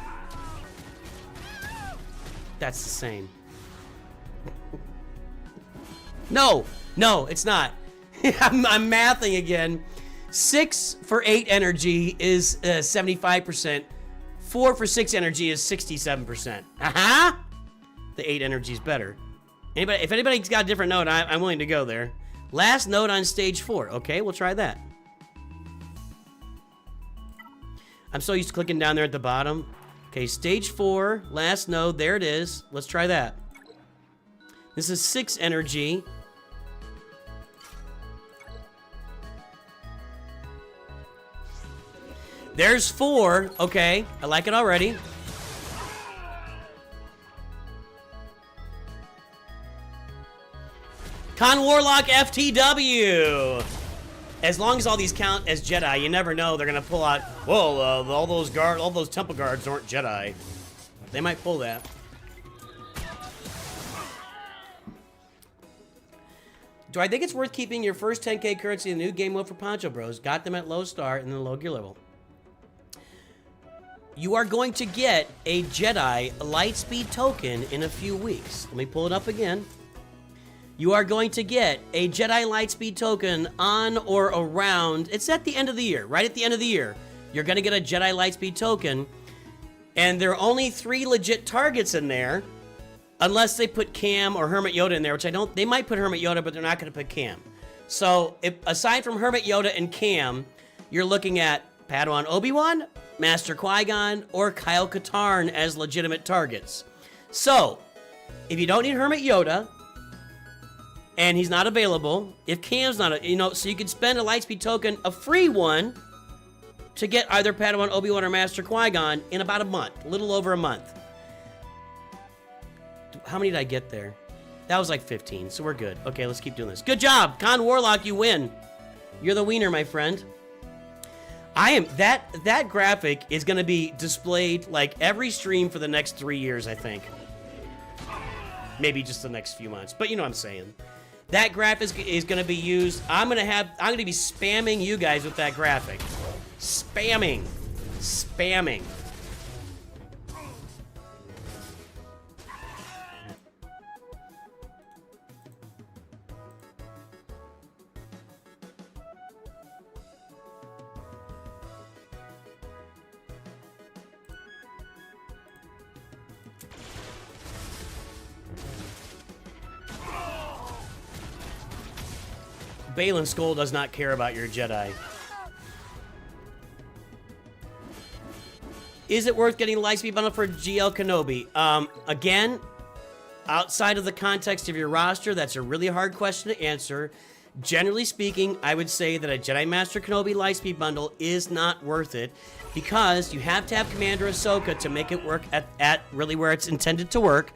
that's the same. No, it's not. I'm mathing again. 6 for 8 energy is 75%. 4 for 6 energy is 67%. Aha! The 8 energy is better. If anybody's got a different node, I'm willing to go there. Last node on stage 4. Okay, we'll try that. I'm so used to clicking down there at the bottom. Okay, stage 4, last node. There it is. Let's try that. This is 6 energy. There's 4. Okay, I like it already. Con Warlock FTW. As long as all these count as Jedi, you never know. They're gonna pull out. Whoa, all those temple guards aren't Jedi. They might pull that. Do I think it's worth keeping your first 10k currency in the new game mode for Poncho Bros? Got them at low star and then low gear level. You are going to get a Jedi Lightspeed token in a few weeks. Let me pull it up again. You are going to get a Jedi Lightspeed token on or around, it's at the end of the year, right at the end of the year. You're going to get a Jedi Lightspeed token, and there are only 3 legit targets in there, unless they put Cam or Hermit Yoda in there, which I don't, they might put Hermit Yoda, but they're not going to put Cam. So, aside from Hermit Yoda and Cam, you're looking at Padawan Obi-Wan, Master Qui-Gon, or Kyle Katarn as legitimate targets. So, if you don't need Hermit Yoda, and he's not available, if Cam's not, so you could spend a Lightspeed token, a free one, to get either Padawan Obi-Wan or Master Qui-Gon in about a month, a little over a month. How many did I get there? That was like 15, so we're good. Okay, let's keep doing this. Good job, Con Warlock, you win. You're the wiener, my friend. That graphic is gonna be displayed like every stream for the next 3 years, I think. Maybe just the next few months, but you know what I'm saying. That graphic is going to be used. I'm going to be spamming you guys with that graphic. Spamming. Balin Skull does not care about your Jedi. Is it worth getting a Lightspeed bundle for GL Kenobi? Again, outside of the context of your roster, that's a really hard question to answer. Generally speaking, I would say that a Jedi Master Kenobi Lightspeed bundle is not worth it because you have to have Commander Ahsoka to make it work at really where it's intended to work.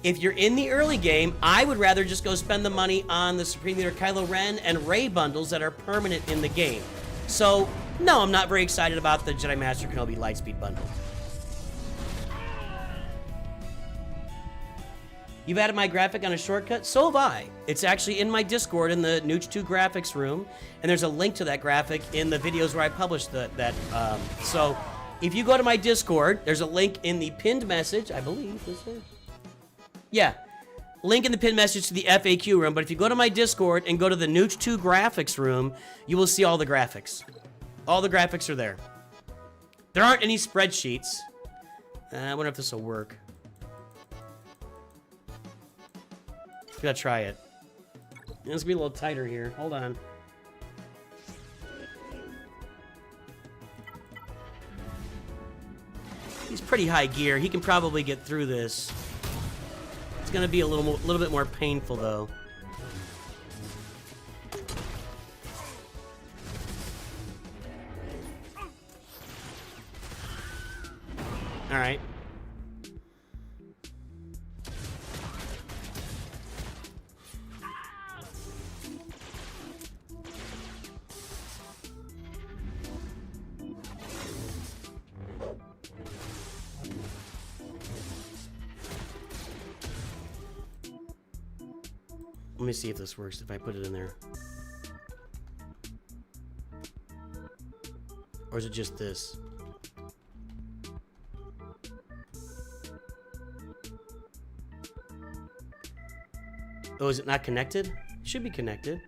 If you're in the early game, I would rather just go spend the money on the Supreme Leader Kylo Ren and Rey bundles that are permanent in the game. So, no, I'm not very excited about the Jedi Master Kenobi Lightspeed bundle. You've added my graphic on a shortcut? So have I. It's actually in my Discord in the Nooch2 graphics room, and there's a link to that graphic in the videos where I published so if you go to my Discord, there's a link in the pinned message, I believe, is there? Yeah, link in the pinned message to the FAQ room, but if you go to my Discord and go to the Nooch2 graphics room, you will see all the graphics. All the graphics are there. There aren't any spreadsheets. I wonder if this will work. Gotta try it. It's gonna be a little tighter here. Hold on. He's pretty high gear. He can probably get through this. It's gonna be a little bit more painful though. All right. Let me see if this works, if I put it in there. Or is it just this? Oh, is it not connected? It should be connected.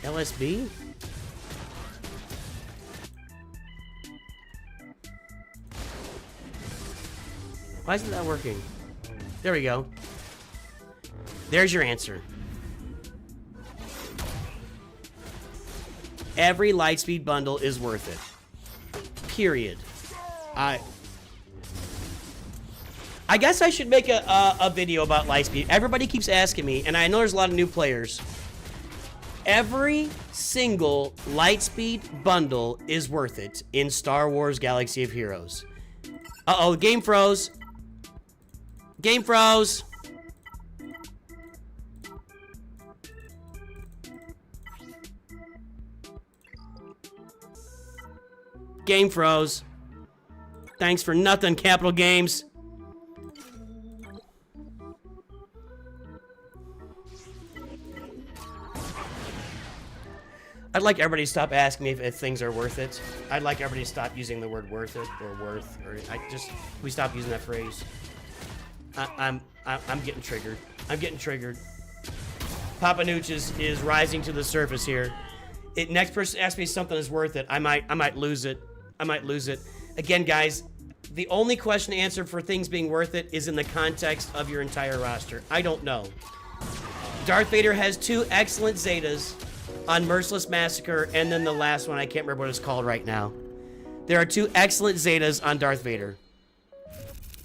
LSB? Why isn't that working? There we go. There's your answer. Every Lightspeed bundle is worth it. Period. I guess I should make a video about Lightspeed. Everybody keeps asking me, and I know there's a lot of new players. Every single Lightspeed bundle is worth it in Star Wars Galaxy of Heroes. Uh-oh, the game froze. Game froze. Game froze. Thanks for nothing, Capital Games. I'd like everybody to stop asking me if things are worth it. I'd like everybody to stop using the word worth it or worth, or we stop using that phrase. I'm getting triggered. I'm getting triggered. Papa Nooch is rising to the surface here. Next person asks me something is worth it, I might lose it. I might lose it. Again, guys, the only question to answer for things being worth it is in the context of your entire roster. I don't know. Darth Vader has 2 excellent Zetas on Merciless Massacre, and then the last one, I can't remember what it's called right now. There are 2 excellent Zetas on Darth Vader.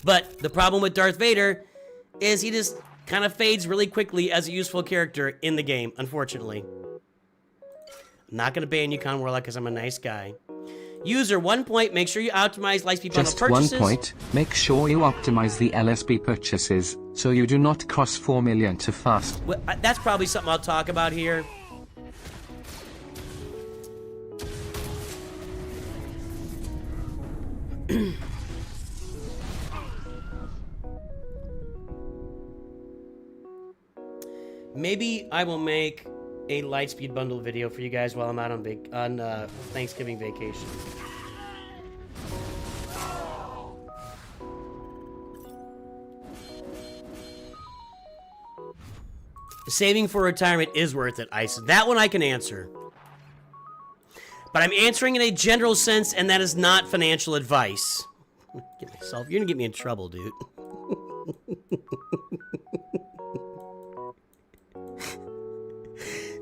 But the problem with Darth Vader is he just kind of fades really quickly as a useful character in the game, unfortunately. I'm not going to ban you, Con Warlock, because I'm a nice guy. User, 1 point, make sure you optimize Lightspeed bundle purchases. Just 1 point, make sure you optimize the LSB purchases, so you do not cross 4 million too fast. Well, that's probably something I'll talk about here. Maybe I will make a Lightspeed bundle video for you guys while I'm out on Thanksgiving vacation. Saving for retirement is worth it, Ice. That one I can answer. But I'm answering in a general sense, and that is not financial advice. Get myself. You're gonna get me in trouble, dude.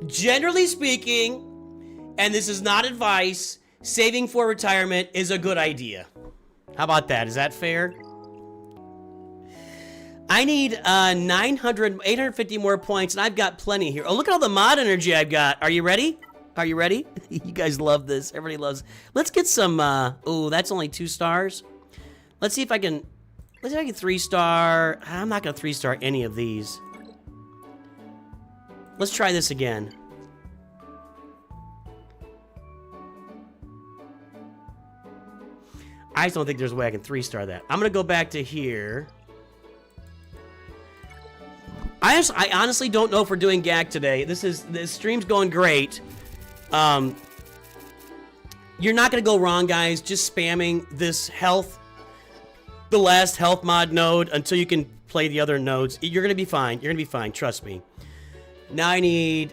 Generally speaking, and this is not advice, saving for retirement is a good idea. How about that? Is that fair? I need 850 more points, and I've got plenty here. Oh, look at all the mod energy I've got. Are you ready? Are you ready? You guys love this. Everybody loves. Let's get some. Oh, that's only 2 stars. Let's see if I can. Let's see if I can 3-star. I'm not gonna 3-star any of these. Let's try this again. I just don't think there's a way I can 3-star that. I'm gonna go back to here. I honestly don't know if we're doing GAC today. This stream's going great. You're not gonna go wrong, guys. Just spamming this health, the last health mod node until you can play the other nodes. You're gonna be fine. You're gonna be fine. Trust me. Now I need.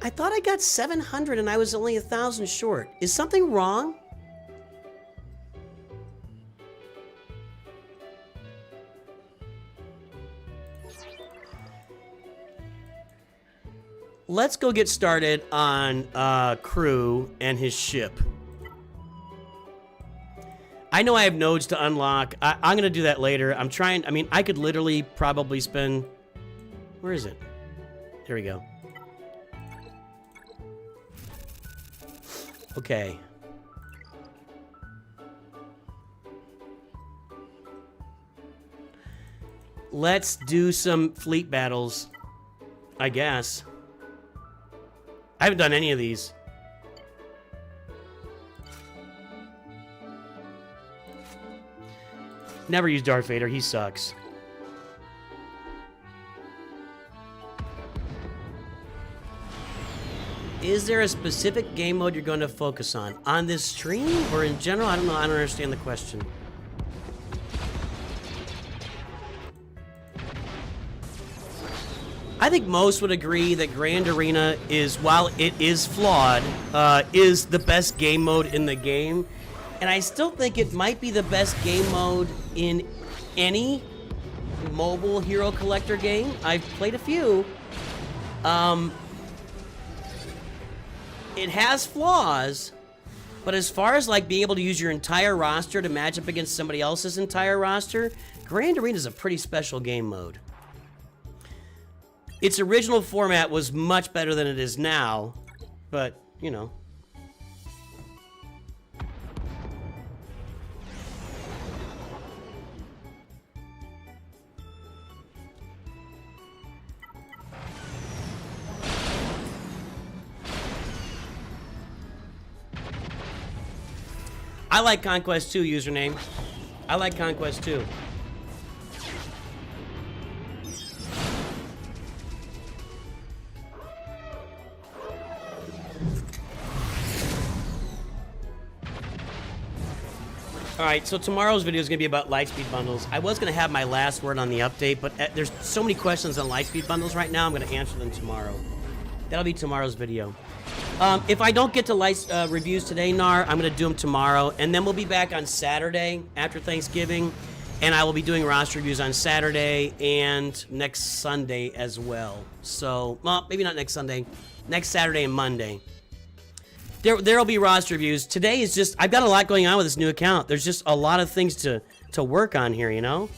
I thought I got 700 and I was only 1,000 short. Is something wrong? Let's go get started on Crew and his ship. I know I have nodes to unlock. I'm going to do that later. I'm trying. I mean, I could literally probably spend... Where is it? Here we go. Okay. Let's do some fleet battles, I guess. I haven't done any of these. Never use Darth Vader. He sucks. Is there a specific game mode you're going to focus on this stream or in general? I don't know. I don't understand the question. I think most would agree that Grand Arena is, while it is flawed, is the best game mode in the game. And I still think it might be the best game mode in any mobile hero collector game. I've played a few. It has flaws, but as far as like being able to use your entire roster to match up against somebody else's entire roster, Grand Arena is a pretty special game mode. Its original format was much better than it is now, but, you know. I like Conquest 2 username. I like Conquest 2. Alright, so tomorrow's video is going to be about Lightspeed bundles. I was going to have my last word on the update, but there's so many questions on Lightspeed bundles right now, I'm going to answer them tomorrow. That'll be tomorrow's video. If I don't get to reviews today, Nar, I'm going to do them tomorrow, and then we'll be back on Saturday after Thanksgiving, and I will be doing roster reviews on Saturday and next Sunday as well. So, well, maybe not next Sunday, next Saturday and Monday. There'll be roster reviews. Today is just, I've got a lot going on with this new account. There's just a lot of things to work on here, you know?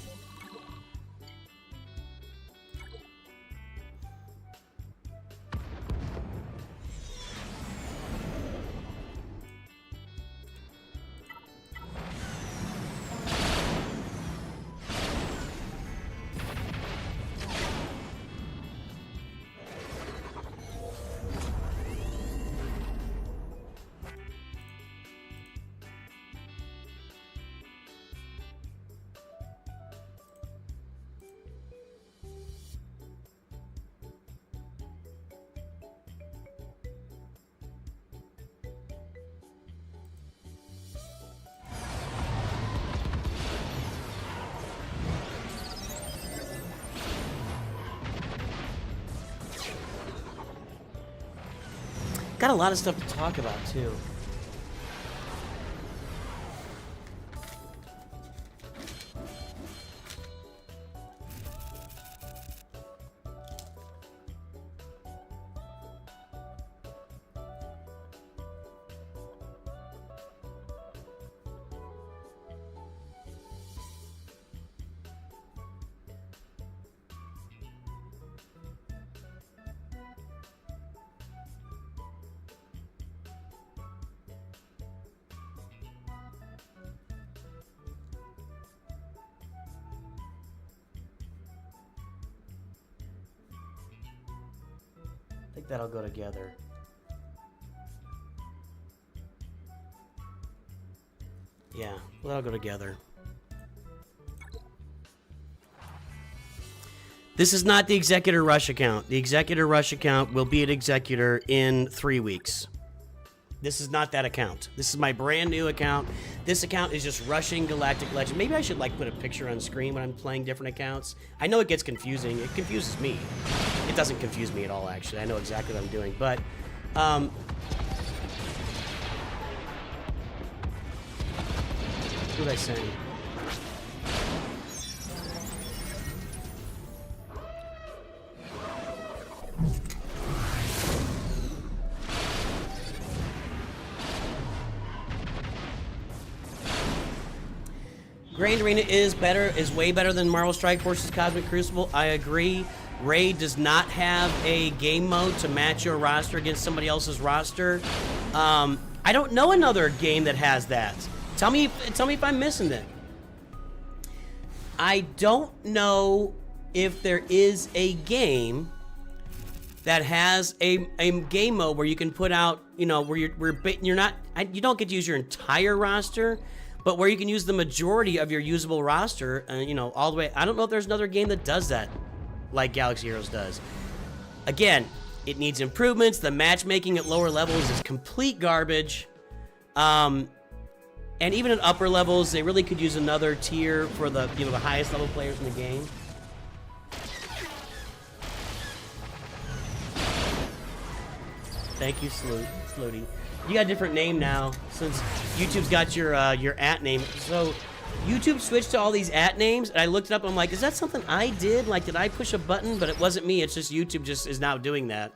Got a lot of stuff to talk about, too. think that'll go together. Yeah, well, that'll go together. This is not the Executor Rush account. The Executor Rush account will be an Executor in 3 weeks. This is not that account. This is my brand new account. This account is just rushing Galactic Legend. Maybe I should like put a picture on screen when I'm playing different accounts. I know it gets confusing. It confuses me. It doesn't confuse me at all, actually. I know exactly what I'm doing. But, what was I saying? Grand Arena is way better than Marvel Strike Force's Cosmic Crucible. I agree. Raid does not have a game mode to match your roster against somebody else's roster. I don't know another game that has that. Tell me if I'm missing it. I don't know if there is a game that has a game mode where you can put out, you know, where you don't get to use your entire roster, but where you can use the majority of your usable roster, you know, all the way. I don't know if there's another game that does that like Galaxy Heroes does. Again, it needs improvements. The matchmaking at lower levels is complete garbage. And even at upper levels, they really could use another tier for the, you know, the highest level players in the game. Thank you, Slooty. You got a different name now since YouTube's got your @ name. So YouTube switched to all these @ names, and I looked it up. I'm like, is that something I did? Like, did I push a button? But it wasn't me. It's just YouTube just is now doing that.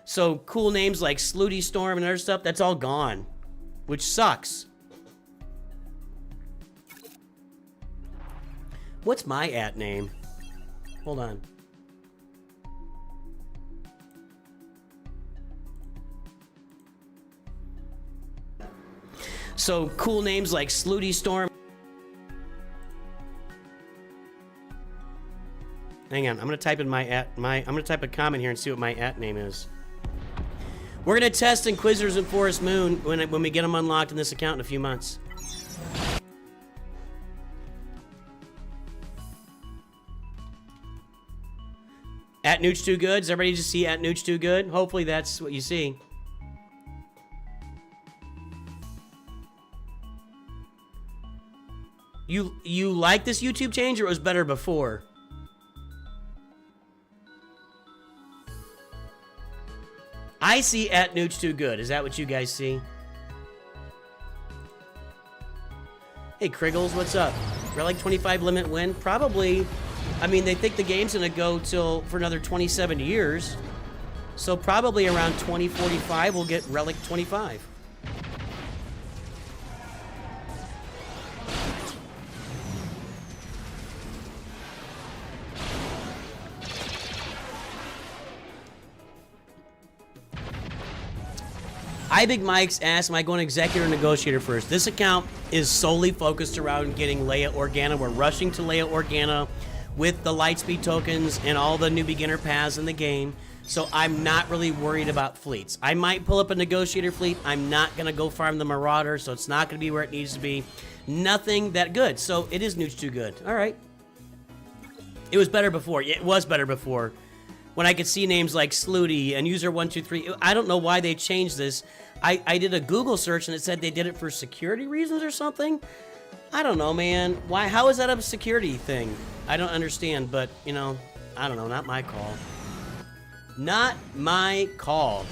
So cool names like Slooty Storm and other stuff, that's all gone, which sucks. What's my @ name? Hold on. So cool names like Slooty Storm. Hang on, I'm gonna type in I'm gonna type a comment here and see what my @ name is. We're gonna test Inquisitors in Forest Moon when we get them unlocked in this account in a few months. @Nooch2Gud. Does everybody just see @Nooch2Gud? Hopefully that's what you see. You like this YouTube change, or it was better before? I see @Nooch2Gud. Is that what you guys see? Hey, Kriggles, what's up? Relic 25 limit win? Probably. I mean, they think the game's gonna go for another 27 years. So probably around 2045 we'll get Relic 25. Big Mike's asked, am I going Executor or Negotiator first? This account is solely focused around getting Leia Organa. We're rushing to Leia Organa with the Lightspeed tokens and all the new beginner paths in the game. So I'm not really worried about fleets. I might pull up a Negotiator fleet. I'm not going to go farm the Marauder, so it's not going to be where it needs to be. Nothing that good. So it is Nooch2Gud. All right. It was better before. It was better before. When I could see names like Slooty and User123. I don't know why they changed this. I did a Google search and it said they did it for security reasons or something. I don't know, man. Why? How is that a security thing? I don't understand, but, you know, I don't know. Not my call. Not my call.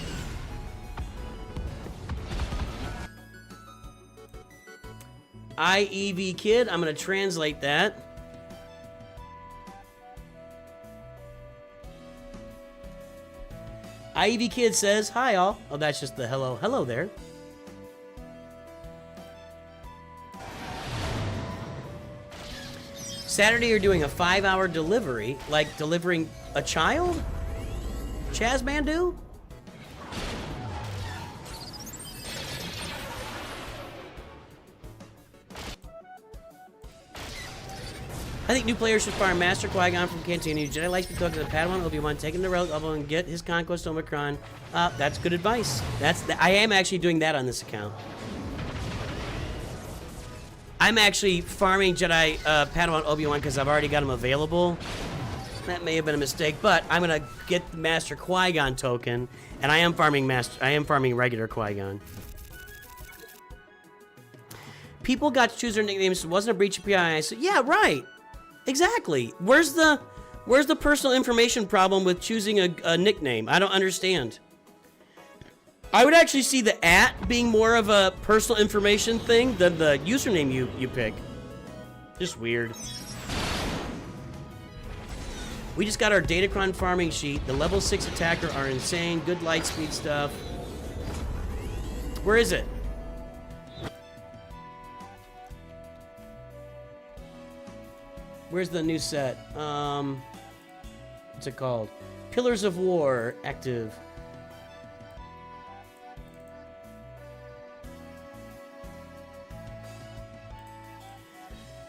IEV Kid, I'm going to translate that. IEV Kid says, hi all. Oh, that's just the hello. Hello there. Saturday you're doing a 5-hour delivery, like delivering a child? Chaz Mandu? I think new players should farm Master Qui-Gon from Cantina. Jedi likes to talk to the Padawan Obi-Wan, taking the road level and get his conquest Omicron. That's good advice. I am actually doing that on this account. I'm actually farming Jedi Padawan Obi-Wan because I've already got him available. That may have been a mistake, but I'm gonna get the Master Qui-Gon token, and I am farming regular Qui-Gon. People got to choose their nicknames. It wasn't a breach of PII. So yeah, right. Exactly. Where's the personal information problem with choosing a nickname? I don't understand. I would actually see the @ being more of a personal information thing than the username you pick. Just weird. We just got our Datacron farming sheet. The level 6 attacker are insane. Good light speed stuff. Where is it? Where's the new set? What's it called? Pillars of War active.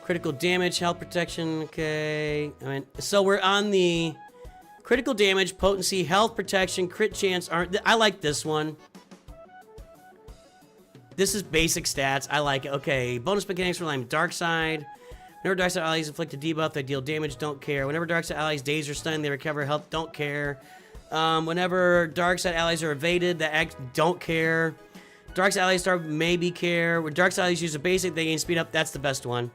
Critical damage, health protection, okay. So we're on the critical damage, potency, health protection, crit chance. I like this one. This is basic stats. I like it. Okay, bonus mechanics rely on dark side. Whenever dark side allies inflict a debuff, they deal damage, don't care. Whenever dark side allies daze or stun, they recover health, don't care. Whenever dark side allies are evaded, don't care. Dark side allies start maybe care. When dark side allies use a basic, they gain speed up. That's the best one.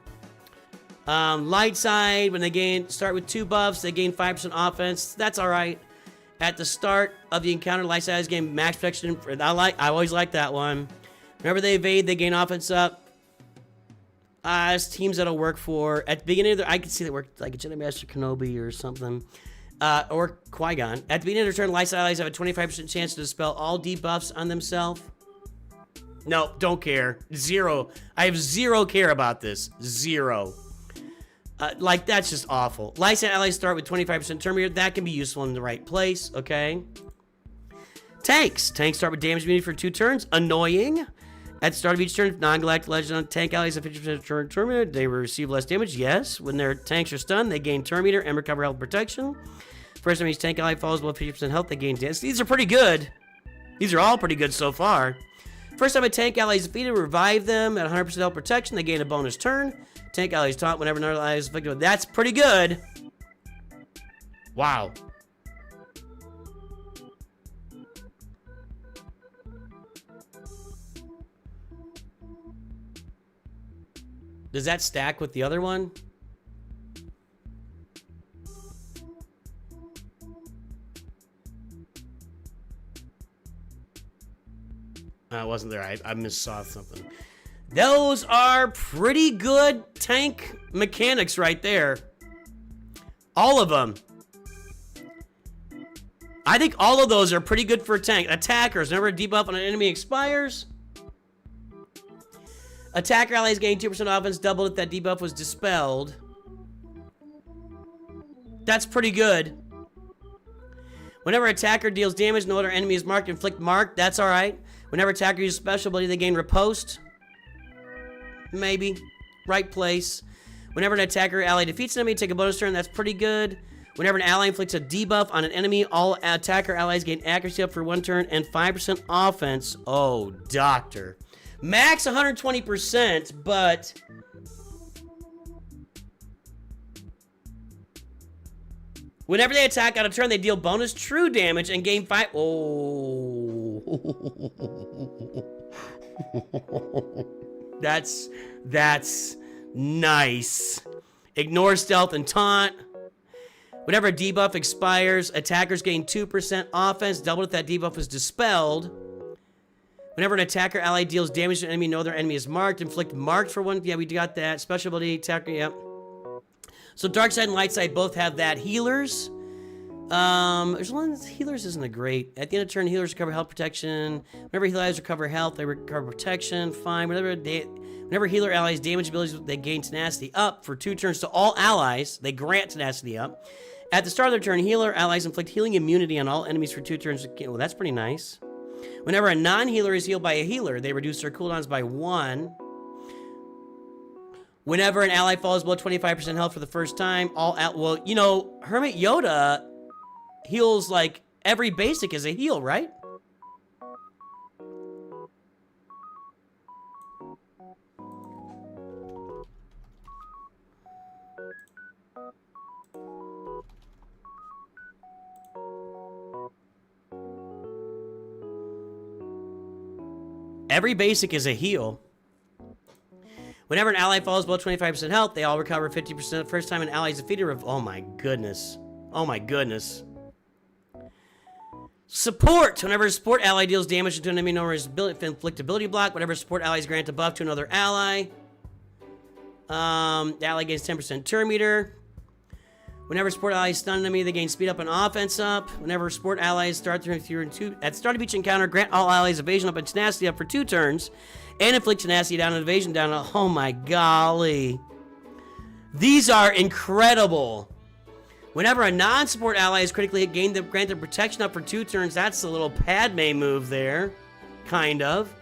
Light side, when they start with 2 buffs, they gain 5% offense. That's all right. At the start of the encounter, light side gain max protection. I always like that one. Whenever they evade, they gain offense up. It's teams that'll work for. At the beginning of I can see that work like a Jedi Master Kenobi or something. Or Qui-Gon. At the beginning of the turn, light side allies have a 25% chance to dispel all debuffs on themselves. No, don't care. 0. I have 0 care about this. 0. Like, that's just awful. Light side allies start with 25% turn meter. That can be useful in the right place, okay? Tanks. Tanks start with damage immunity for 2 turns. Annoying. At the start of each turn, non-galactic legend tank allies have 50% turn meter. They will receive less damage. Yes. When their tanks are stunned, they gain turn meter and recover health protection. First time each tank ally falls below 50% health, they gain damage. These are pretty good. These are all pretty good so far. First time a tank ally is defeated, revive them at 100% health protection. They gain a bonus turn. Tank ally is taunt whenever another ally is afflicted. That's pretty good. Wow. Does that stack with the other one? I wasn't there. I missaw something. Those are pretty good tank mechanics right there. All of them. I think all of those are pretty good for a tank. Attackers, whenever a debuff on an enemy expires. Attacker allies gain 2% offense, doubled if that debuff was dispelled. That's pretty good. Whenever attacker deals damage, no other enemy is marked. Inflict mark, that's alright. Whenever attacker uses special ability, they gain riposte. Maybe. Right place. Whenever an attacker ally defeats an enemy, take a bonus turn, that's pretty good. Whenever an ally inflicts a debuff on an enemy, all attacker allies gain accuracy up for 1 turn and 5% offense. Oh, doctor. Max 120%, but whenever they attack on a turn, they deal bonus true damage and gain 5. Oh. That's nice. Ignore stealth and taunt. Whenever a debuff expires, attackers gain 2% offense, double if that debuff is dispelled. Whenever an attacker ally deals damage to an enemy, no other enemy is marked. Inflict marked for 1. Yeah, we got that. Special ability, attacker, yep. So dark side and light side both have that. Healers. There's one healers isn't a great. At the end of turn, healers recover health protection. Whenever healer allies recover health, they recover protection. Fine. Whenever healer allies damage abilities, they gain tenacity up for 2 turns to all allies. They grant tenacity up. At the start of their turn, healer allies inflict healing immunity on all enemies for 2 turns. Well, that's pretty nice. Whenever a non-healer is healed by a healer, they reduce their cooldowns by 1. Whenever an ally falls below 25% health for the first time, well, you know, Hermit Yoda heals like every basic is a heal, right? Every basic is a heal. Whenever an ally falls below 25% health, they all recover 50% the first time an ally is defeated. Oh my goodness. Oh my goodness. Support. Whenever a support ally deals damage to an enemy known as inflict ability block, whenever support allies grant a buff to another ally, the ally gains 10% turn meter. Whenever support allies stun an enemy, they gain speed up and offense up. Whenever support allies start at the start of each encounter, grant all allies evasion up and tenacity up for 2 turns, and inflict tenacity down and evasion down. Oh my golly. These are incredible. Whenever a non-support ally is critically hit, grant their protection up for 2 turns. That's a little Padme move there, kind of.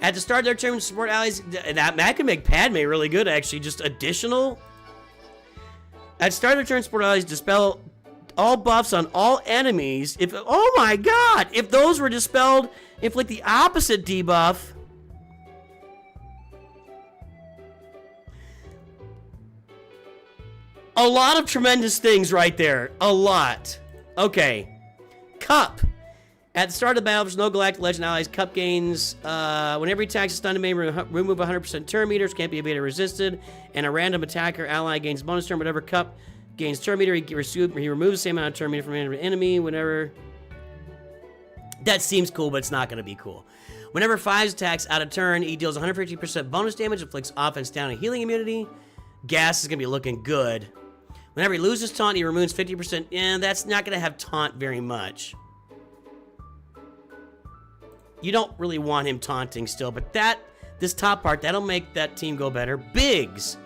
At the start of their turn, support allies, that can make Padme really good, actually. Just additional. At the start of their turn, support allies dispel all buffs on all enemies. Oh my god! If those were dispelled, inflict the opposite debuff. A lot of tremendous things right there. A lot. Okay. Cup. At the start of the battle, there's no Galactic Legend allies. Cup gains, whenever he attacks a stun enemy, remove 100% turn meters, can't be evaded or resisted, and a random attacker ally gains bonus turn. Whenever Cup gains turn meter, he removes the same amount of turn meter from an enemy. Whenever... That seems cool, but it's not going to be cool. Whenever Fives attacks out of turn, he deals 150% bonus damage, inflicts offense down and healing immunity. Gas is going to be looking good. Whenever he loses taunt, he removes 50%. And that's not going to have taunt very much. You don't really want him taunting still, but this top part, that'll make that team go better. Biggs.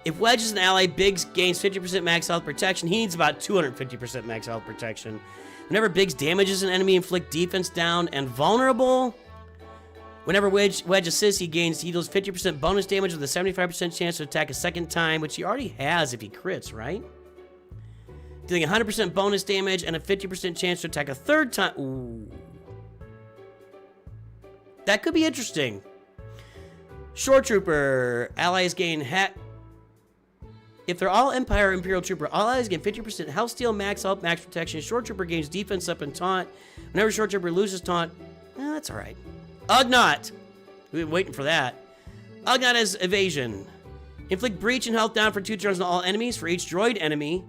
If Wedge is an ally, Biggs gains 50% max health protection. He needs about 250% max health protection. Whenever Biggs damages an enemy, inflict defense down and vulnerable. Whenever Wedge assists, he deals 50% bonus damage with a 75% chance to attack a second time, which he already has if he crits, right? Dealing 100% bonus damage and a 50% chance to attack a third time. Ooh. That could be interesting. Shore Trooper. Allies gain if they're all Empire or Imperial Trooper, all allies gain 50% health steal, max health, max protection. Shore Trooper gains defense up and taunt. Whenever Shore Trooper loses taunt, that's alright. Ugnaught. We've been waiting for that. Ugnaught has evasion. Inflict breach and health down for 2 turns on all enemies for each droid enemy.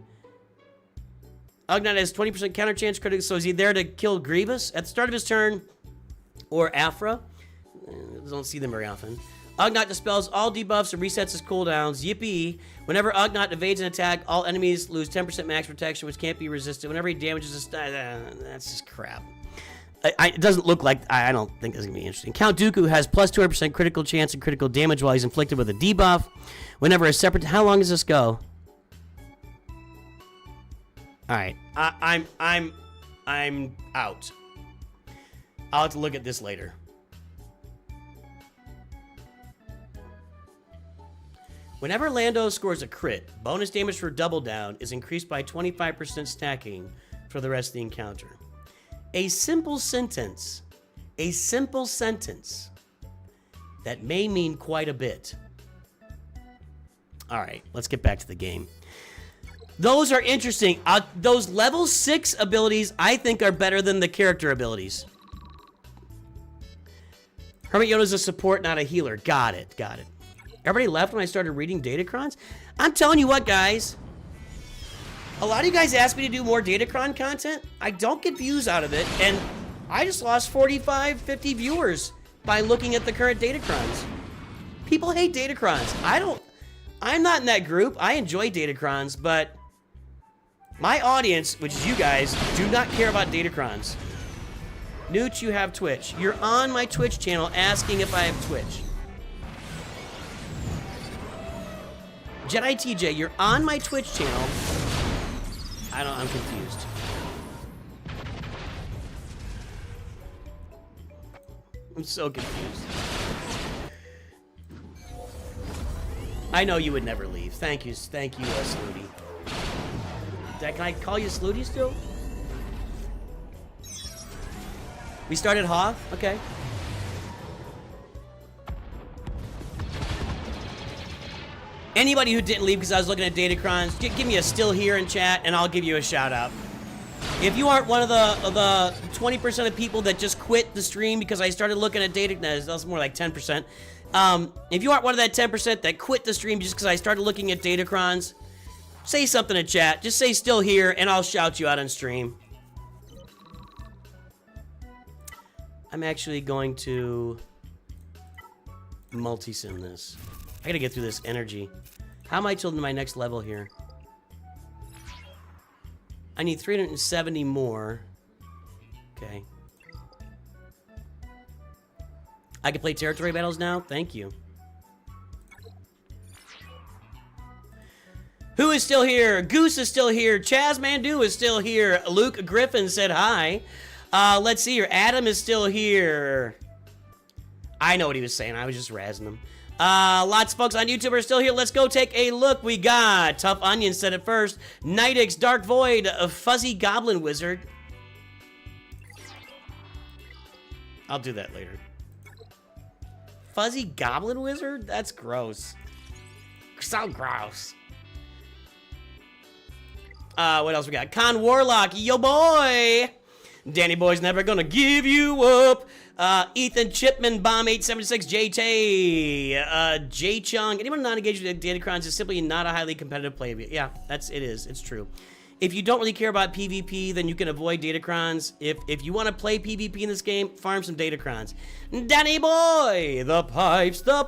Ugnaught has 20% counter chance critical, so is he there to kill Grievous? At the start of his turn, or Afra. Don't see them very often. Ugnaught dispels all debuffs and resets his cooldowns. Yippee. Whenever Ugnaught evades an attack, all enemies lose 10% max protection, which can't be resisted. Whenever he damages a stun, that's just crap. It doesn't look like... I don't think that's going to be interesting. Count Dooku has plus 200% critical chance and critical damage while he's inflicted with a debuff. Whenever a separate... How long does this go? Alright. I'm out. I'll have to look at this later. Whenever Lando scores a crit, bonus damage for double down is increased by 25% stacking for the rest of the encounter. A simple sentence that may mean quite a bit. All right, let's get back to the game. Those are interesting. Those level 6 abilities, I think, are better than the character abilities. Hermit Yoda's a support, not a healer. Got it. Everybody left when I started reading Datacrons? I'm telling you what, guys. A lot of you guys asked me to do more Datacron content. I don't get views out of it, and I just lost 45, 50 viewers by looking at the current Datacrons. People hate Datacrons. I'm not in that group. I enjoy Datacrons, but my audience, which is you guys, do not care about Datacrons. Nooch, you have Twitch. You're on my Twitch channel asking if I have Twitch. Jedi TJ, you're on my Twitch channel. I'm confused. I'm so confused. I know you would never leave. Thank you, Slooty. Can I call you Slooty still? We started Hoth? Okay. Anybody who didn't leave because I was looking at Datacrons, give me a still here in chat and I'll give you a shout out. If you aren't one of the 20% of people that just quit the stream because I started looking at Datacrons, that's more like 10%. If you aren't one of that 10% that quit the stream just because I started looking at Datacrons, say something in chat. Just say still here and I'll shout you out on stream. I'm actually going to multi-sim this. I gotta get through this energy. How am I till my next level here? I need 370 more. Okay. I can play territory battles now? Thank you. Who is still here? Goose is still here. Chaz Mandu is still here. Luke Griffin said hi. Let's see here. Adam is still here. I know what he was saying. I was just razzing him. Lots of folks on YouTube are still here. Let's go take a look. We got Tough Onion said it first. Nidix, Dark Void, a Fuzzy Goblin Wizard. I'll do that later. Fuzzy Goblin Wizard? That's gross. So gross. What else we got? Con Warlock, yo boy. Danny Boy's never gonna give you up. Ethan Chipman, Bomb 876, J-Tay, J Chung. Anyone not engaged with Datacrons is simply not a highly competitive player. Yeah, it is. It's true. If you don't really care about PvP, then you can avoid Datacrons. If you want to play PvP in this game, farm some Datacrons. Danny Boy, the pipes are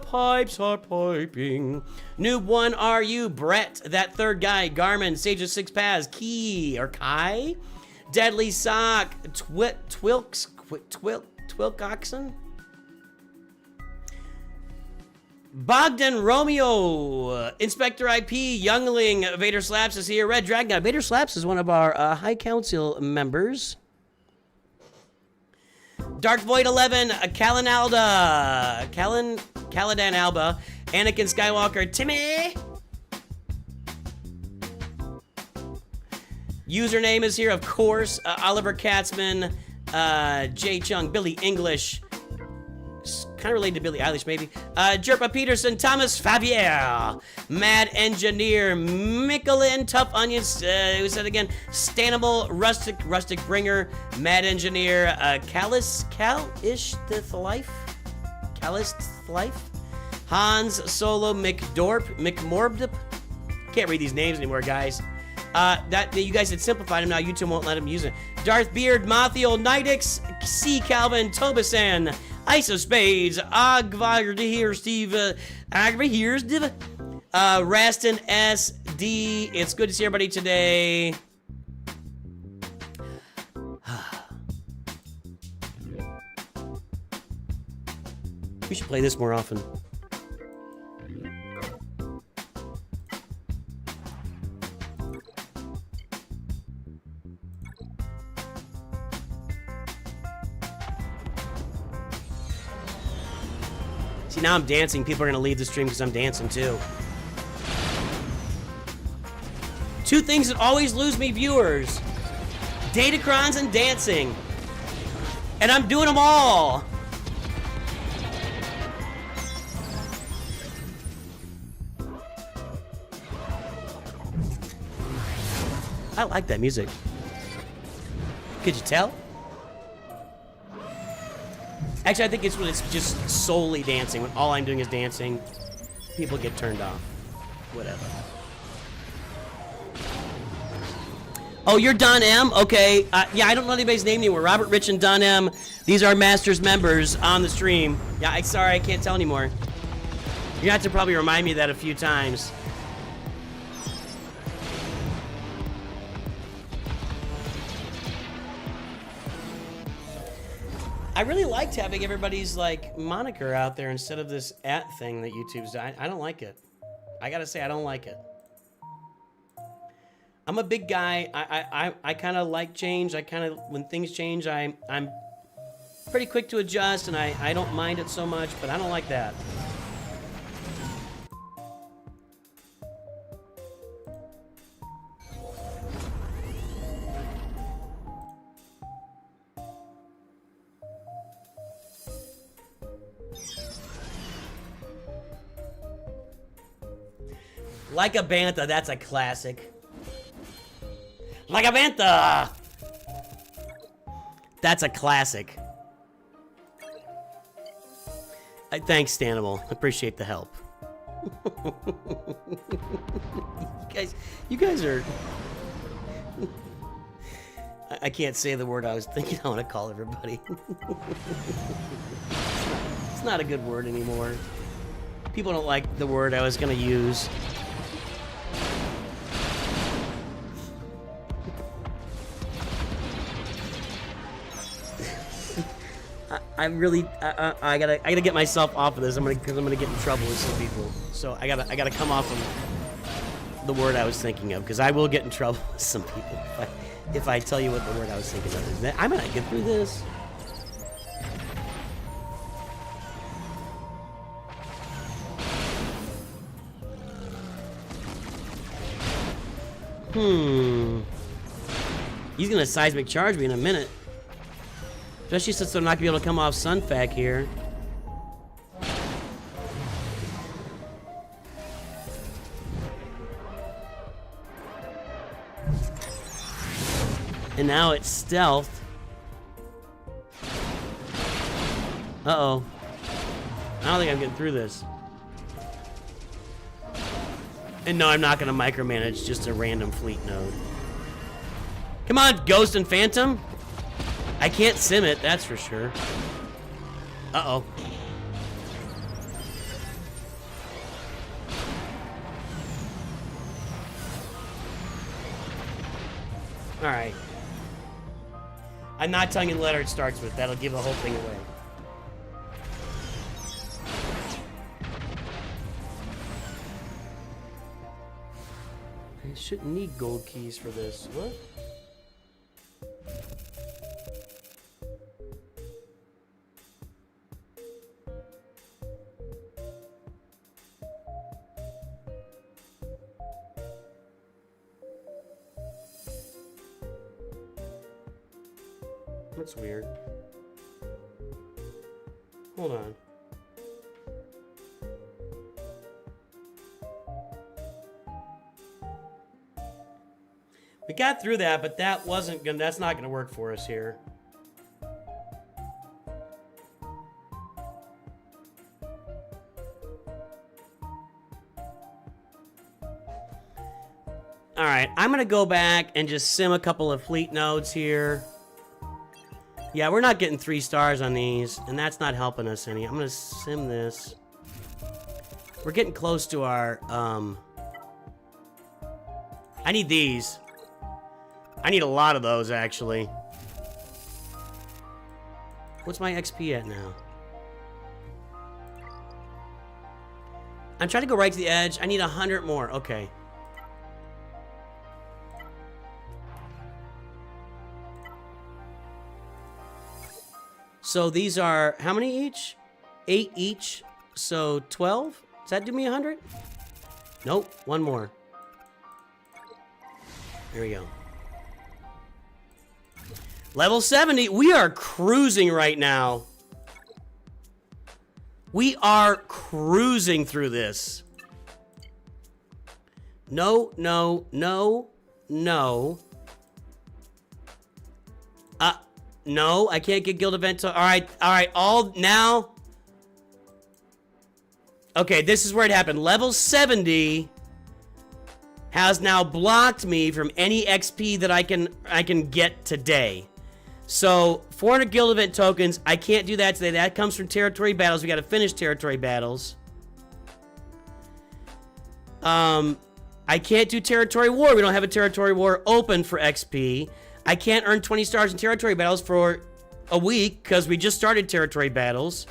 piping. Noob 1 RU, Brett, that third guy, Garmin, Sage of 6 Paths, Key, or Kai, Deadly Sock, Twilcoxon, Bogdan Romeo, Inspector IP, Youngling, Vader Slaps is here. Red Dragon. Vader Slaps is one of our High Council members. Dark Void 11, Caladan Alba, Anakin Skywalker, Timmy. Username is here, of course. Oliver Katzman, Jay Chung, Billy English. Kind of related to Billie Eilish, maybe. Jerpa Peterson, Thomas Fabier, Mad Engineer, Michelin, Tough Onions, who said again, Stanimal, Rustic Bringer, Mad Engineer, Calish Life, Hans Solo, McMorbd. Can't read these names anymore, guys. You guys had simplified him now. YouTube won't let him use it. Darth Beard, Mathiel, Nidix, C. Calvin, Tobasan, Ice of Spades, Agvar here, Steve, Raston SD. It's good to see everybody today. We should play this more often. See, now I'm dancing. People are going to leave the stream because I'm dancing, too. Two things that always lose me viewers. Datacrons and dancing. And I'm doing them all. I like that music. Could you tell? Actually, I think it's when it's just solely dancing. When all I'm doing is dancing, people get turned off. Whatever. Oh, you're Don M? Okay. Yeah, I don't know anybody's name anymore. Robert Rich and Don M. These are Masters members on the stream. Yeah, sorry, I can't tell anymore. You have to probably remind me of that a few times. I really liked having everybody's like moniker out there instead of this @ thing that YouTube's done. I don't like it. I gotta say, I don't like it. I'm a big guy. I kind of like change. When things change, I'm pretty quick to adjust, and I don't mind it so much, but I don't like that. Like a Bantha, that's a classic. Like a Bantha! That's a classic. Thanks, Stanimal. Appreciate the help. You guys are... I can't say the word I was thinking I want to call everybody. It's not a good word anymore. People don't like the word I was going to use. I gotta get myself off of this. Because I'm gonna get in trouble with some people. So I gotta come off of the word I was thinking of, because I will get in trouble with some people if I tell you what the word I was thinking of is. I'm gonna get through this. He's gonna seismic charge me in a minute. Especially since they're not gonna be able to come off Sunfac here. And now it's stealth. Uh-oh. I don't think I'm getting through this. And no, I'm not gonna micromanage just a random fleet node. Come on, Ghost and Phantom. I can't sim it, that's for sure. Uh-oh. Alright. I'm not telling you the letter it starts with. That'll give the whole thing away. I shouldn't need gold keys for this. What? That's weird. Hold on. We got through that, but that wasn't gonna, that's not gonna work for us here. Alright, I'm gonna go back and just sim a couple of fleet nodes here. Yeah, we're not getting 3 stars on these, and that's not helping us any. I'm gonna sim this. We're getting close to our, I need these. I need a lot of those, actually. What's my XP at now? I'm trying to go right to the edge. I need 100 more. Okay. So these are, how many each? 8 each. So 12? Does that do me 100? Nope. One more. There we go. Level 70. We are cruising right now. We are cruising through this. No, no, no, no. No, I can't get guild event. All right, all now. Okay, this is where it happened. Level 70 has now blocked me from any XP that I can get today. So 400 guild event tokens. I can't do that today. That comes from territory battles. We got to finish territory battles. I can't do territory war. We don't have a territory war open for XP. I can't earn 20 stars in territory battles for a week because we just started territory battles.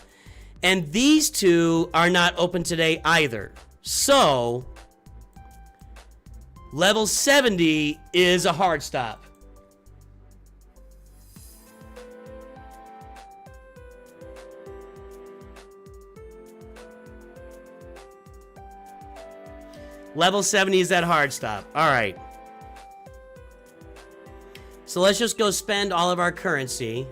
And these two are not open today either. So, level 70 is a hard stop. Level 70 is that hard stop. All right. So let's just go spend all of our currency.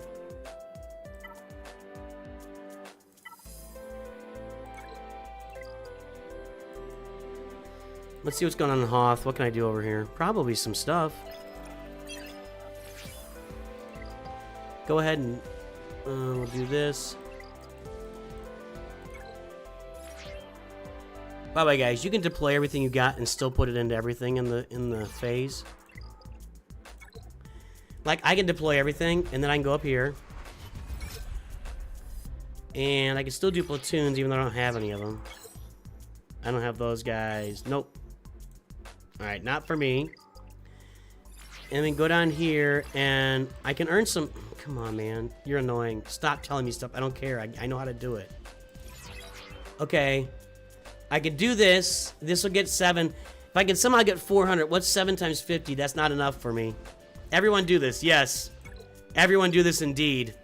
Let's see what's going on in Hoth. What can I do over here? Probably some stuff. Go ahead and we'll do this. By the way, guys, you can deploy everything you got and still put it into everything in the phase. Like, I can deploy everything, and then I can go up here. And I can still do platoons, even though I don't have any of them. I don't have those guys. Nope. Alright, not for me. And then go down here, and I can earn some... Come on, man. You're annoying. Stop telling me stuff. I don't care. I know how to do it. Okay. I could do this. This will get 7. If I can somehow get 400, what's 7 times 50? That's not enough for me. Everyone do this. Yes. Everyone do this indeed.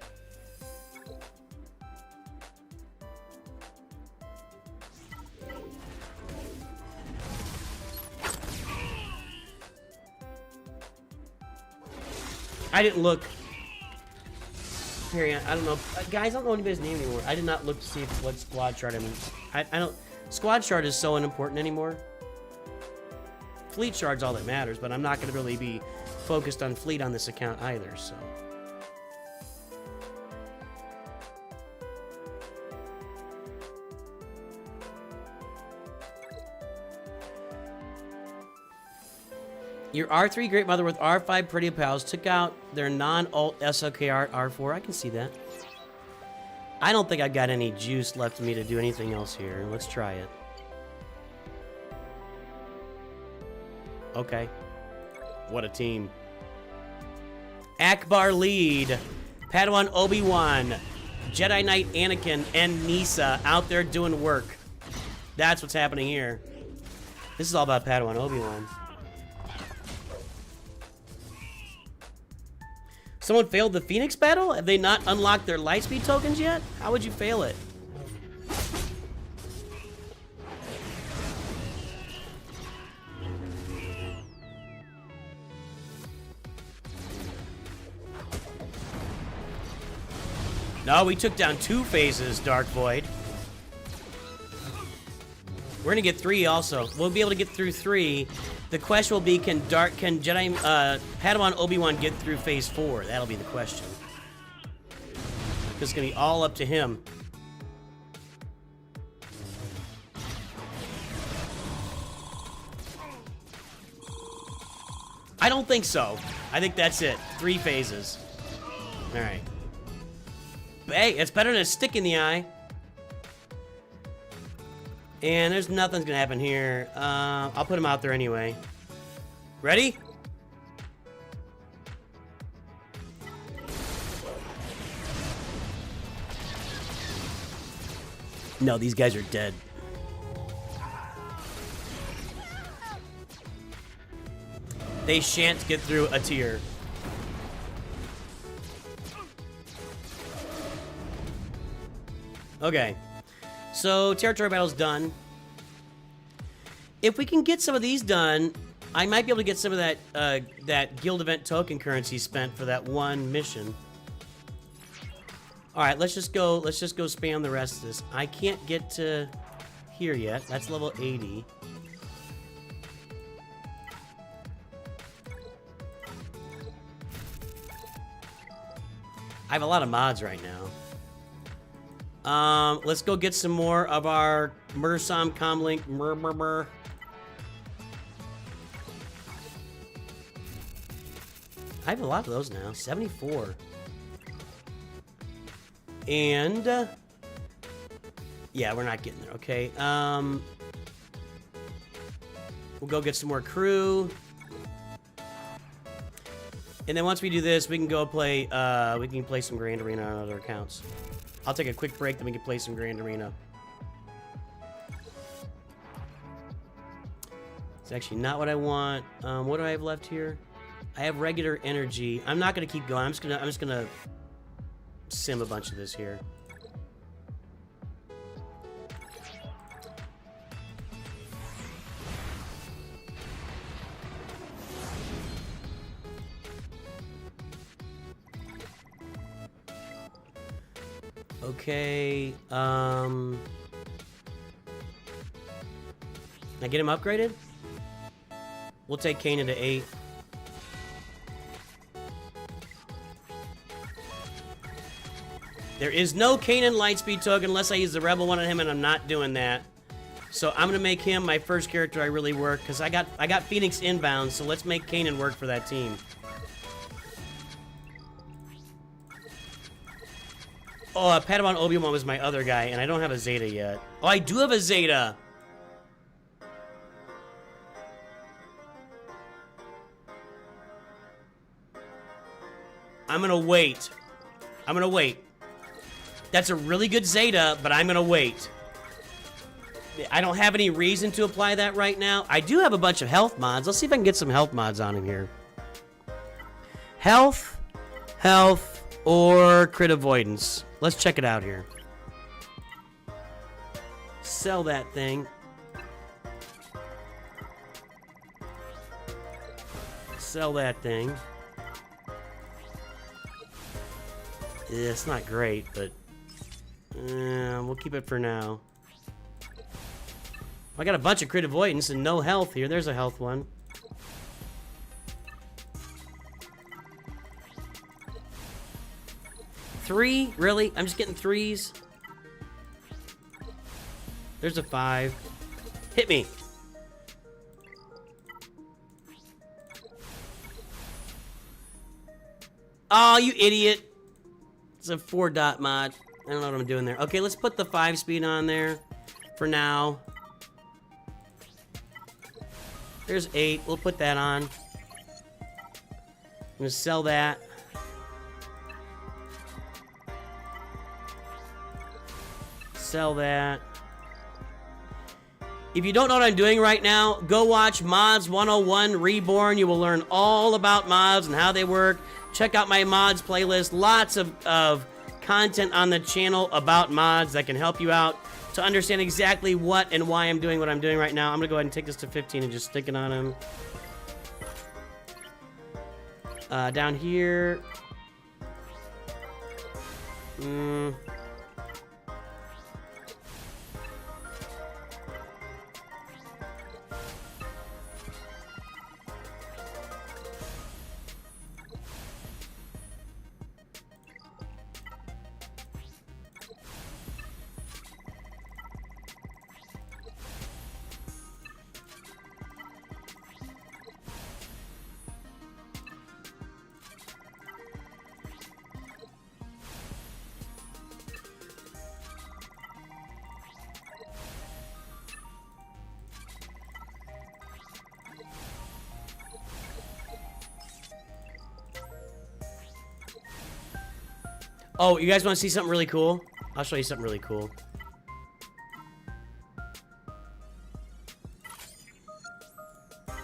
I didn't look. Here, I don't know. Guys, I don't know anybody's name anymore. I did not look to see what squad chart I'm in. I don't... Squad chart is so unimportant anymore. Fleet chart's all that matters, but I'm not going to really be focused on fleet on this account either, so... Your R3 Great Mother with R5 Pretty Pals took out their non-alt SLKR R4. I can see that. I don't think I've got any juice left in me to do anything else here. Let's try it. Okay. What a team. Akbar lead. Padawan Obi-Wan. Jedi Knight Anakin and Nisa out there doing work. That's what's happening here. This is all about Padawan Obi-Wan. Someone failed the Phoenix battle? Have they not unlocked their lightspeed tokens yet? How would you fail it? No, we took down 2 phases, Dark Void. We're gonna get 3 also. We'll be able to get through 3. The question will be, can Jedi, Padawan Obi-Wan get through phase 4? That'll be the question. It's gonna be all up to him. I don't think so. I think that's it. 3 phases. All right. But hey, it's better than a stick in the eye. And there's nothing's gonna happen here. I'll put him out there anyway. Ready? No, these guys are dead. They shan't get through a tier. Okay. So, territory battle's done. If we can get some of these done, I might be able to get some of that that guild event token currency spent for that one mission. All right, let's just go spam the rest of this. I can't get to here yet. That's level 80. I have a lot of mods right now. Let's go get some more of our Mursam Comlink. I have a lot of those now. 74. And, yeah, we're not getting there, okay. We'll go get some more crew. And then once we do this, we can go play, we can play some Grand Arena on other accounts. I'll take a quick break, then we can play some Grand Arena. It's actually not what I want. What do I have left here? I have regular energy. I'm not gonna keep going. I'm just gonna sim a bunch of this here. Okay, can I get him upgraded? We'll take Kanan to 8. There is no Kanan Lightspeed token unless I use the Rebel one on him, and I'm not doing that. So I'm gonna make him my first character I really work, because I got Phoenix inbound, so let's make Kanan work for that team. Oh, Padawan Obi-Wan was my other guy, and I don't have a Zeta yet. Oh, I do have a Zeta! I'm gonna wait. I'm gonna wait. That's a really good Zeta, but I'm gonna wait. I don't have any reason to apply that right now. I do have a bunch of health mods. Let's see if I can get some health mods on in here. Health, or crit avoidance. Let's check it out here. Sell that thing. Sell that thing. Yeah, it's not great, but we'll keep it for now. I got a bunch of crit avoidance and no health here. There's a health one. Three? Really? I'm just getting 3s? There's a 5. Hit me. Oh, you idiot. It's a 4-dot mod. I don't know what I'm doing there. Okay, let's put the 5 speed on there for now. There's 8. We'll put that on. I'm gonna sell that. Sell that. If you don't know what I'm doing right now, go watch Mods 101 Reborn. You will learn all about mods and how they work. Check out my mods playlist. Lots of content on the channel about mods that can help you out to understand exactly what and why I'm doing what I'm doing right now. I'm gonna go ahead and take this to 15 and just stick it on him. Down here. Oh, you guys want to see something really cool? I'll show you something really cool.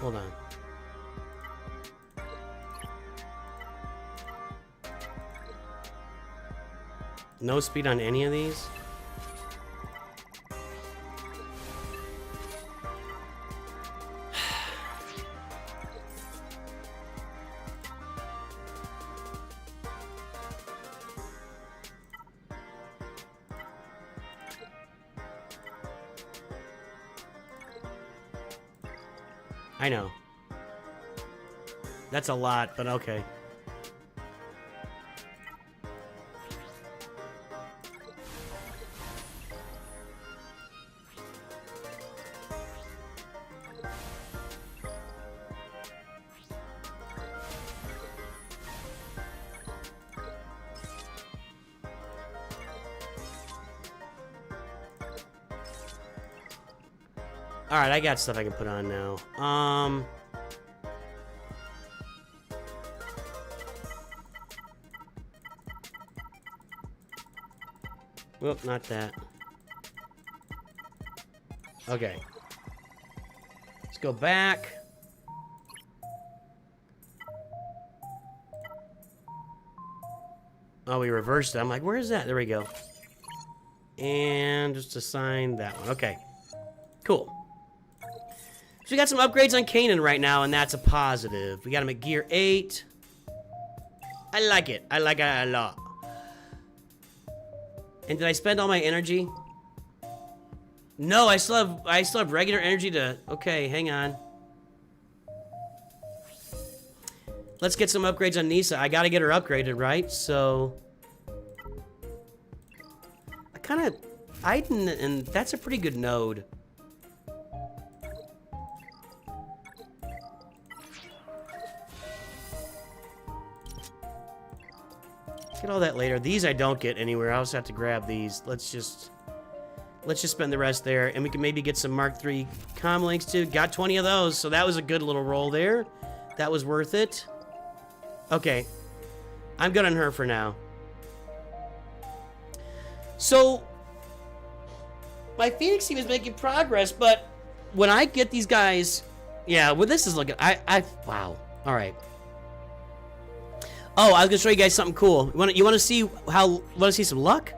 Hold on. No speed on any of these? I know. That's a lot, but okay. Alright, I got stuff I can put on now. Whoop, not that. Okay. Let's go back. Oh, we reversed it. I'm like, where is that? There we go. And just assign that one. Okay. Cool. So we got some upgrades on Kanan right now, and that's a positive. We got him at gear 8. I like it. I like it a lot. And did I spend all my energy? No, I still have regular energy to... Okay, hang on. let's get some upgrades on Nisa. I gotta get her upgraded, right? So I kind of Iden, and that's a pretty good node. Get all that later. These I don't get anywhere. I also have to grab these. Let's just spend the rest there, and we can maybe get some Mark III comlinks too. Got 20 of those, so that was a good little roll there. That was worth it. Okay, I'm good on her for now. So my Phoenix team is making progress, but when I get these guys, yeah, well, this is looking. Wow. All right. Oh, I was gonna show you guys something cool. You want to see want to see some luck?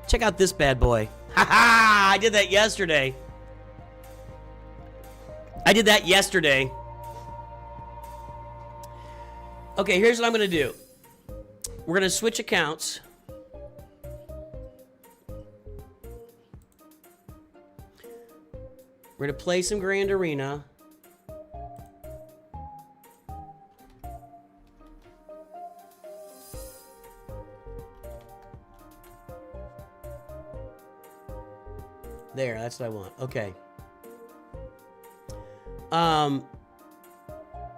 Check out this bad boy. Haha! I did that yesterday. Okay, here's what I'm gonna do. We're gonna switch accounts. We're gonna play some Grand Arena. There, that's what I want. Okay.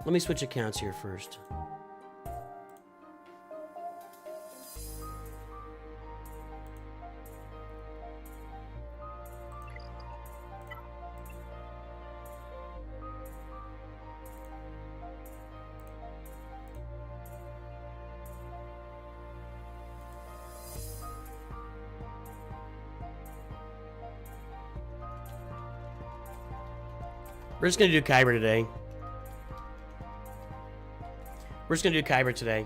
Let me switch accounts here first. We're just gonna do Kyber today. We're just gonna do Kyber today.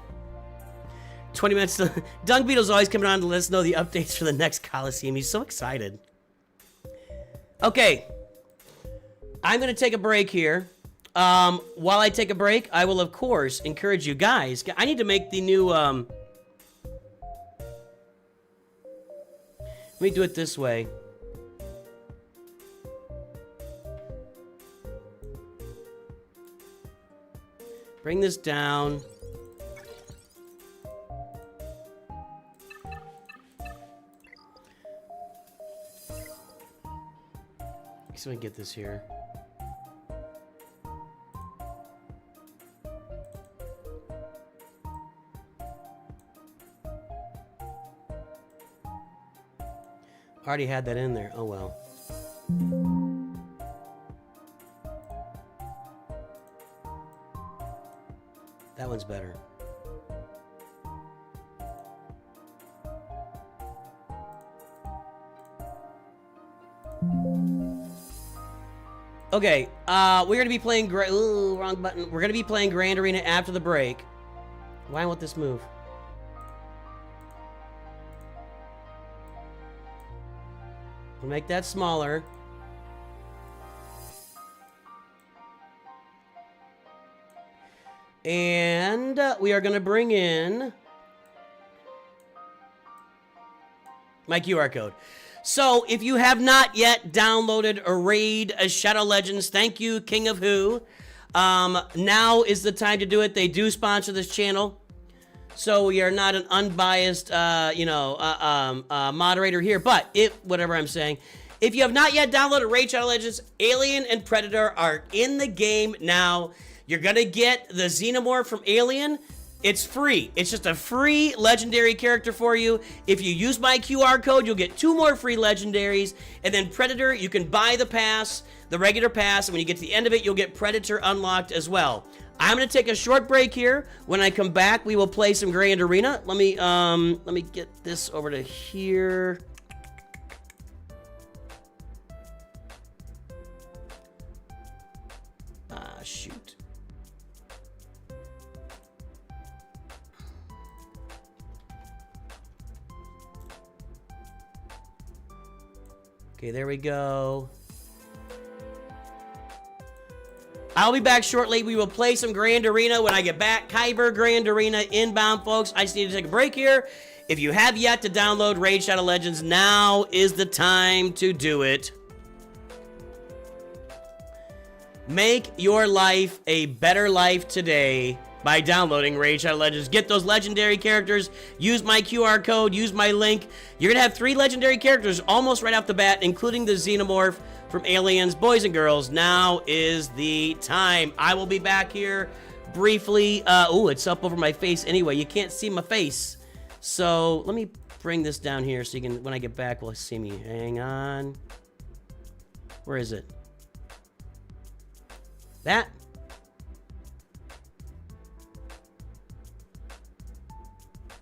20 minutes to... Dung Beetle's always coming on to let us know the updates for the next Coliseum. He's so excited. Okay. I'm gonna take a break here. While I take a break, I will, of course, encourage you guys. I need to make the new... Let me do it this way. Bring this down. So I can get this here. Already had that in there. Oh well. That one's better. Okay, we're gonna be playing ooh, wrong button. We're gonna be playing Grand Arena after the break. Why won't this move? We'll make that smaller. And we are going to bring in my QR code. So, if you have not yet downloaded a raid as Shadow Legends, thank you, King of Who. Now is the time to do it. They do sponsor this channel. So, we are not an unbiased, moderator here. But, whatever I'm saying, if you have not yet downloaded Raid Shadow Legends, Alien and Predator are in the game now. You're going to get the Xenomorph from Alien. It's free. It's just a free legendary character for you. If you use my QR code, you'll get 2 more free legendaries. And then Predator, you can buy the pass, the regular pass. And when you get to the end of it, you'll get Predator unlocked as well. I'm going to take a short break here. When I come back, we will play some Grand Arena. Let me get this over to here. Shoot. Okay, there we go. I'll be back shortly. We will play some Grand Arena when I get back. Kyber Grand Arena inbound, folks. I just need to take a break here. If you have yet to download Raid Shadow Legends, now is the time to do it. Make your life a better life today by downloading Raid Shadow Legends. Get those legendary characters. Use my QR code. Use my link. You're going to have 3 legendary characters almost right off the bat, including the Xenomorph from Aliens. Boys and girls, now is the time. I will be back here briefly. Oh, it's up over my face anyway. You can't see my face. So let me bring this down here so you can, when I get back, will see me. Hang on. Where is it? That?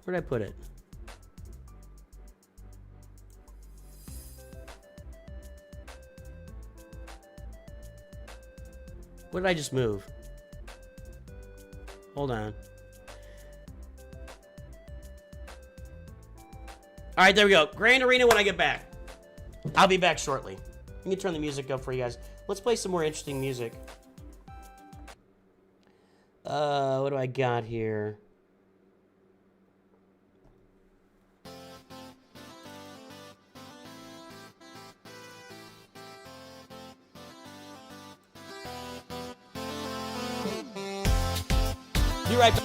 Where'd I put it? What did I just move? Hold on. All right, there we go. Grand Arena when I get back. I'll be back shortly. Let me turn the music up for you guys. Let's play some more interesting music. What do I got here? Be right back.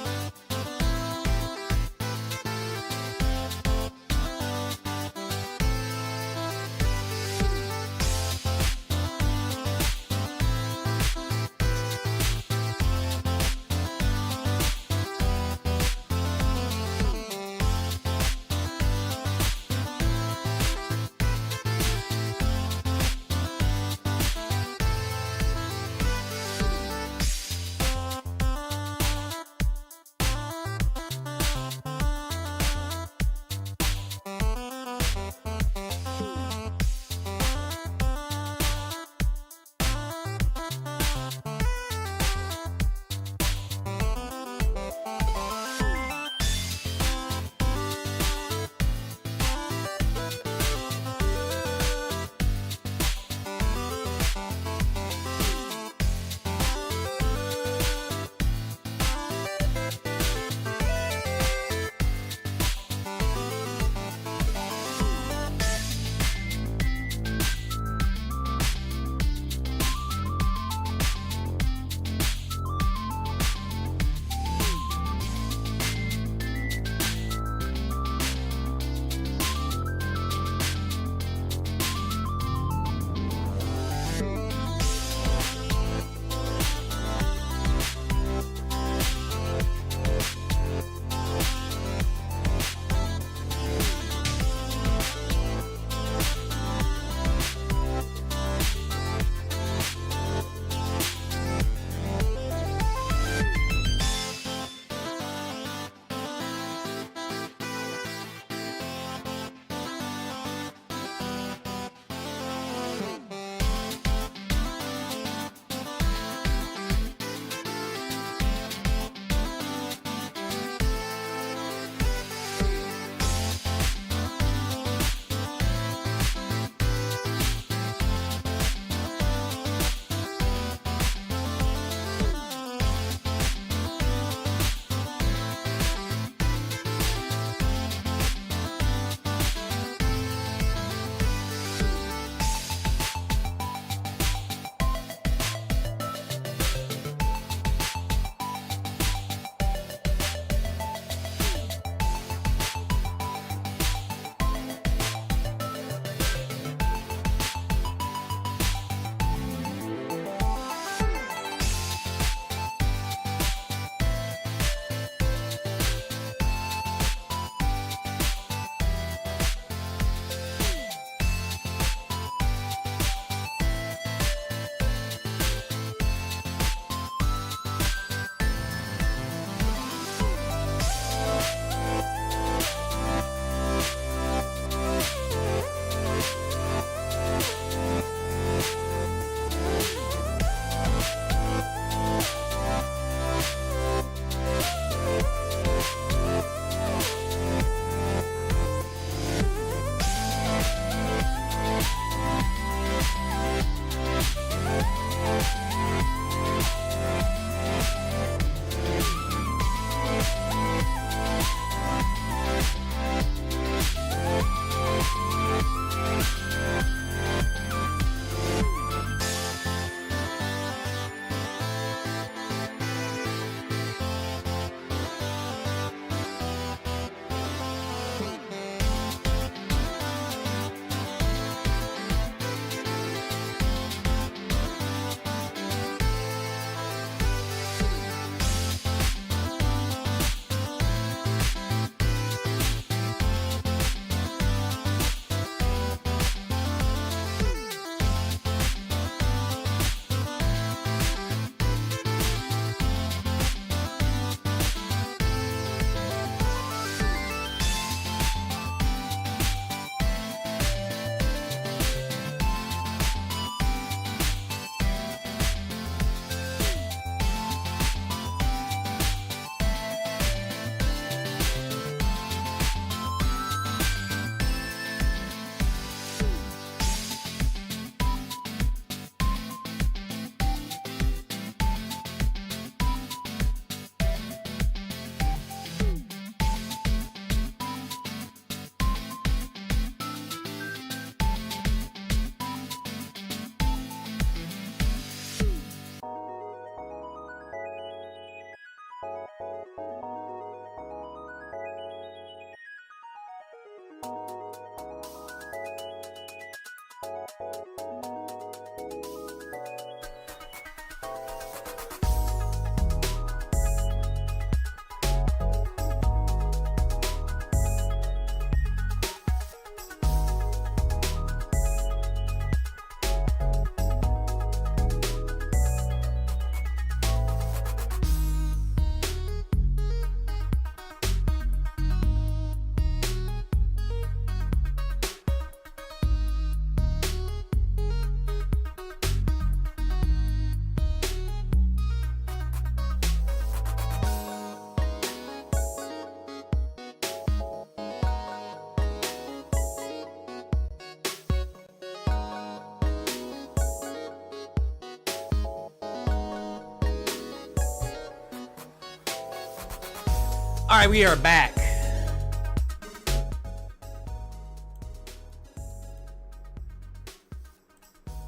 All right, we are back.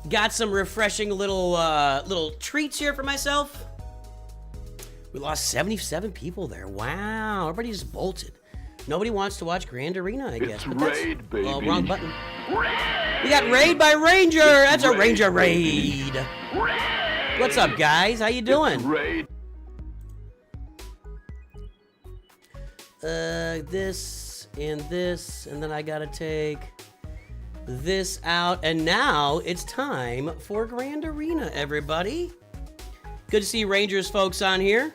Got some refreshing little treats here for myself. We lost 77 people there. Wow, everybody just bolted. Nobody wants to watch Grand Arena, I guess. It's raid, baby. Oh, wrong button. Raid! We got raid by Ranger. That's a Raid, Ranger baby. raid. Raid! What's up, guys? How you doing? Raid. This, and then I gotta take this out, and now it's time for Grand Arena, everybody. Good to see Rangers folks on here.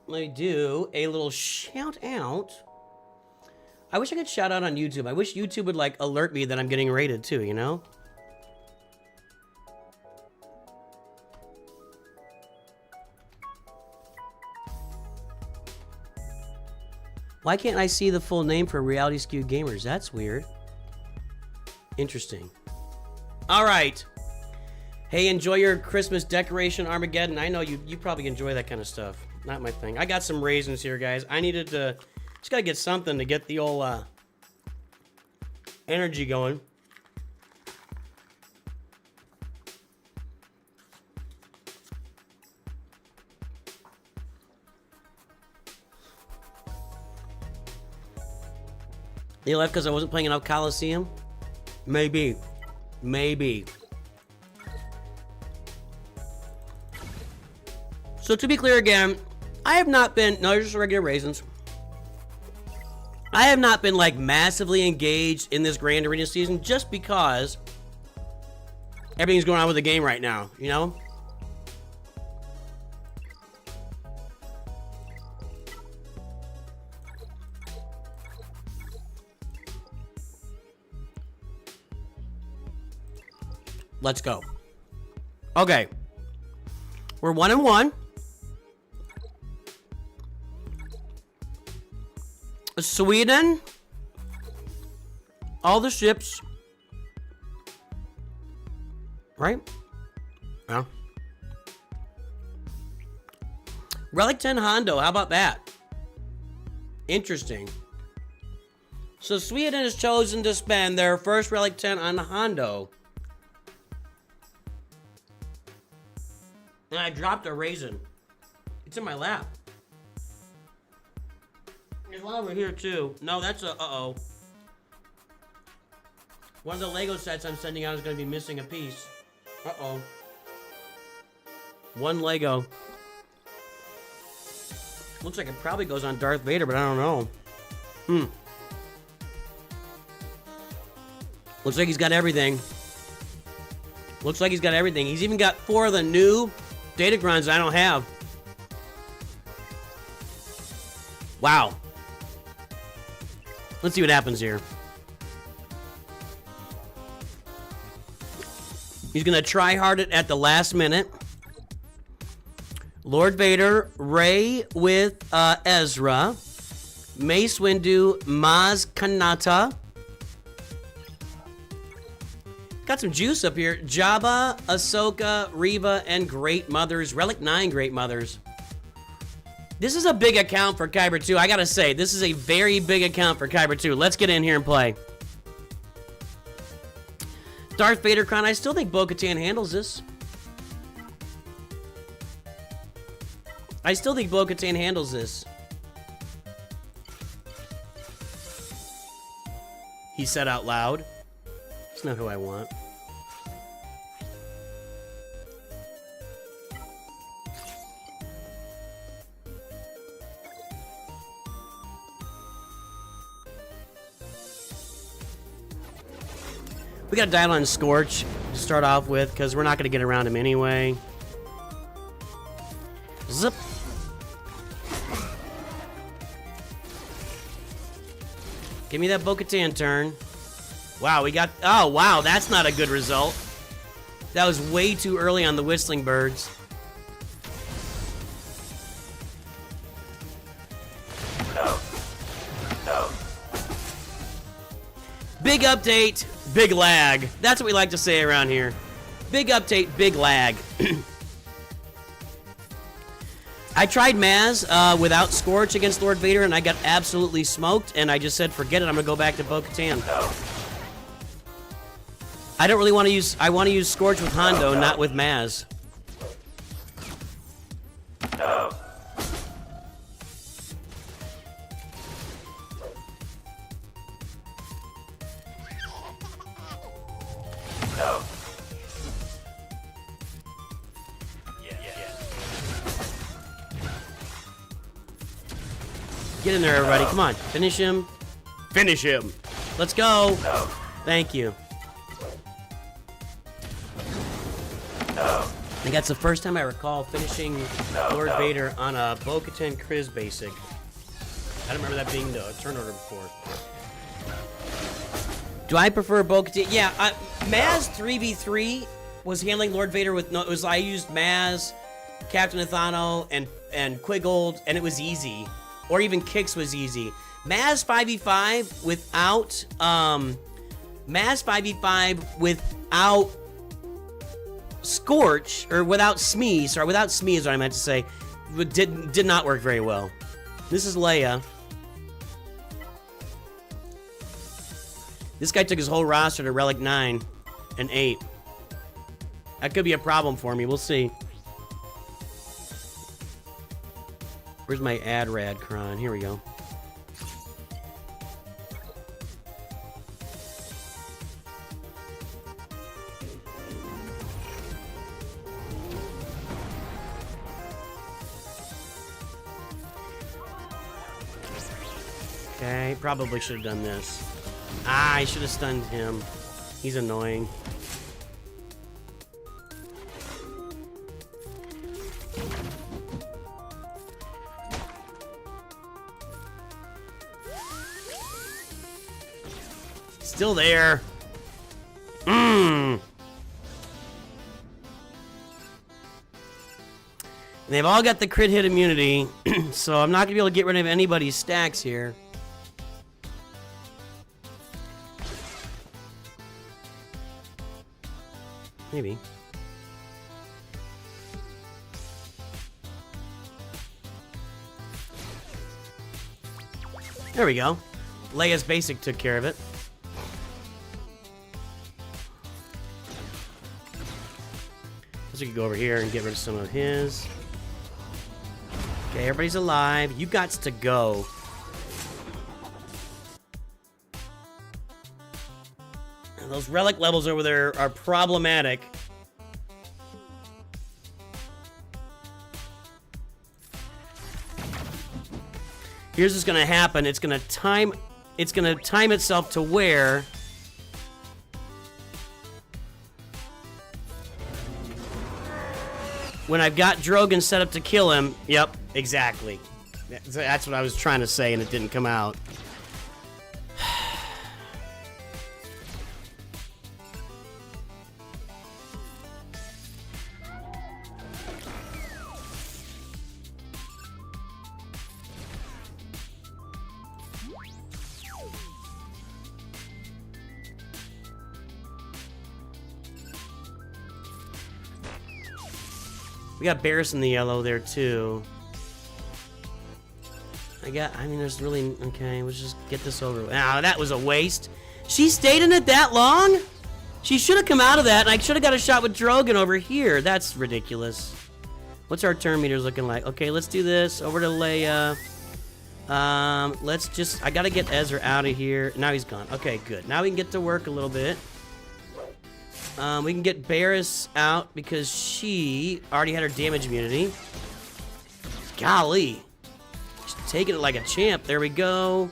Let me do a little shout out. I wish I could shout out on YouTube. I wish YouTube would like alert me that I'm getting rated too, you know? Why can't I see the full name for Reality Skewed Gamers? That's weird. Interesting. All right. Hey, enjoy your Christmas decoration, Armageddon. I know you probably enjoy that kind of stuff. Not my thing. I got some raisins here, guys. I needed to... Just gotta get something to get the old energy going. They left because I wasn't playing enough Coliseum? Maybe. Maybe. So to be clear again, I have not been... No, just regular raisins. I have not been like massively engaged in this Grand Arena season just because everything's going on with the game right now, you know? Let's go. Okay. We're 1-1. Sweden. All the ships. Right? Yeah. Relic 10 Hondo. How about that? Interesting. So Sweden has chosen to spend their first Relic 10 on Hondo. And I dropped a raisin. It's in my lap. There's one over here too. No, that's a uh-oh. One of the Lego sets I'm sending out is going to be missing a piece. Uh-oh. One Lego. Looks like it probably goes on Darth Vader, but I don't know. Looks like he's got everything. Looks like he's got everything. He's even got 4 of the new Datacrons I don't have. Wow. Let's see what happens here. He's gonna try hard it at the last minute. Lord Vader, Rey with Ezra, Mace Windu, Maz Kanata. Got some juice up here. Jabba, Ahsoka, Reva, and Great Mothers. Relic 9 Great Mothers. This is a big account for Kyber 2. I gotta say, this is a very big account for Kyber 2. Let's get in here and play. Darth Vader Crown. I still think Bo-Katan handles this. I still think Bo-Katan handles this. He said out loud. It's not who I want. We gotta dial on Scorch to start off with, because we're not gonna get around him anyway. Zip. Give me that Bo-Katan turn. Wow, we got... Oh, wow, that's not a good result. That was way too early on the Whistling Birds. Big update, big lag. That's what we like to say around here. Big update, big lag. I tried Maz without Scorch against Lord Vader, and I got absolutely smoked, and I just said, forget it, I'm gonna go back to Bo-Katan. I don't really want to use, I want to use Scorch with Hondo, not with Maz. Get in there, everybody. Come on. Finish him. Finish him. Let's go. Thank you. I think that's the first time I recall finishing Lord Vader on a Bo-Katan Kryz basic. I don't remember that being the turn order before. Do I prefer Bo-Katan? Yeah, Maz 3v3 was handling Lord Vader with no. It was I used Maz, Captain Athano, and Quiggold, and it was easy. Or even Kix was easy. Maz 5v5 without Maz 5v5 without Scorch, or without Smee, sorry, without Smee is what I meant to say, did not work very well. This is Leia. This guy took his whole roster to Relic 9 and 8. That could be a problem for me, we'll see. Where's my ad-rad cron? Here we go. Okay, probably should have done this. Ah, I should have stunned him. He's annoying. Still there. They've all got the crit hit immunity, so I'm not gonna be able to get rid of anybody's stacks here. Maybe. There we go. Leia's basic took care of it. So we can go over here and get rid of some of his. Okay, everybody's alive. You got to go. And those relic levels over there are problematic. Here's what's gonna happen. It's gonna time itself to where when I've got Drogon set up to kill him. Yep, exactly. That's what I was trying to say, and it didn't come out. We got Barris in the yellow there, too. I mean, there's really... Okay, let's just get this over with. Ah, that was a waste. She stayed in it that long? She should have come out of that, and I should have got a shot with Drogon over here. That's ridiculous. What's our turn meters looking like? Okay, let's do this. Over to Leia. Let's just... I gotta get Ezra out of here. Now he's gone. Okay, good. Now we can get to work a little bit. We can get Barris out because she already had her damage immunity. Golly. She's taking it like a champ. There we go.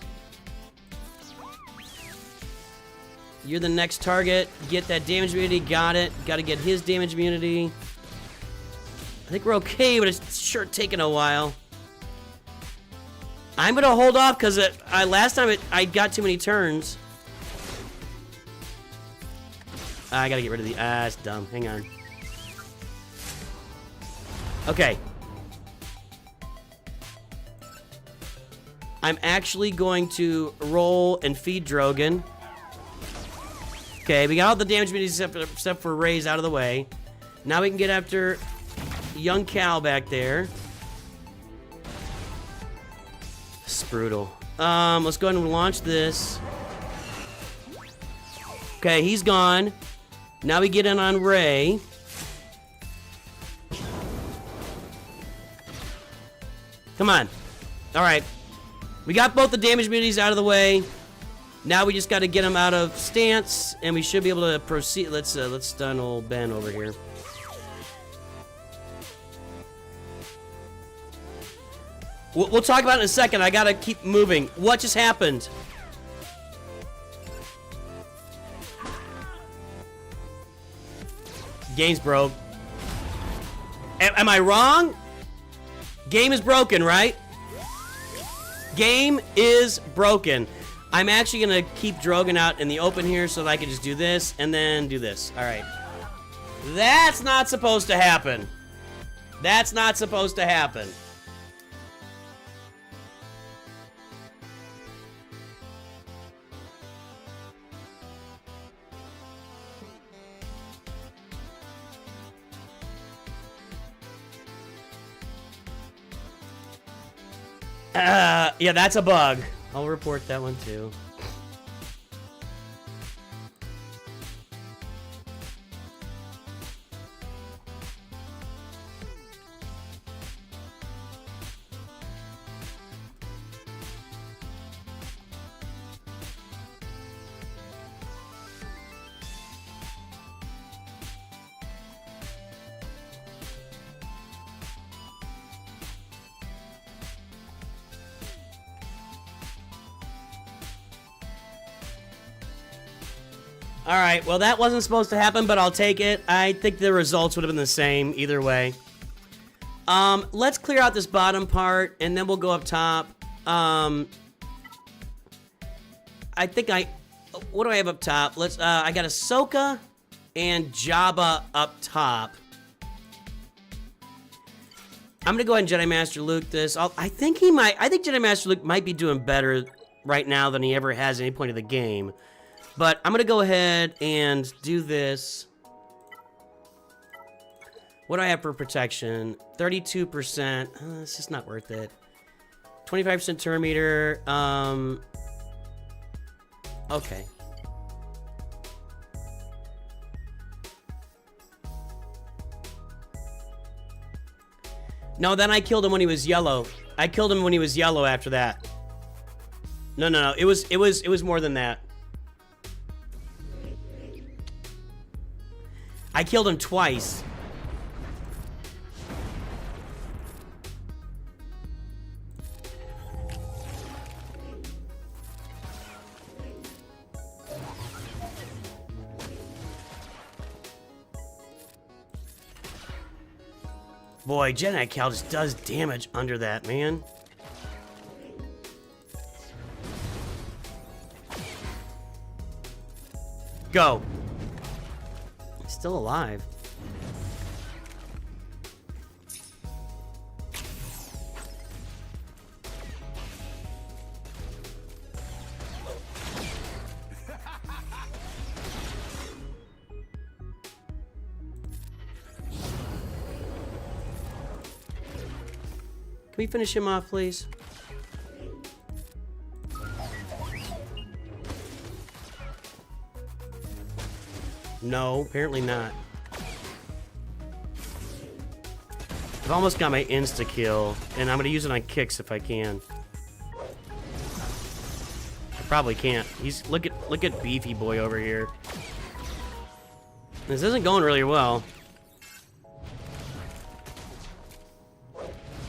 You're the next target. Get that damage immunity. Got it. Got to get his damage immunity. I think we're okay, but it's sure taking a while. I'm going to hold off because last time I got too many turns. I gotta get rid of the... it's dumb. Hang on. Okay. I'm actually going to roll and feed Drogon. Okay, we got all the damage except for Rey's out of the way. Now we can get after young Cal back there. brutal. Let's go ahead and launch this. Okay, he's gone. Now we get in on Rey. Come on. All right. We got both the damage immunities out of the way. Now we just got to get him out of stance, and we should be able to proceed. Let's stun old Ben over here. We'll talk about it in a second. I gotta keep moving. What just happened? Game's broke. Am I wrong? Game is broken, right? Game is broken. I'm actually gonna keep Drogon out in the open here so that I can just do this and then do this. All right. That's not supposed to happen. That's not supposed to happen. Yeah, that's a bug. I'll report that one too. Alright, well that wasn't supposed to happen, but I'll take it. I think the results would have been the same either way. Let's clear out this bottom part, and then we'll go up top. I think what do I have up top? I got Ahsoka and Jabba up top. I'm gonna go ahead and Jedi Master Luke this. I think Jedi Master Luke might be doing better right now than he ever has at any point of the game. But I'm going to go ahead and do this. What do I have for protection? 32%. It's just not worth it. 25% turn meter. Okay. No, then I killed him when he was yellow. I killed him when he was yellow after that. No. It was more than that. I killed him twice. Boy, Jedi Cal just does damage under that, man. Go. Still alive. Can we finish him off, please? No, apparently not. I've almost got my insta-kill, and I'm gonna use it on kicks if I can. I probably can't. Look at Beefy Boy over here. This isn't going really well.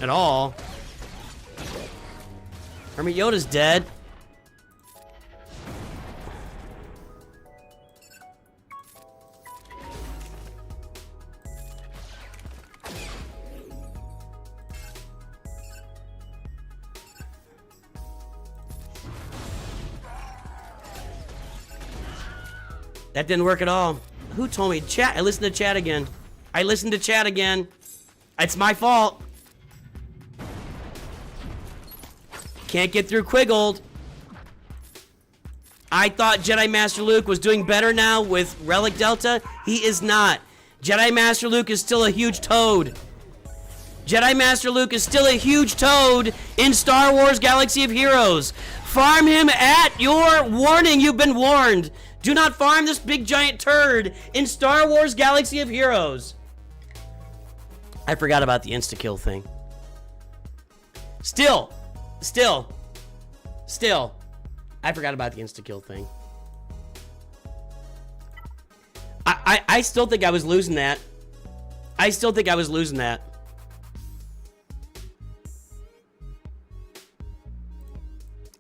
At all. Hermit Yoda's dead. That didn't work at all. Who told me? Chat. I listened to chat again. It's my fault. Can't get through Quiggled. I thought Jedi Master Luke was doing better now with Relic Delta. He is not. Jedi Master Luke is still a huge toad. Jedi Master Luke is still a huge toad in Star Wars Galaxy of Heroes. Farm him at your warning. You've been warned. Do not farm this big giant turd in Star Wars Galaxy of Heroes. I forgot about the insta-kill thing. Still. I forgot about the insta-kill thing. I still think I was losing that.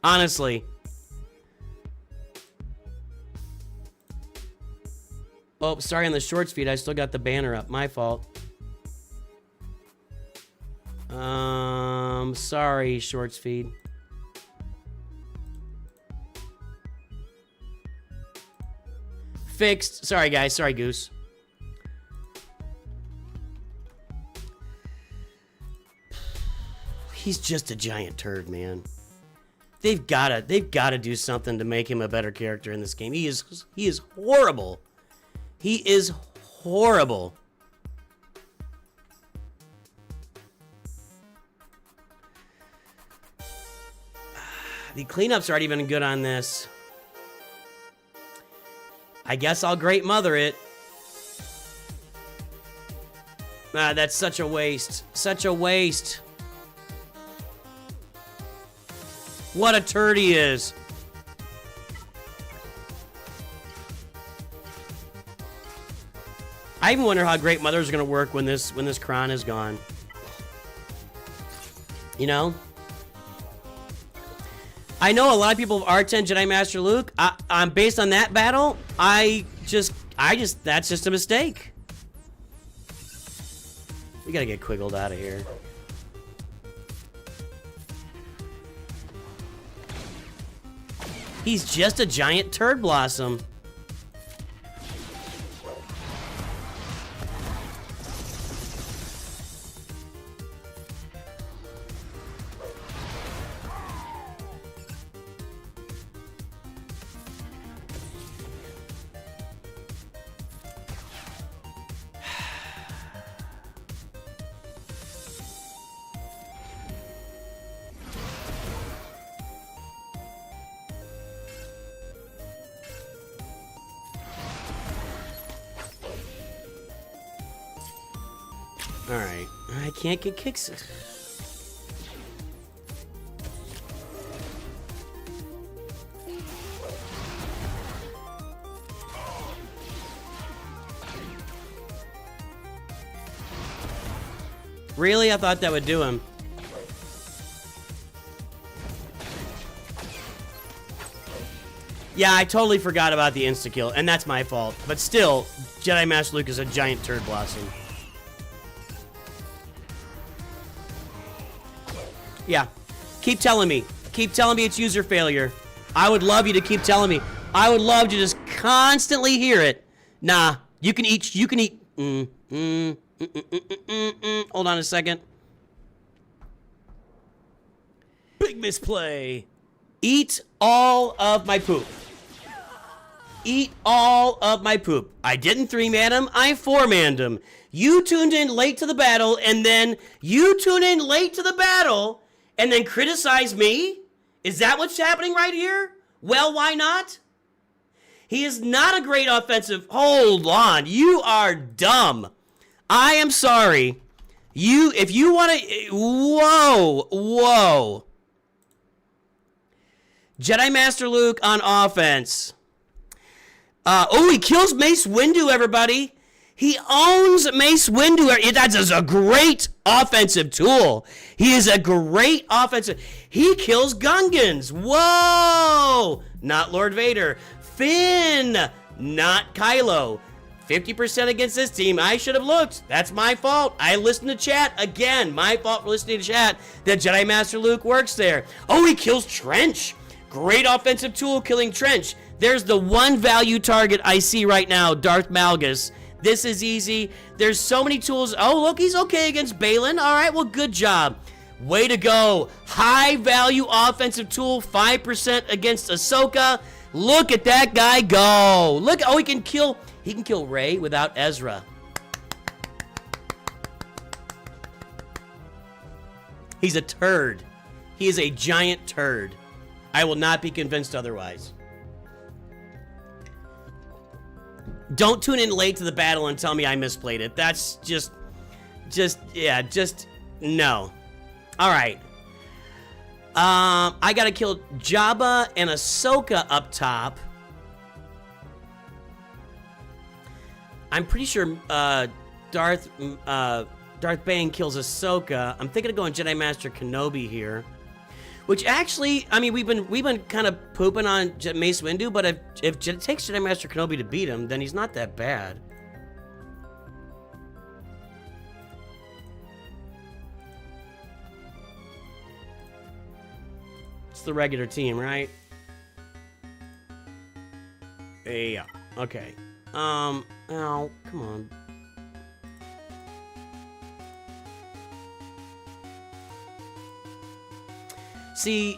Honestly. Oh, sorry on the shorts feed. I still got the banner up. My fault. Sorry, shorts feed. Fixed. Sorry, guys. Sorry, Goose. He's just a giant turd, man. They've gotta do something to make him a better character in this game. He is horrible. He is horrible. The cleanups aren't even good on this. I guess I'll Great Mother it. Ah, that's such a waste. Such a waste. What a turd he is. I even wonder how Great Mother is going to work when this Kron is gone. You know? I know a lot of people of R10 Jedi Master Luke. I'm based on that battle. That's just a mistake. We gotta get Quiggled out of here. He's just a giant turd blossom. Alright, I can't get kicks. Really? I thought that would do him. Yeah, I totally forgot about the insta-kill, and that's my fault. But still, Jedi Master Luke is a giant turd blossom. Yeah. Keep telling me. Keep telling me it's user failure. I would love you to keep telling me. I would love to just constantly hear it. Nah. You can eat. Hold on a second. Big misplay. Eat all of my poop. Eat all of my poop. I didn't 3-man him. I 4-manned him. You tuned in late to the battle, and then you tune in late to the battle, and then criticize me? Is that what's happening right here? Well, why not? He is not a great offensive. Hold on. You are dumb. I am sorry. If you want to... Whoa. Jedi Master Luke on offense. He kills Mace Windu, everybody. He owns Mace Windu. That's a great offensive tool. He is a great offensive... He kills Gungans. Whoa! Not Lord Vader. Finn! Not Kylo. 50% against this team. I should have looked. That's my fault. I listened to chat. Again, my fault for listening to chat. That Jedi Master Luke works there. Oh, he kills Trench. Great offensive tool killing Trench. There's the one value target I see right now, Darth Malgus. This is easy. There's so many tools. Oh, look, he's okay against Balin. All right, well, good job. Way to go. High value offensive tool, 5% against Ahsoka. Look at that guy go. Look, oh, he can kill Rey without Ezra. He's a turd. He is a giant turd. I will not be convinced otherwise. Don't tune in late to the battle and tell me I misplayed it. That's just no. All right. I gotta kill Jabba and Ahsoka up top. I'm pretty sure Darth Bane kills Ahsoka. I'm thinking of going Jedi Master Kenobi here. Which actually, I mean, we've been kind of pooping on Mace Windu, but if it takes Jedi Master Kenobi to beat him, then he's not that bad. It's the regular team, right? Yeah. Okay. Oh, come on. See,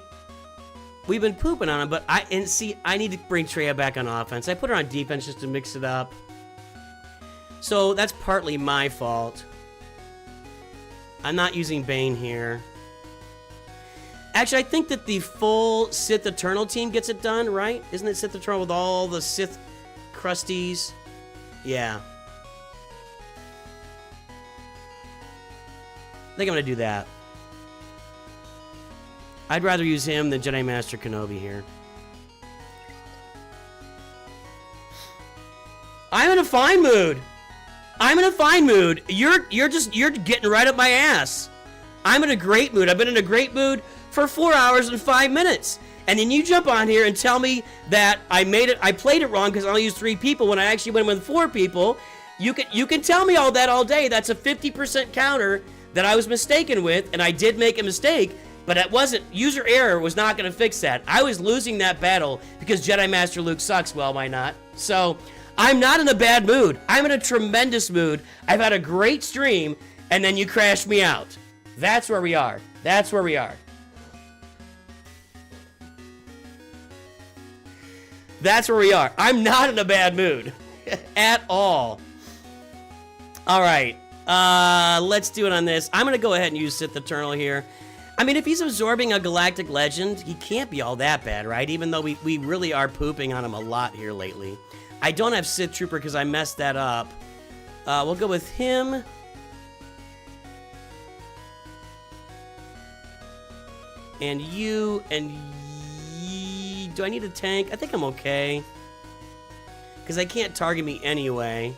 we've been pooping on him, but I need to bring Traya back on offense. I put her on defense just to mix it up. So that's partly my fault. I'm not using Bane here. Actually, I think that the full Sith Eternal team gets it done, right? Isn't it Sith Eternal with all the Sith crusties? Yeah. I think I'm gonna do that. I'd rather use him than Jedi Master Kenobi here. I'm in a fine mood. I'm in a fine mood. You're getting right up my ass. I'm in a great mood. I've been in a great mood for 4 hours and 5 minutes. And then you jump on here and tell me that I played it wrong because I only used 3 people when I actually went with 4 people. You can tell me all that all day. That's a 50% counter that I was mistaken with, and I did make a mistake. But that wasn't, user error was not going to fix that. I was losing that battle because Jedi Master Luke sucks. Well, why not? So, I'm not in a bad mood. I'm in a tremendous mood. I've had a great stream, and then you crashed me out. That's where we are. That's where we are. That's where we are. I'm not in a bad mood. At all. Alright. Let's do it on this. I'm going to go ahead and use Sith Eternal here. I mean, if he's absorbing a Galactic Legend, he can't be all that bad, right? Even though we really are pooping on him a lot here lately. I don't have Sith Trooper because I messed that up. We'll go with him. And you, and do I need a tank? I think I'm okay. Because I can't target me anyway.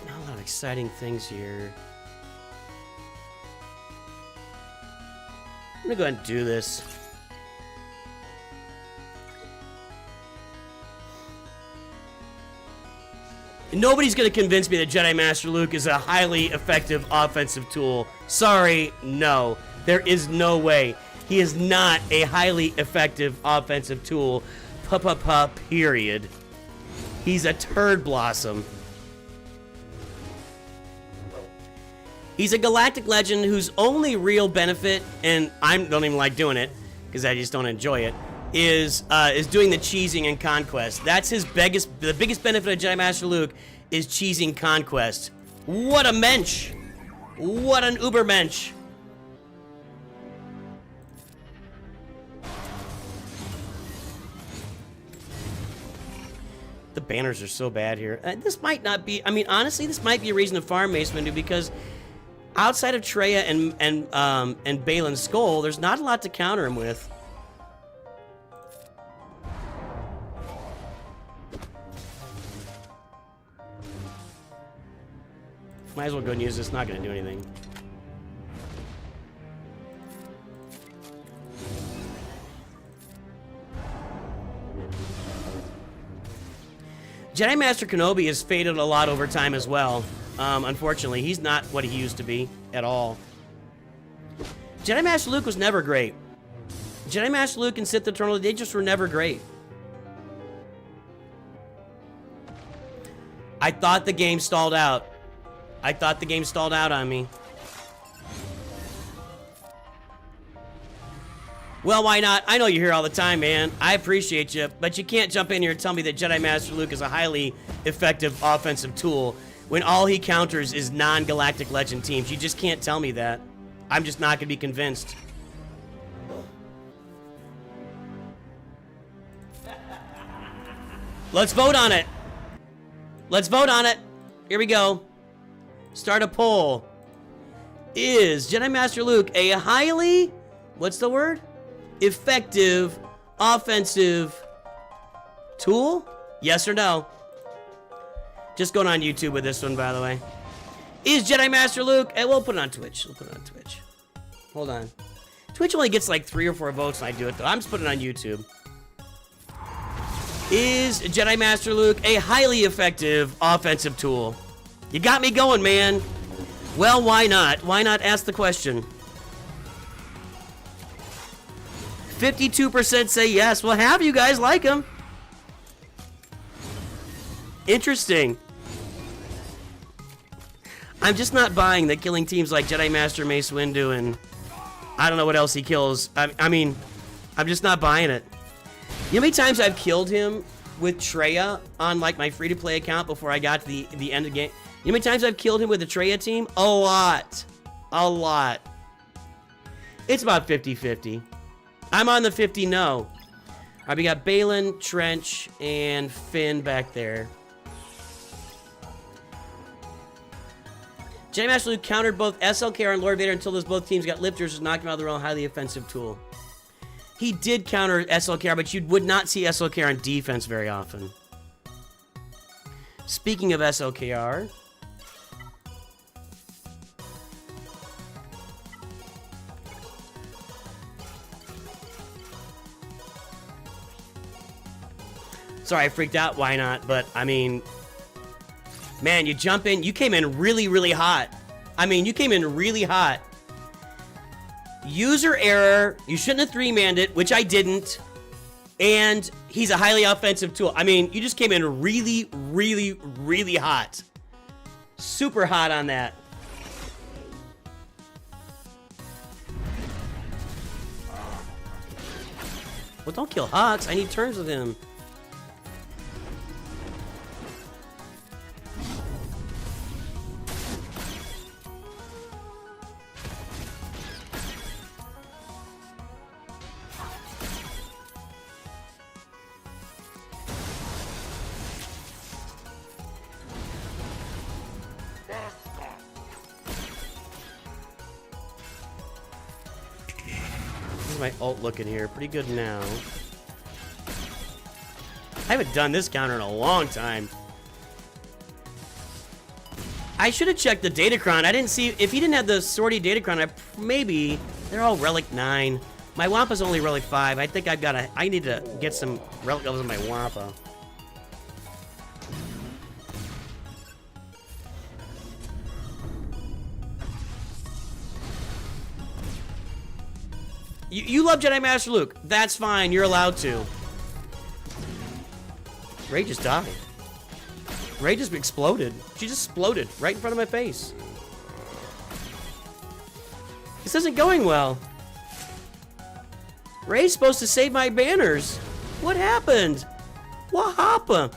Not a lot of exciting things here. I'm gonna go ahead and do this. Nobody's gonna convince me that Jedi Master Luke is a highly effective offensive tool. Sorry, no. There is no way. He is not a highly effective offensive tool. Period. He's a turd blossom. He's a Galactic Legend whose only real benefit, and I don't even like doing it, because I just don't enjoy it, is doing the cheesing and conquest. That's the biggest benefit of Jedi Master Luke is cheesing conquest. What a mensch! What an uber mensch! The banners are so bad here. This might not be, I mean, honestly, this might be a reason to farm Mace Windu, because outside of Traya and Balin's Skull, there's not a lot to counter him with. Might as well go and use this, not gonna do anything. Jedi Master Kenobi has faded a lot over time as well. Unfortunately, he's not what he used to be at all. Jedi Master Luke was never great. Jedi Master Luke and Sith Eternal, they just were never great. I thought the game stalled out. I thought the game stalled out on me. Well, why not? I know you're here all the time, man. I appreciate you, but you can't jump in here and tell me that Jedi Master Luke is a highly effective offensive tool when all he counters is non-Galactic Legend teams. You just can't tell me that. I'm just not going to be convinced. Let's vote on it. Let's vote on it. Here we go. Start a poll. Is Jedi Master Luke a highly, what's the word? Effective offensive tool? Yes or no? Just going on YouTube with this one, by the way. Is Jedi Master Luke, and we'll put it on Twitch. We'll put it on Twitch. Hold on. Twitch only gets like 3 or 4 votes when I do it, though. I'm just putting it on YouTube. Is Jedi Master Luke a highly effective offensive tool? You got me going, man. Well, why not? Why not ask the question? 52% say yes. Well, have you guys like him? Interesting. I'm just not buying that killing teams like Jedi Master Mace Windu and I don't know what else he kills. I mean, I'm just not buying it. You know how many times I've killed him with Traya on like my free-to-play account before I got to the end of the game? You know how many times I've killed him with the Traya team? A lot. A lot. It's about 50-50. I'm on the 50 no. All right, we got Balin, Trench, and Finn back there. Jedi Master Luke countered both SLKR and Lord Vader until those both teams got lifters, which knocked him out of the realm. Highly offensive tool. He did counter SLKR, but you would not see SLKR on defense very often. Speaking of SLKR... Sorry, I freaked out. Why not? But, I mean... Man, you jump in. You came in really, really hot. I mean, you came in really hot. User error. You shouldn't have 3-manned it, which I didn't. And he's a highly offensive tool. I mean, you just came in really, really, really hot. Super hot on that. Well, don't kill Hux. I need turns with him. My ult looking here pretty good now. I haven't done this counter in a long time. I should have checked the Datacron. I didn't see if he didn't have the sortie Datacron. Maybe they're all relic 9. My Wampa's only relic 5. I think I need to get some relic levels in my Wampa. You love Jedi Master Luke. That's fine. You're allowed to. Rey just died. Rey just exploded. She just exploded right in front of my face. This isn't going well. Rey's supposed to save my banners. What happened? What happened?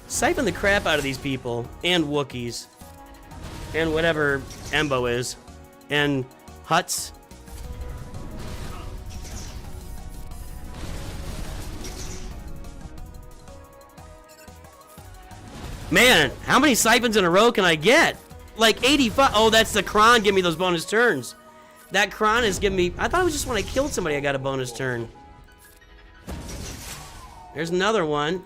Siphon the crap out of these people. And Wookiees. And whatever Embo is. And Huts. Man, how many siphons in a row can I get? Like 85. Oh, that's the Kron giving me those bonus turns. That Kron is giving me... I thought it was just when I killed somebody I got a bonus turn. There's another one.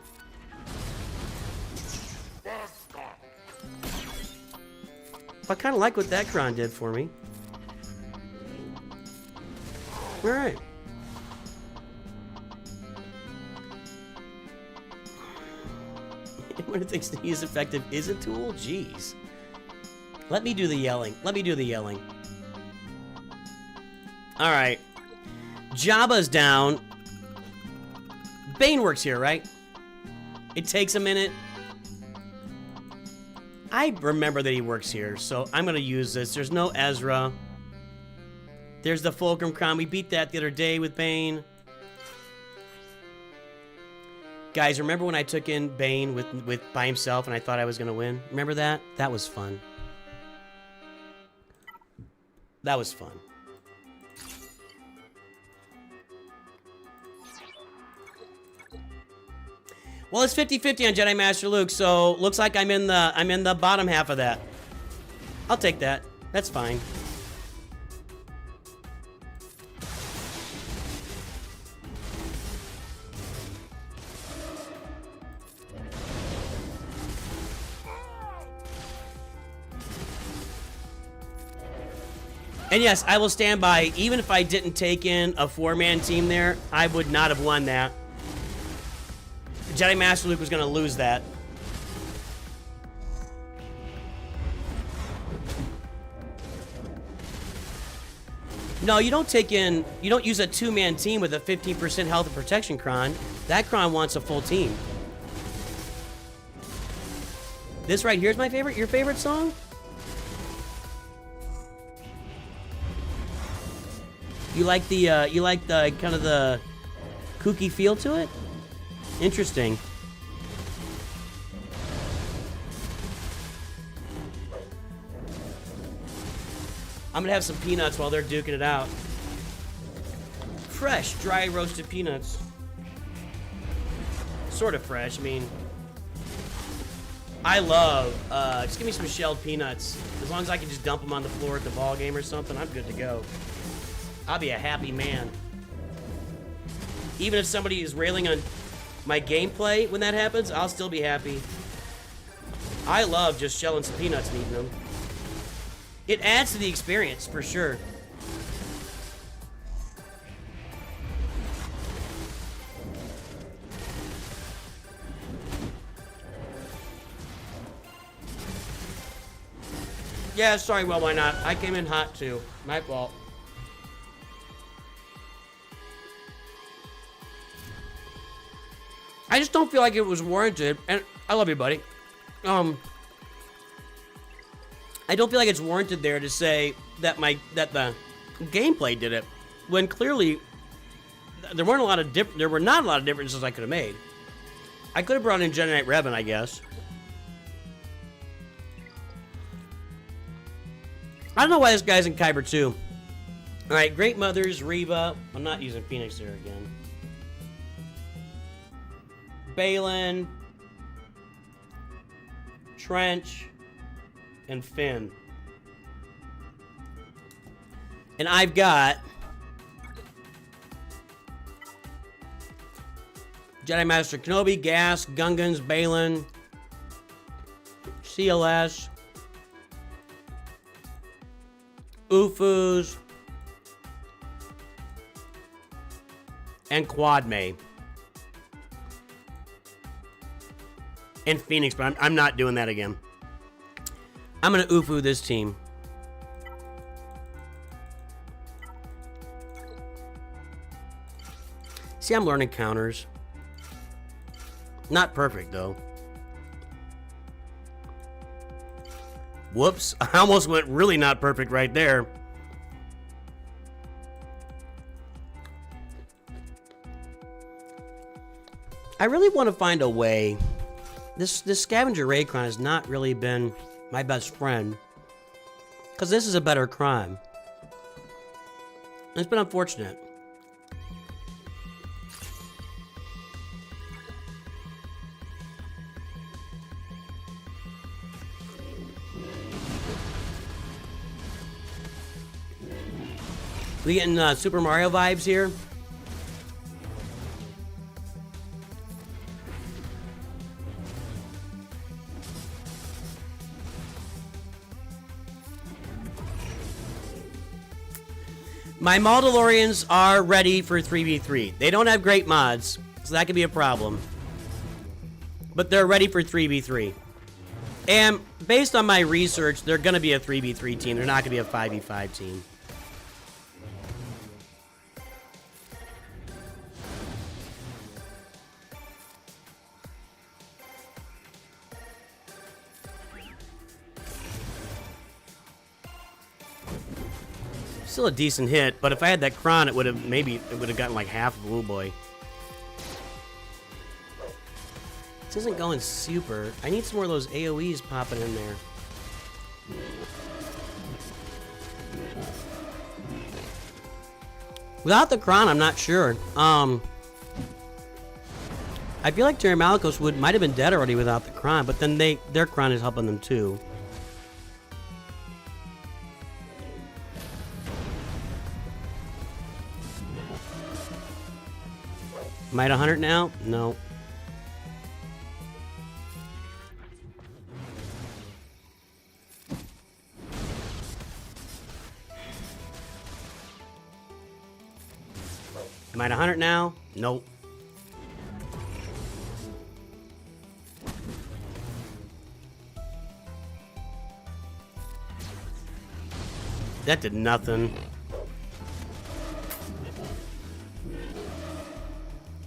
I kind of like what that Kron did for me. Alright. Anyone who thinks that he is effective is a tool? Jeez. Let me do the yelling. Let me do the yelling. Alright. Jabba's down. Bane works here, right? It takes a minute. I remember that he works here, so I'm going to use this. There's no Ezra. There's the Fulcrum Crown. We beat that the other day with Bane. Guys, remember when I took in Bane with by himself and I thought I was going to win? Remember that? That was fun. That was fun. Well, it's 50-50 on Jedi Master Luke, so looks like I'm in the bottom half of that. I'll take that. That's fine. And yes, I will stand by, even if I didn't take in a 4-man team there, I would not have won that. Jedi Master Luke was going to lose that. No, you don't take in, you don't use a 2-man team with a 15% health and protection cron. That cron wants a full team. This right here is my favorite. Your favorite song? You like the kind of the kooky feel to it? Interesting. I'm gonna have some peanuts while they're duking it out. Fresh, dry roasted peanuts. Sort of fresh, I mean. I love, just give me some shelled peanuts. As long as I can just dump them on the floor at the ball game or something, I'm good to go. I'll be a happy man. Even if somebody is railing on my gameplay when that happens, I'll still be happy. I love just shelling some peanuts and eating them. It adds to the experience, for sure. Yeah, sorry, well, why not? I came in hot, too. My fault. I just don't feel like it was warranted, and I love you, buddy. I don't feel like it's warranted there to say that the gameplay did it, when clearly there were not a lot of differences I could have made. I could have brought in Jedi Knight Revan, I guess. I don't know why this guy's in Kyber 2. All right, Great Mothers, Reva. I'm not using Phoenix there again. Balin, Trench, and Finn. And I've got Jedi Master Kenobi, Gas, Gungans, Balin, CLS, Ufus, and Quad May. And Phoenix, but I'm not doing that again. I'm going to Ufu this team. See, I'm learning counters. Not perfect, though. Whoops. I almost went really not perfect right there. I really want to find a way. This scavenger raid crime has not really been my best friend, because this is a better crime. It's been unfortunate. We getting Super Mario vibes here? My Mandalorians are ready for 3v3. They don't have great mods, so that could be a problem. But they're ready for 3v3. And based on my research, they're going to be a 3v3 team. They're not going to be a 5v5 team. Still a decent hit, but if I had that Kron, it would have gotten like half of Blue Boy. This isn't going super. I need some more of those AoEs popping in there. Without the Kron, I'm not sure. I feel like Terry Malikos might have been dead already without the Kron, but then their Kron is helping them too. Am I at 100 now? No. Am I at 100 now? Nope. That did nothing.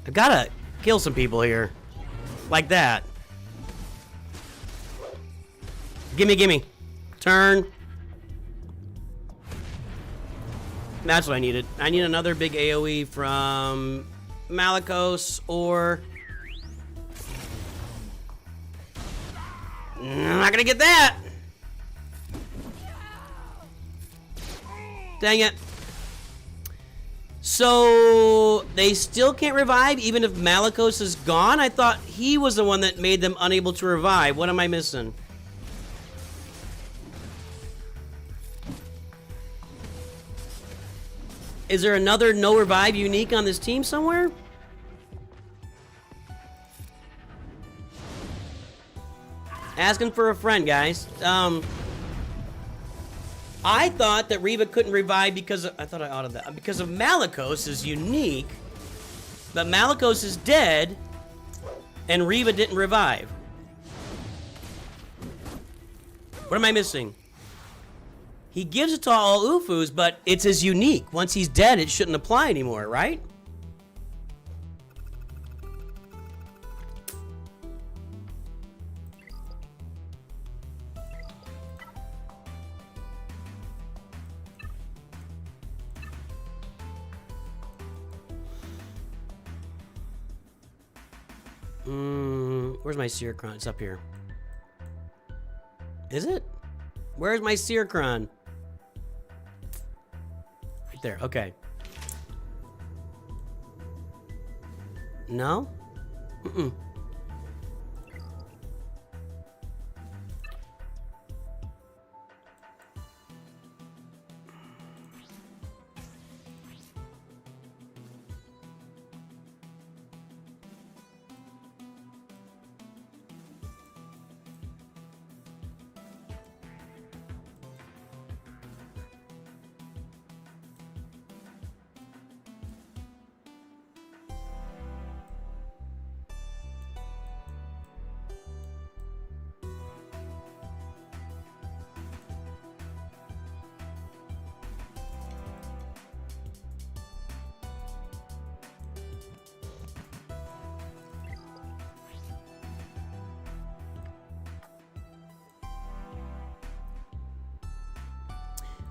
I gotta kill some people here. Like that. Gimme, gimme. Turn. That's what I needed. I need another big AoE from Malikos or... I'm not gonna get that! Dang it. So, they still can't revive even if Malikos is gone? I thought he was the one that made them unable to revive. What am I missing? Is there another no revive unique on this team somewhere? Asking for a friend, guys. I thought that Reva couldn't revive because of, I thought I autoed that. Because of Malikos is unique. But Malikos is dead and Reva didn't revive. What am I missing? He gives it to all Ufus, but it's his unique. Once he's dead, it shouldn't apply anymore, right? Where's my Seercron? It's up here. Is it? Where's my Seercron? Right there, okay. No? Mm-mm.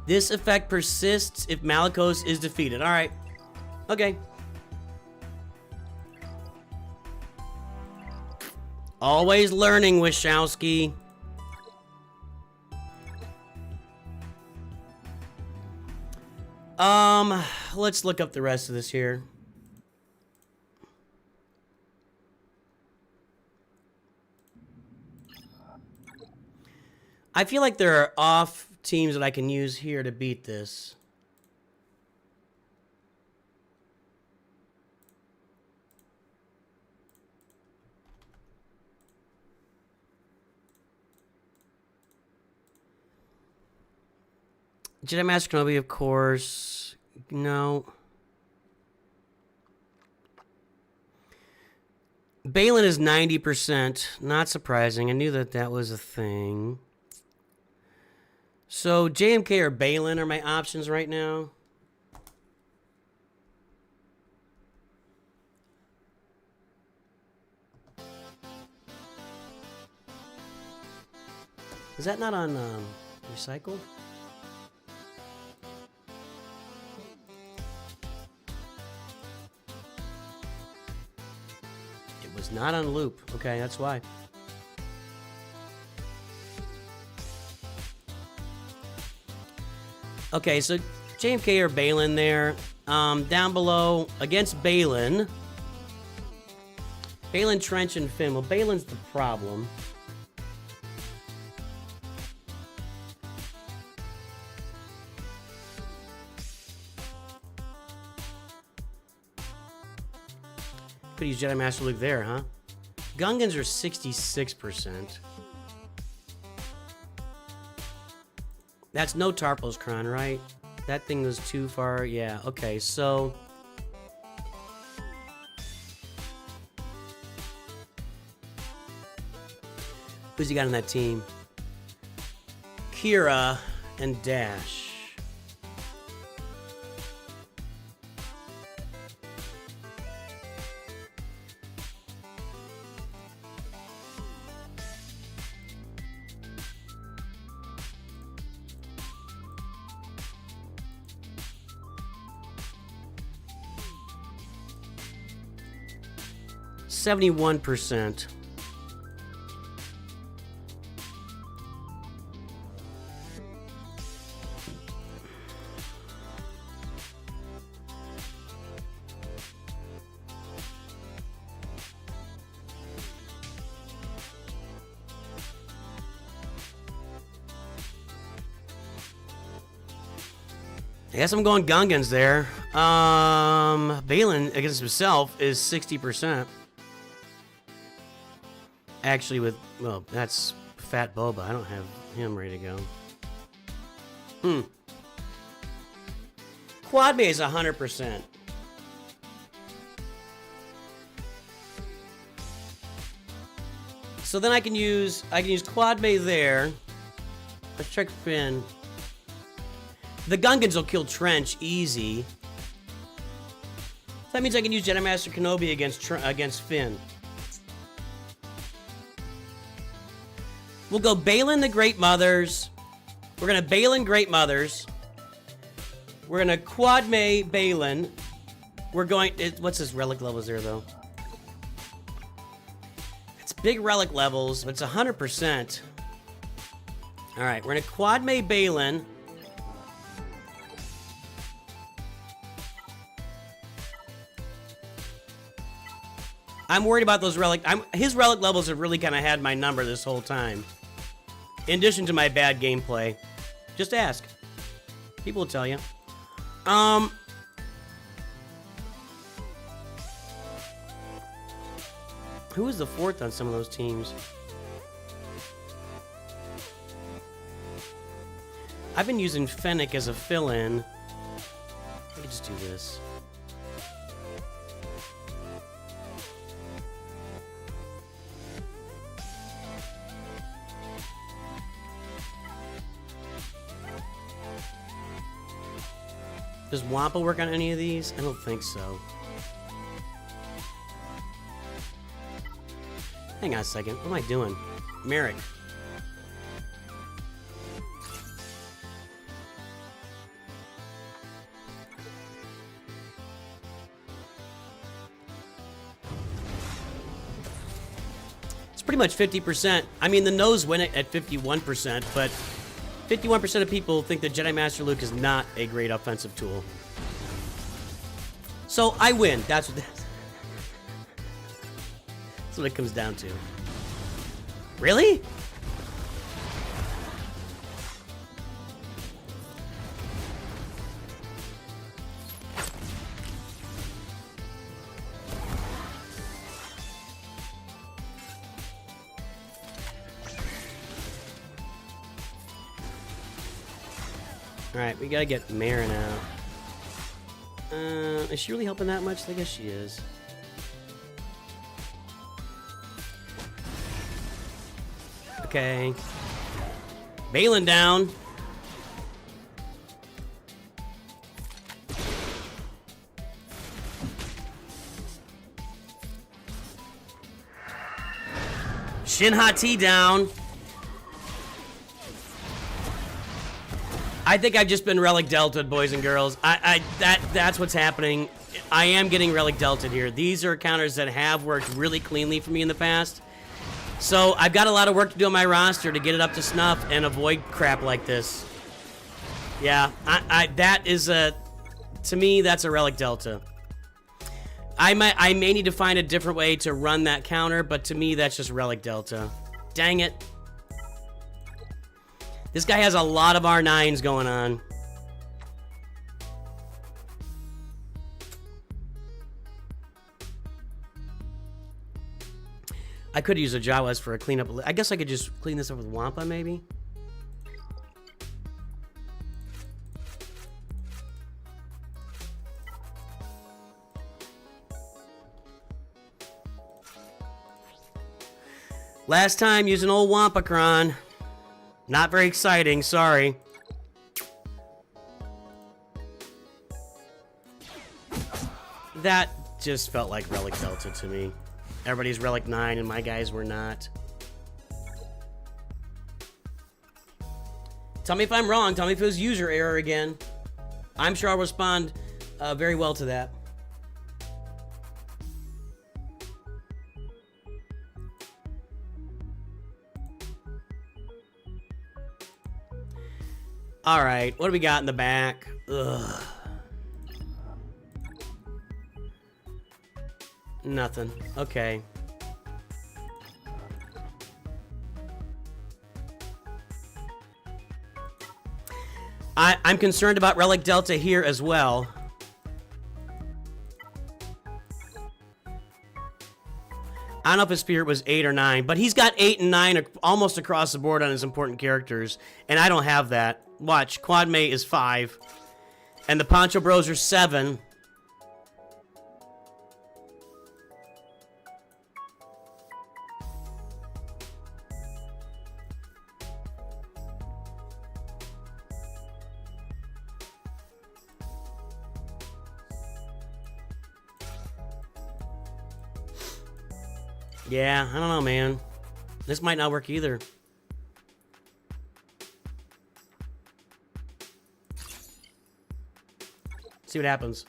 This effect persists if Malikos is defeated. All right. Okay. Always learning, Wachowski. Let's look up the rest of this here. I feel like there are off teams that I can use here to beat this. Jedi Master Kenobi, of course. No. Balin is 90%. Not surprising. I knew that that was a thing. So, JMK or Balin are my options right now. Is that not on recycle? was not on loop. Okay, that's why. Okay, so JMK or Balin there. Down below, against Balin. Balin, Trench, and Finn. Well, Balin's the problem. Could use Jedi Master Luke there, huh? Gungans are 66%. That's no Tarpo's Crown, right? That thing was too far. Yeah, okay, so... who's he got on that team? Kira and Dash. %. I guess I'm going Gungans there. Balin against himself is 60%. Actually, with, well, that's Fat Boba. I don't have him ready to go. Quad May is 100%. So then I can use Quad May there. Let's check Finn. The Gungans will kill Trench easy. That means I can use Jedi Master Kenobi against Finn. We'll go Balin the Great Mothers. We're gonna Balin Great Mothers. We're gonna Quad May Balin. We're going. What's his relic levels there though? It's big relic levels, but it's 100%. All right, we're gonna Quad May Balin. I'm worried about those relic. His relic levels have really kind of had my number this whole time. In addition to my bad gameplay. Just ask. People will tell you. Who was the fourth on some of those teams? I've been using Fennec as a fill-in. I could just do this. Does Wampa work on any of these? I don't think so. Hang on a second. What am I doing? Merrick. It's pretty much 50%. I mean, the no's win it at 51%, but 51% of people think that Jedi Master Luke is not a great offensive tool. So I win. That's what it comes down to. Really? Alright, we gotta get Marin out. Is she really helping that much? I guess she is. Okay. Balin down. Shin Hati down. I think I've just been relic delta'd, boys and girls. That's what's happening. I am getting Relic Delta here. These are counters that have worked really cleanly for me in the past. So I've got a lot of work to do on my roster to get it up to snuff and avoid crap like this. Yeah, that is a... To me, that's a Relic Delta. I may need to find a different way to run that counter, but to me, that's just Relic Delta. Dang it. This guy has a lot of R9s going on. I could use a Jawas for a cleanup. I guess I could just clean this up with Wampa, maybe? Last time using old Wampacron. Not very exciting, sorry. That just felt like Relic Delta to me. Everybody's Relic 9 and my guys were not. Tell me if I'm wrong. Tell me if it was user error again. I'm sure I'll respond very well to that. All right, what do we got in the back? Ugh. Nothing. Okay. I'm concerned about Relic Delta here as well. I don't know if his spirit was 8 or 9, but he's got 8 and 9 almost across the board on his important characters, and I don't have that. Watch, Quad Mate is 5, and the Poncho Bros are 7. Yeah, I don't know, man. This might not work either. See what happens.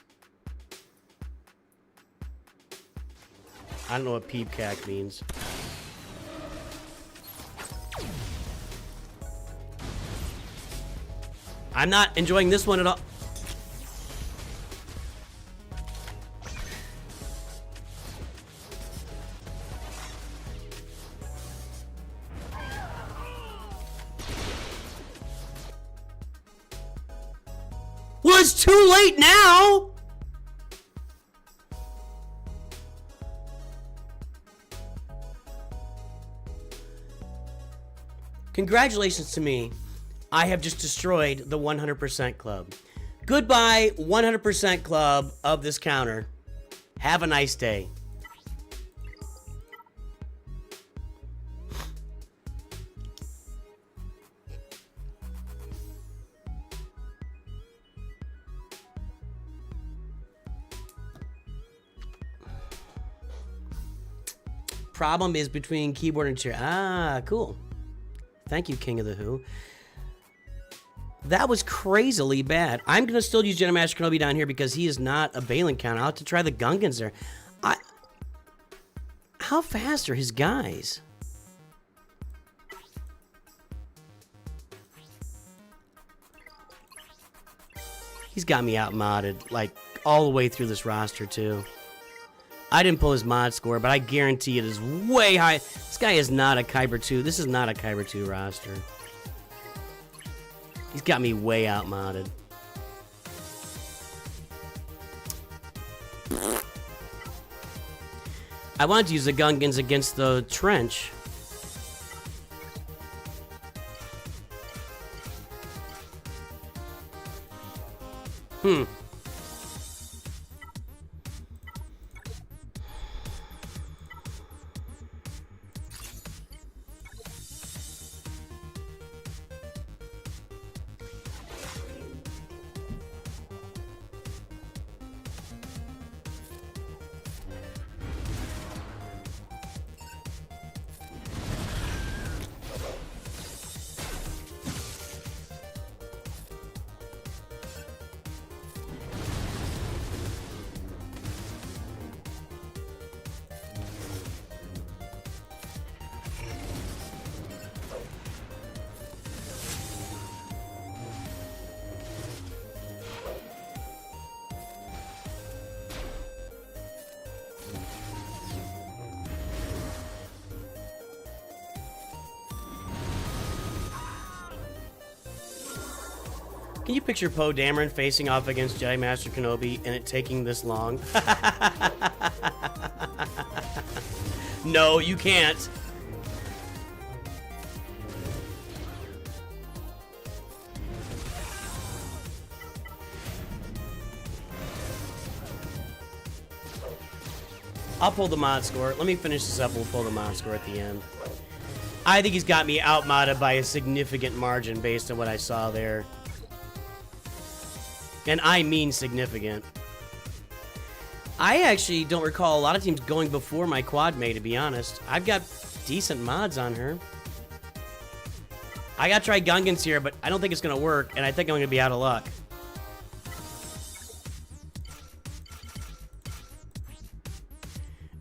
I don't know what peep cack means. I'm not enjoying this one at all. Well, it's too late now! Congratulations to me. I have just destroyed the 100% club. Goodbye, 100% club of this counter. Have a nice day. Problem is between keyboard and chair. Ah, cool. Thank you, King of the Who. That was crazily bad. I'm going to still use Jedi Master Kenobi down here because he is not a Balin counter. I'll have to try the Gungans there. How fast are his guys? He's got me outmodded, like, all the way through this roster, too. I didn't pull his mod score, but I guarantee it is way high. This guy is not a Kyber 2. This is not a Kyber 2 roster. He's got me way outmodded. I wanted to use the Gungans against the trench. Can you picture Poe Dameron facing off against Jedi Master Kenobi and it taking this long? No, you can't. I'll pull the mod score. Let me finish this up. We'll pull the mod score at the end. I think he's got me outmodded by a significant margin based on what I saw there. And I mean significant. I actually don't recall a lot of teams going before my quad May, to be honest. I've got decent mods on her. I gotta try Gungans here, but I don't think it's gonna work, and I think I'm gonna be out of luck.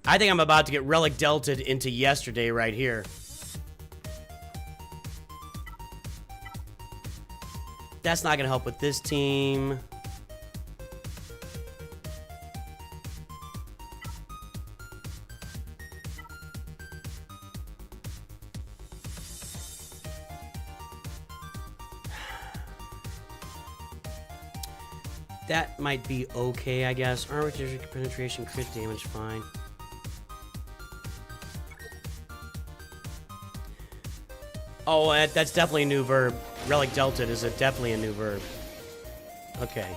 I think I'm about to get Relic Delta'd into yesterday right here. That's not gonna help with this team. That might be okay, I guess. Armor penetration, crit damage, fine. Oh, that's definitely a new verb. Relic Delta'd is definitely a new verb. Okay.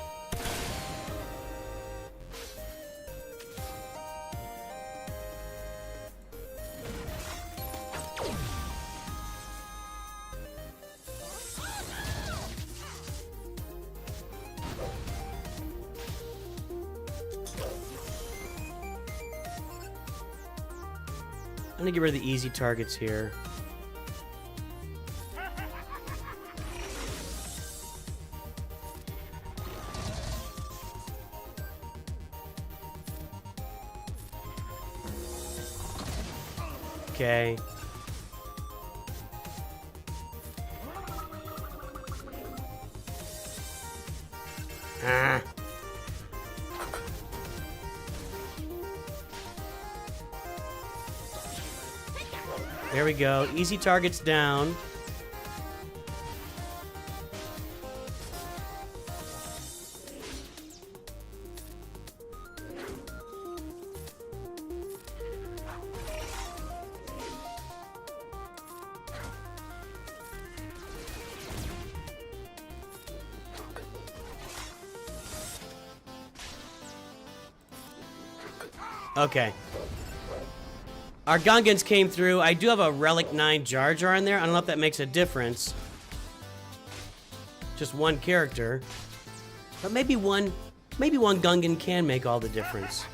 I'm gonna get rid of the easy targets here. Okay. Ah. There we go. Easy targets down. Okay. Our Gungans came through. I do have a Relic 9 Jar Jar in there. I don't know if that makes a difference. Just one character. But maybe one Gungan can make all the difference.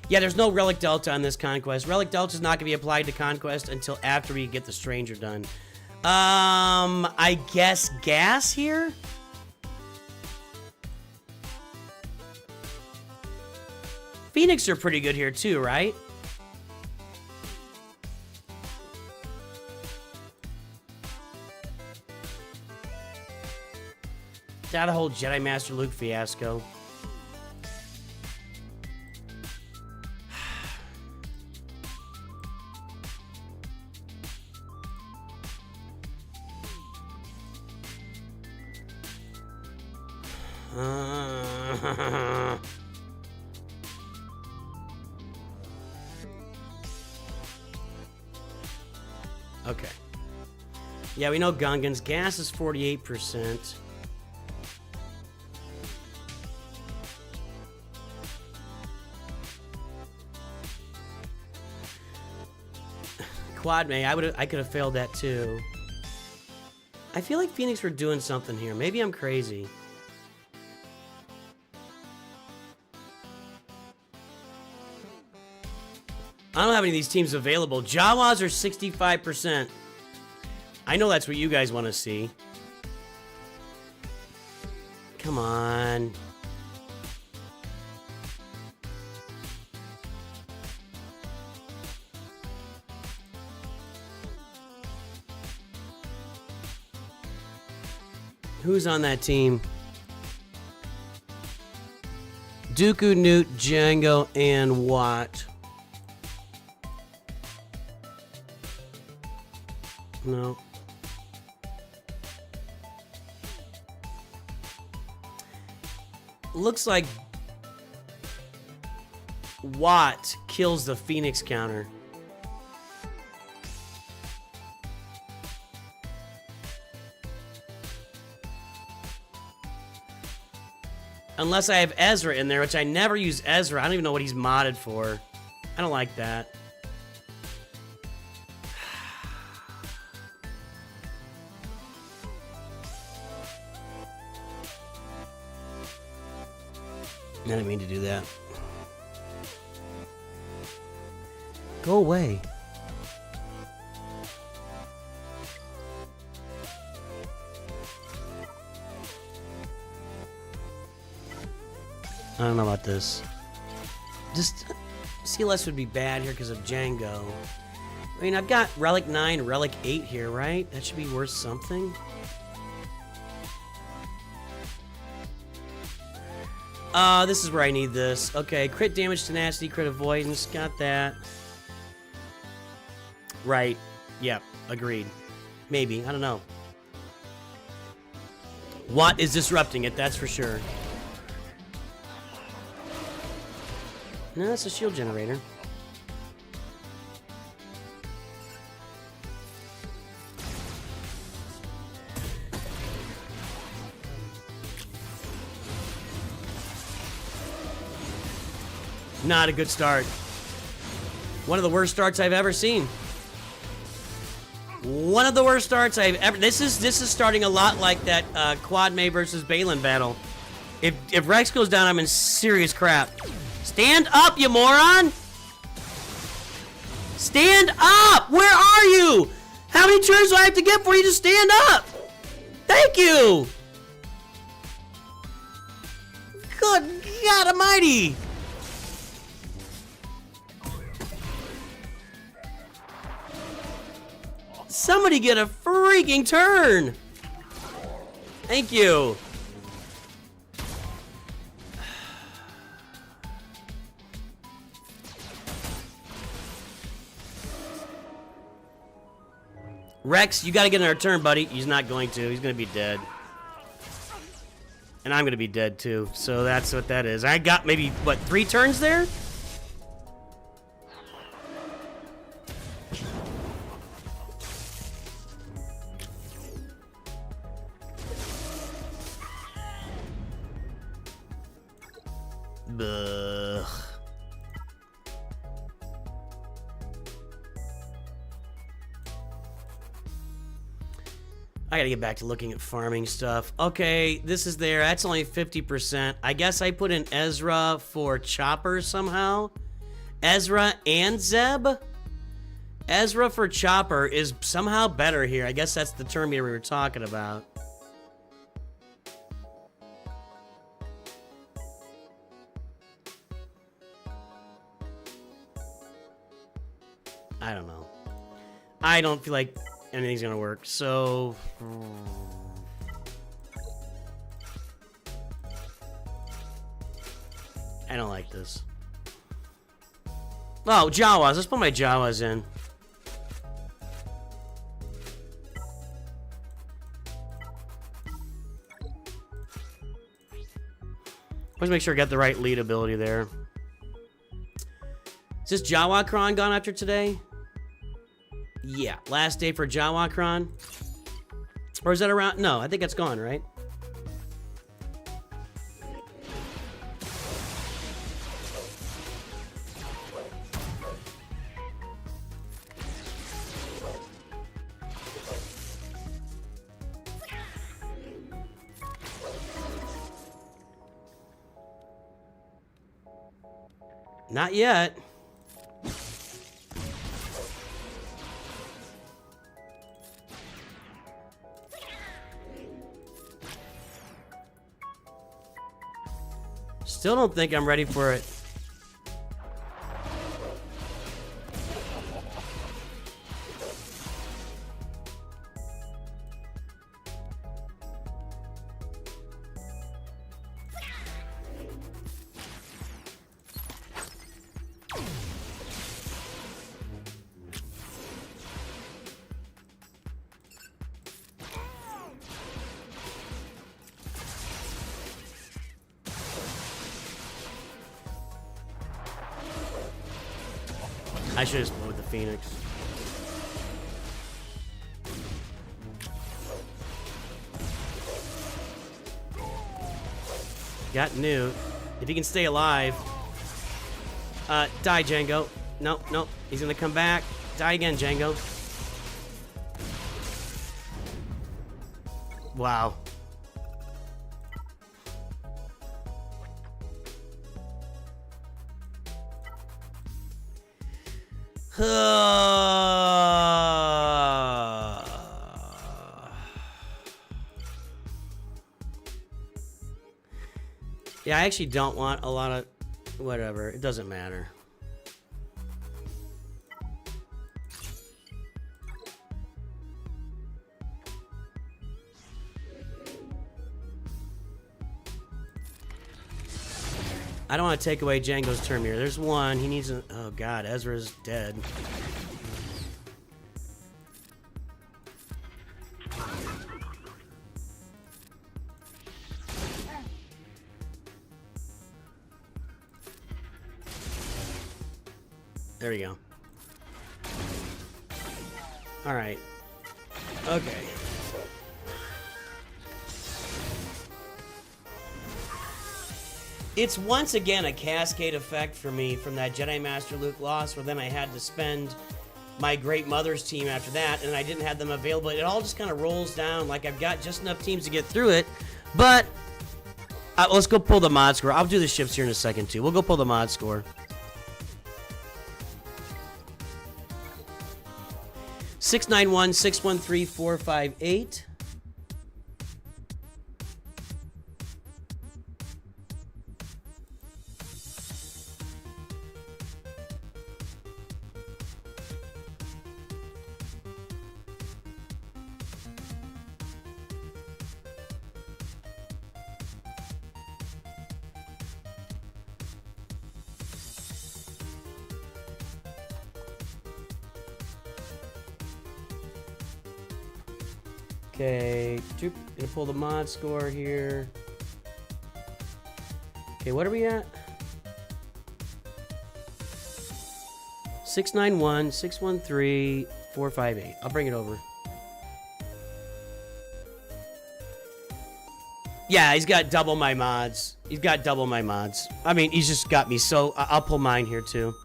Yeah, there's no Relic Delta on this Conquest. Relic Delta is not going to be applied to Conquest until after we get the Stranger done. I guess gas here? Phoenix are pretty good here too, right? That whole Jedi Master Luke fiasco. Okay. Yeah, we know Gungans. Gas is 48%. Quad May, I could have failed that too. I feel like Phoenix were doing something here. Maybe I'm crazy. I don't have any of these teams available. Jawas are 65%. I know that's what you guys want to see. Come on. Who's on that team? Dooku, Newt, Django, and Watt. No. Looks like Watt kills the Phoenix counter. Unless I have Ezra in there, which I never use Ezra. I don't even know what he's modded for. I don't like that. I didn't mean to do that. Go away. I don't know about this. Just CLS would be bad here because of Django. I mean, I've got Relic 9, Relic 8 here, right? That should be worth something. This is where I need this. Okay, crit damage, tenacity, crit avoidance. Got that. Right. Yep. Agreed. Maybe. I don't know. Watt is disrupting it, that's for sure. No, that's a shield generator. Not a good start. One of the worst starts I've ever seen. One of the worst starts I've ever. This is starting a lot like that Quad May versus Balin battle. If Rex goes down, I'm in serious crap. Stand up, you moron! Stand up! Where are you? How many turns do I have to get for you to stand up? Thank you! Good God Almighty! Somebody get a freaking turn! Thank you. Rex, you gotta get another turn, buddy. He's not going to. He's gonna be dead. And I'm gonna be dead, too. So that's what that is. I got maybe, what, 3 turns there? Ugh. I gotta get back to looking at farming stuff. Okay, this is there. That's only 50%. I guess I put in Ezra for Chopper somehow. Ezra and Zeb? Ezra for Chopper is somehow better here. I guess that's the term here we were talking about. I don't know. I don't feel like anything's gonna work, so... I don't like this. Oh, Jawas. Let's put my Jawas in. Let's make sure I got the right lead ability there. Is this Datacron gone after today? Yeah, last day for Datacron. Or is that around? No, I think it's gone, right? Not yet. Still don't think I'm ready for it. I should have exploded the Phoenix. Got Nooch. If he can stay alive. Die, Django. Nope, nope. He's gonna come back. Die again, Django. Wow. Yeah, I actually don't want a lot of... Whatever, it doesn't matter. I don't want to take away Django's turn here. There's one. He needs a... Oh, God. Ezra's dead. There we go. All right. Okay. It's once again a cascade effect for me from that Jedi Master Luke loss, where then I had to spend my Great Mother's team after that, and I didn't have them available. It all just kind of rolls down. Like, I've got just enough teams to get through it, but let's go pull the mod score. I'll do the ships here in a second, too. We'll go pull the mod score. 691 613 458. Okay, gonna pull the mod score here. Okay, what are we at? 691 613 458. I'll bring it over. Yeah, he's got double my mods. He's got double my mods. I mean, he's just got me, so I'll pull mine here too.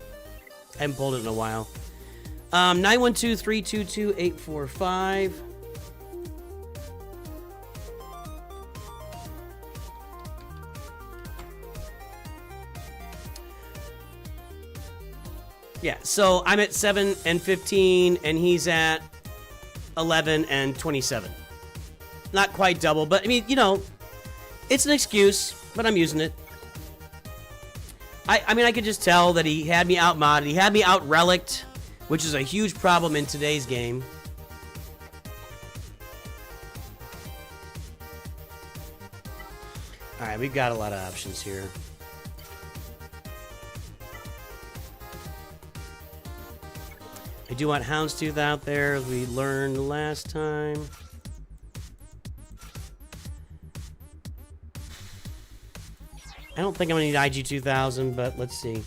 I haven't pulled it in a while. 912 322 845. Yeah, so I'm at 7 and 15, and he's at 11 and 27. Not quite double, but I mean, you know, it's an excuse, but I'm using it. I mean, I could just tell that he had me out-modded. He had me out-relicked, which is a huge problem in today's game. All right, we've got a lot of options here. I do want Houndstooth out there, as we learned last time. I don't think I'm going to need IG-2000, but let's see.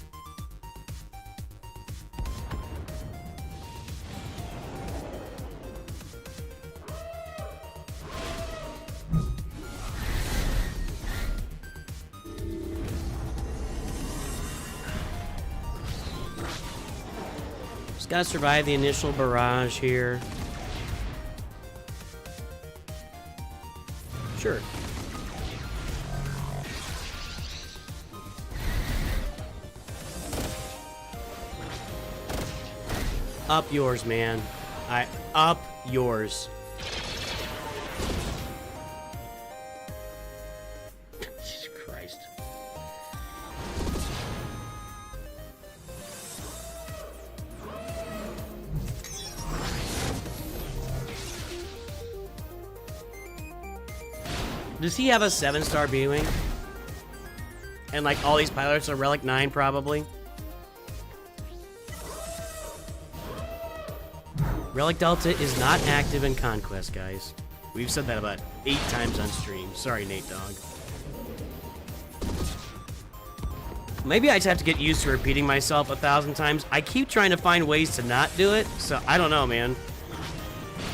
Gotta survive the initial barrage here. Sure. Up yours, man. Up yours. Jesus Christ. Does he have a 7-star B-Wing? And like all these pilots are Relic 9 probably? Relic Delta is not active in Conquest, guys. We've said that about 8 times on stream. Sorry, Nate Dogg. Maybe I just have to get used to repeating myself 1,000 times. I keep trying to find ways to not do it, so I don't know, man.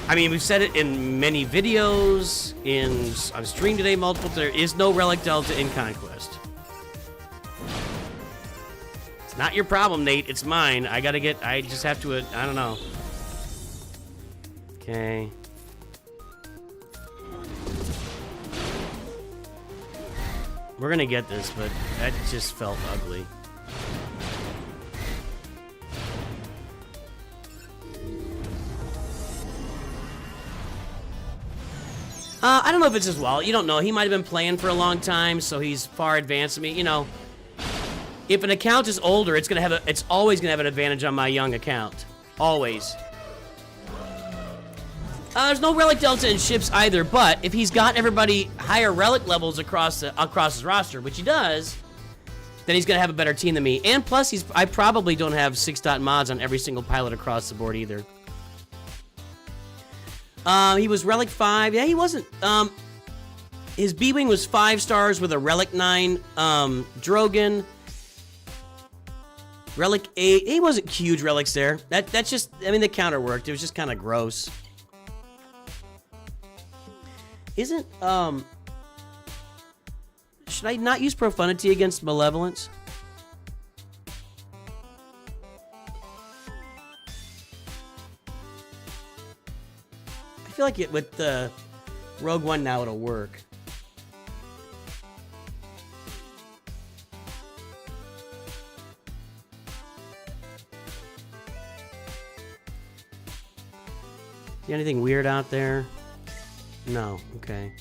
I mean, we've said it in many videos, on stream today, multiple. There is no Relic Delta in Conquest. It's not your problem, Nate. It's mine. I just have to, I don't know. Okay. We're gonna get this, but that just felt ugly. I don't know if it's his wallet. You don't know. He might have been playing for a long time, so he's far advanced. I mean, you know, if an account is older, it's always gonna have an advantage on my young account. Always. There's no Relic Delta in ships either, but if he's got everybody higher Relic levels across his roster, which he does, then he's gonna have a better team than me. And plus, I probably don't have 6-dot mods on every single pilot across the board either. He was Relic 5. Yeah, he wasn't. His B-Wing was 5 stars with a Relic 9 Drogon. Relic 8. He wasn't huge relics there. That's just, I mean, the counter worked. It was just kind of gross. Isn't, should I not use profanity against malevolence? I feel like with the Rogue One now it'll work. See anything weird out there? No, okay.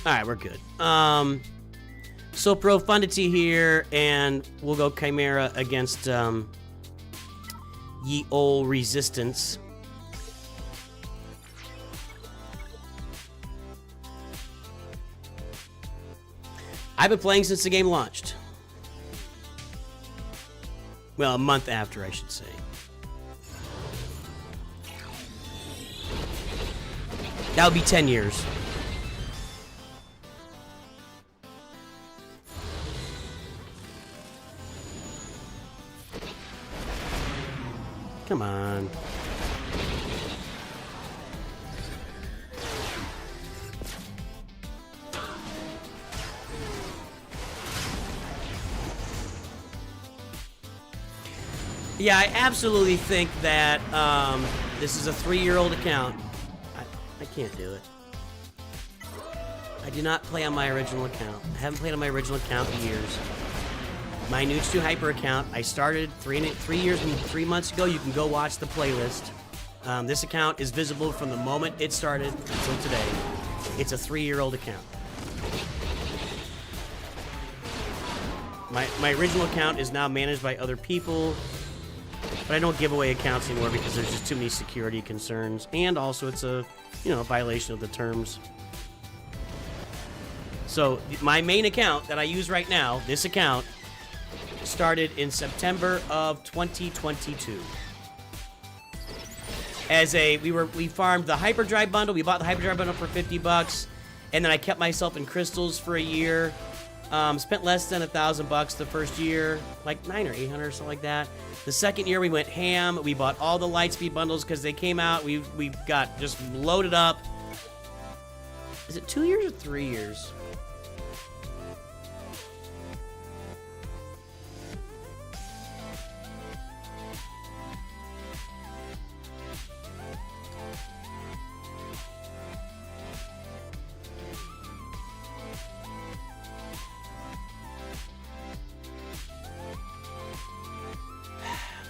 Alright, we're good. So profundity here, and we'll go Chimera against ye ol' resistance. I've been playing since the game launched. Well, a month after, I should say. That would be 10 years. Come on. Yeah, I absolutely think that this is a 3-year-old account. I can't do it. I do not play on my original account. I haven't played on my original account in years. My Nooch2 Hyper account, I started 3 years and 3 months ago. You can go watch the playlist. This account is visible from the moment it started until today. It's a 3-year-old account. My original account is now managed by other people. But I don't give away accounts anymore because there's just too many security concerns. And also it's a, violation of the terms. So my main account that I use right now, this account, started in September of 2022. We farmed the Hyperdrive bundle. We bought the Hyperdrive bundle for $50. And then I kept myself in crystals for a year. Spent less than $1,000 the first year, like 900 or 800 or something like that. The second year we went ham. We bought all the Lightspeed bundles because they came out. We got just loaded up. Is it 2 years or 3 years?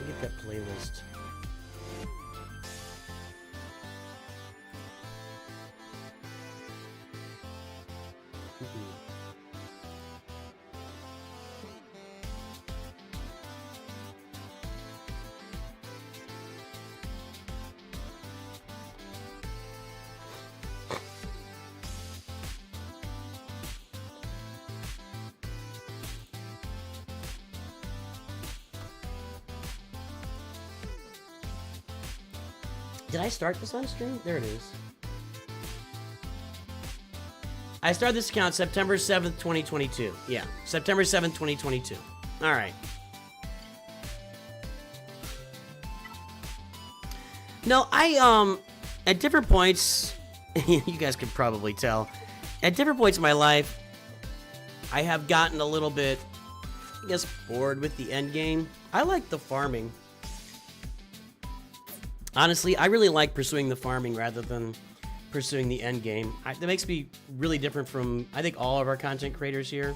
Get that playlist. Did I start this on stream? There it is. I started this account September 7th, 2022. Yeah, September 7th, 2022. All right. No, at different points, you guys can probably tell, at different points in my life, I have gotten a little bit, I guess, bored with the end game. I like the farming. Honestly, I really like pursuing the farming rather than pursuing the end game. That makes me really different from, I think, all of our content creators here,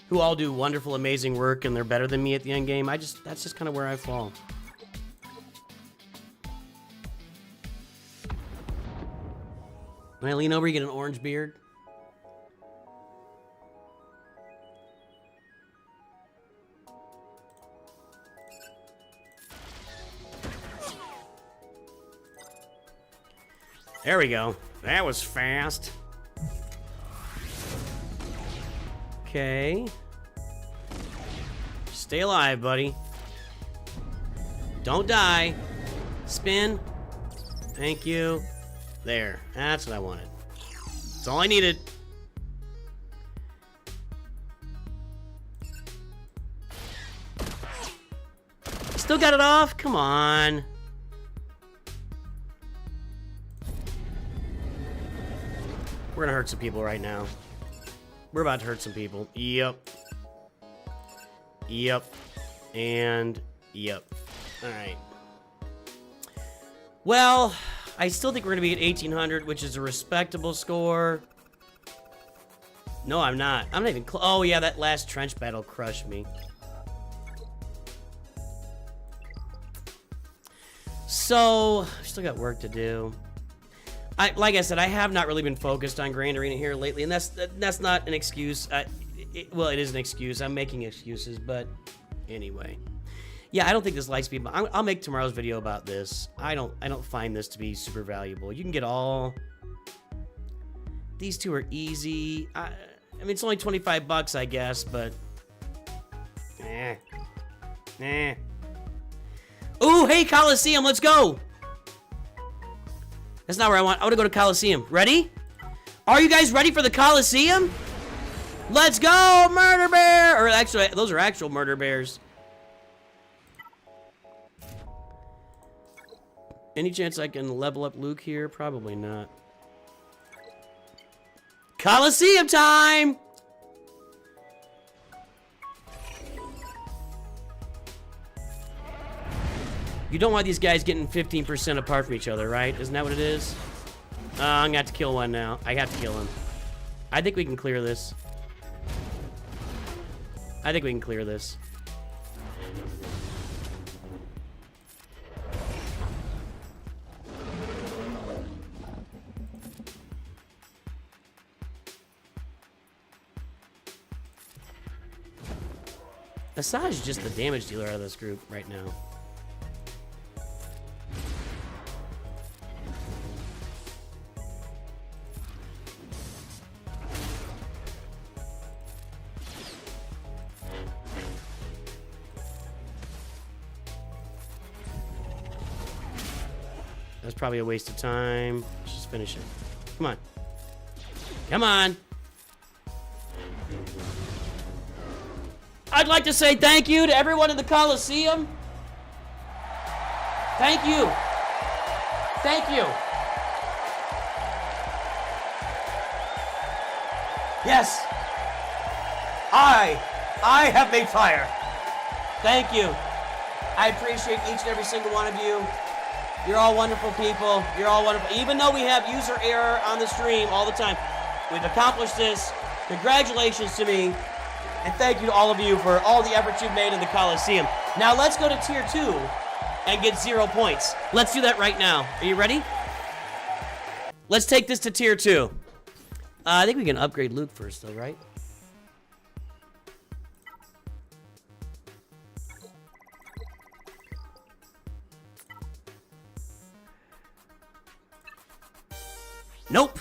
who all do wonderful, amazing work, and they're better than me at the end game. That's just kind of where I fall. When I lean over, you get an orange beard. There we go. That was fast. Okay. Stay alive, buddy. Don't die. Spin. Thank you. There. That's what I wanted. That's all I needed. Still got it off? Come on. We're gonna hurt some people right now. We're about to hurt some people. Yep. Yep. And yep. Alright. Well, I still think we're gonna be at 1800, which is a respectable score. No, I'm not. I'm not even close. Oh, yeah, that last trench battle crushed me. So, still got work to do. Like I said, I have not really been focused on Grand Arena here lately, and that's not an excuse. Well, it is an excuse. I'm making excuses, but anyway. Yeah, I don't think this light speed. I'll make tomorrow's video about this. I don't find this to be super valuable. You can get all. These two are easy. I mean, it's only 25 bucks, I guess, but. Ooh, hey, Coliseum, let's go. That's not where I want. I want to go to Coliseum. Ready? Are you guys ready for the Coliseum? Let's go, murder bear! Or actually, those are actual murder bears. Any chance I can level up Luke here? Probably not. Coliseum time! You don't want these guys getting 15% apart from each other, right? Isn't that what it is? I'm gonna have to kill one now. I have to kill him. I think we can clear this. I think we can clear this. Asajj is just the damage dealer out of this group right now. That's probably a waste of time. Let's just finish it. Come on. Come on. I'd like to say thank you to everyone in the Coliseum. Thank you. Thank you. Yes. I have made fire. Thank you. I appreciate each and every single one of you. You're all wonderful people. You're all wonderful. Even though we have user error on the stream all the time, we've accomplished this. Congratulations to me. And thank you to all of you for all the efforts you've made in the Coliseum. Now let's go to tier 2 and get 0 points. Let's do that right now. Are you ready? Let's take this to tier 2. I think we can upgrade Luke first though, right? Nope.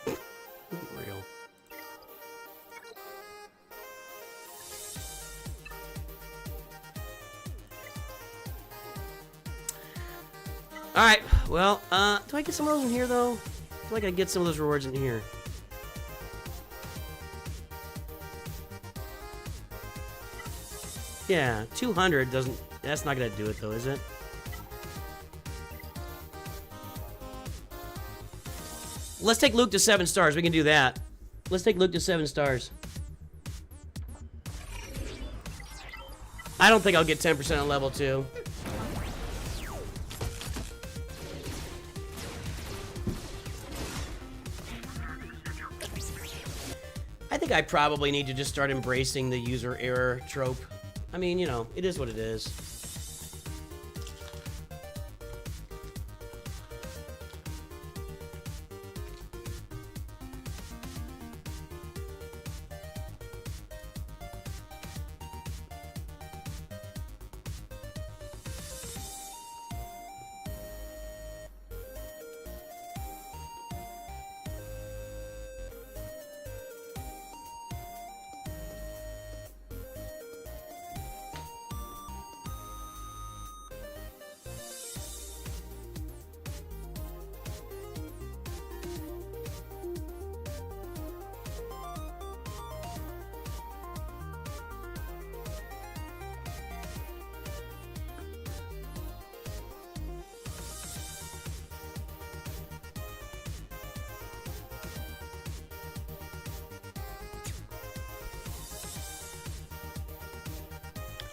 Real. Alright, well, do I get some of those in here, though? I feel like I get some of those rewards in here. Yeah, 200 doesn't... That's not gonna do it, though, is it? Let's take Luke to 7 stars. We can do that. Let's take Luke to 7 stars. I don't think I'll get 10% on level 2. I think I probably need to just start embracing the user error trope. I mean, you know, it is what it is.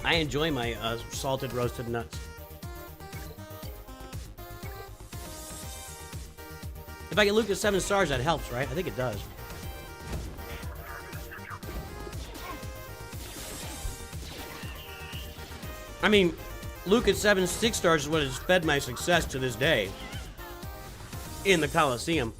I enjoy my salted roasted nuts. If I get Luke to 7 stars, that helps, right? I think it does. I mean, Luke at 6 stars is what has fed my success to this day in the Coliseum.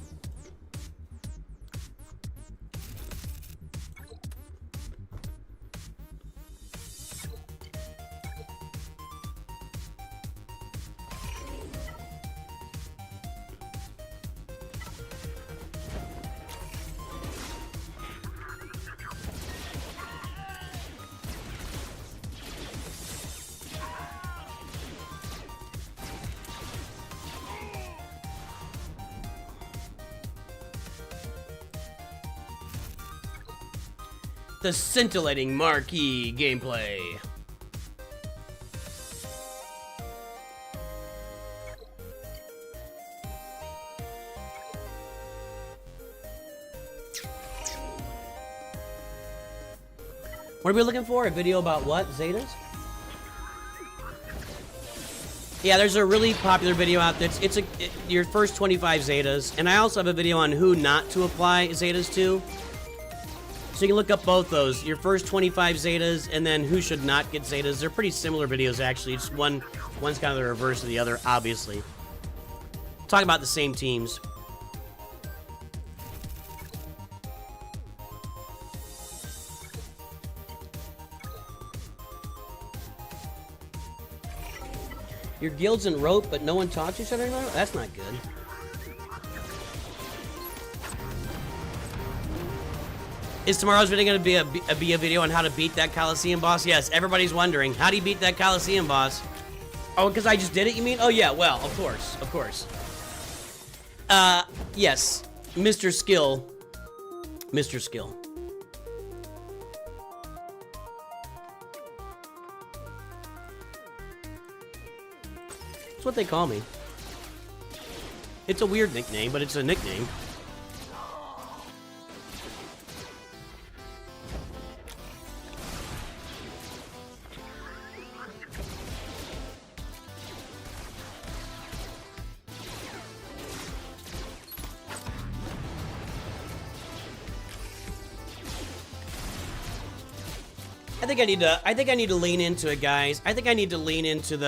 The scintillating marquee gameplay. What are we looking for? A video about what? Zetas? Yeah, there's a really popular video out there. It's your first 25 Zetas, and I also have a video on who not to apply Zetas to. So you can look up both those, your first 25 Zetas, and then who should not get Zetas. They're pretty similar videos, actually. It's one's kind of the reverse of the other, obviously. Talk about the same teams. Your guild's in rope, but no one talks to each other anymore? That's not good. Is tomorrow's video going to be a video on how to beat that Coliseum boss? Yes, everybody's wondering. How do you beat that Coliseum boss? Oh, because I just did it, you mean? Oh, yeah, well, of course, of course. Yes, Mr. Skill. Mr. Skill. That's what they call me. It's a weird nickname, but it's a nickname. I think I need to lean into it, guys. I think I need to lean into the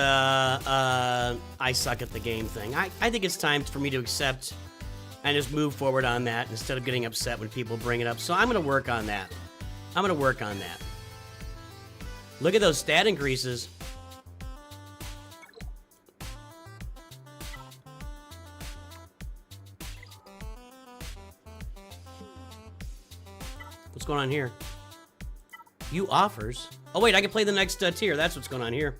I suck at the game thing. I think it's time for me to accept and just move forward on that instead of getting upset when people bring it up. So I'm going to work on that. I'm going to work on that. Look at those stat increases. What's going on here? View offers. Oh wait, I can play the next tier. That's what's going on here.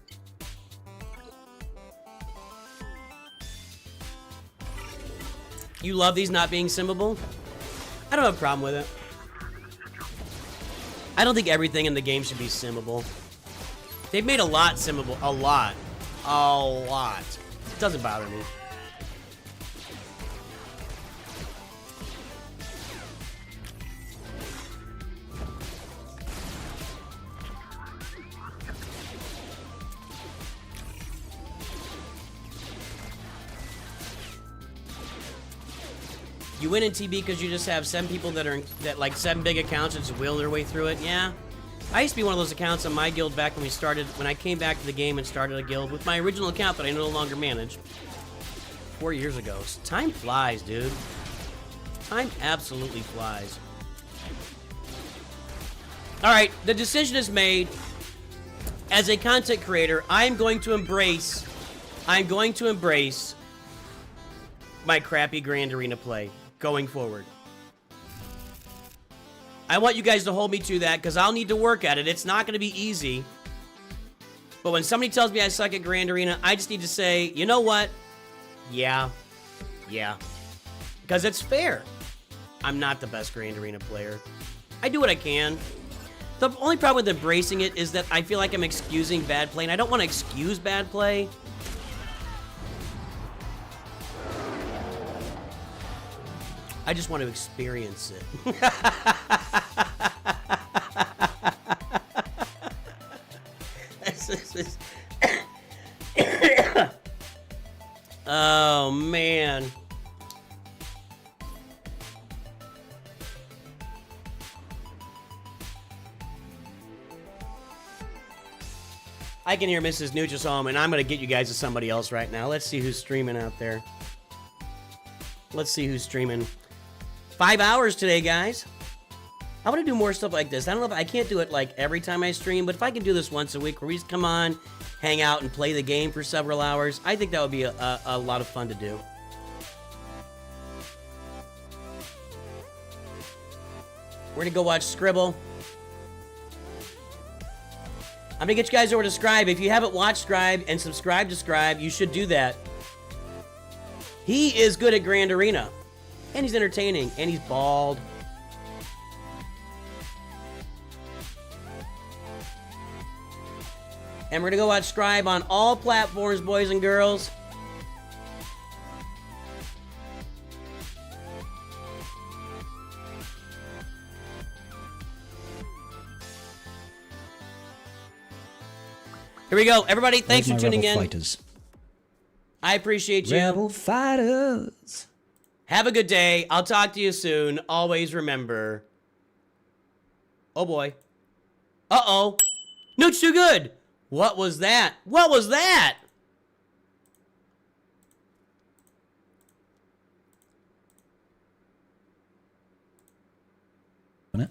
You love these not being simmable? I don't have a problem with it. I don't think everything in the game should be simmable. They've made a lot simmable. A lot. A lot. It doesn't bother me. You win in TB because you just have 7 people that like 7 big accounts and just wheel their way through it. Yeah. I used to be one of those accounts on my guild back when I came back to the game and started a guild with my original account that I no longer manage. 4 years ago. Time flies, dude. Time absolutely flies. All right, the decision is made. As a content creator, I'm going to embrace my crappy Grand Arena play going forward. I want you guys to hold me to that because I'll need to work at it. It's not going to be easy. But when somebody tells me I suck at Grand Arena, I just need to say, you know what? Yeah. Because it's fair. I'm not the best Grand Arena player. I do what I can. The only problem with embracing it is that I feel like I'm excusing bad play, and I don't want to excuse bad play. I just want to experience it. Oh, man. I can hear Mrs. Nooch home, and I'm going to get you guys to somebody else right now. Let's see who's streaming out there. Let's see who's streaming. 5 hours today, guys. I want to do more stuff like this. I don't know if I can't do it like every time I stream, but if I can do this once a week where we just come on, hang out, and play the game for several hours, I think that would be a lot of fun to do. We're gonna go watch Scribble. I'm gonna get you guys over to Scribe. If you haven't watched Scribe and subscribed to Scribe, you should do that. He is good at Grand Arena. And he's entertaining. And he's bald. And we're gonna go watch Scribe on all platforms, boys and girls. Here we go. Everybody, thanks for tuning in. Fighters? I appreciate you. Rebel fighters. Have a good day. I'll talk to you soon. Always remember. Oh boy. Uh-oh. Nooch2Gud. What was that? What was that? On it.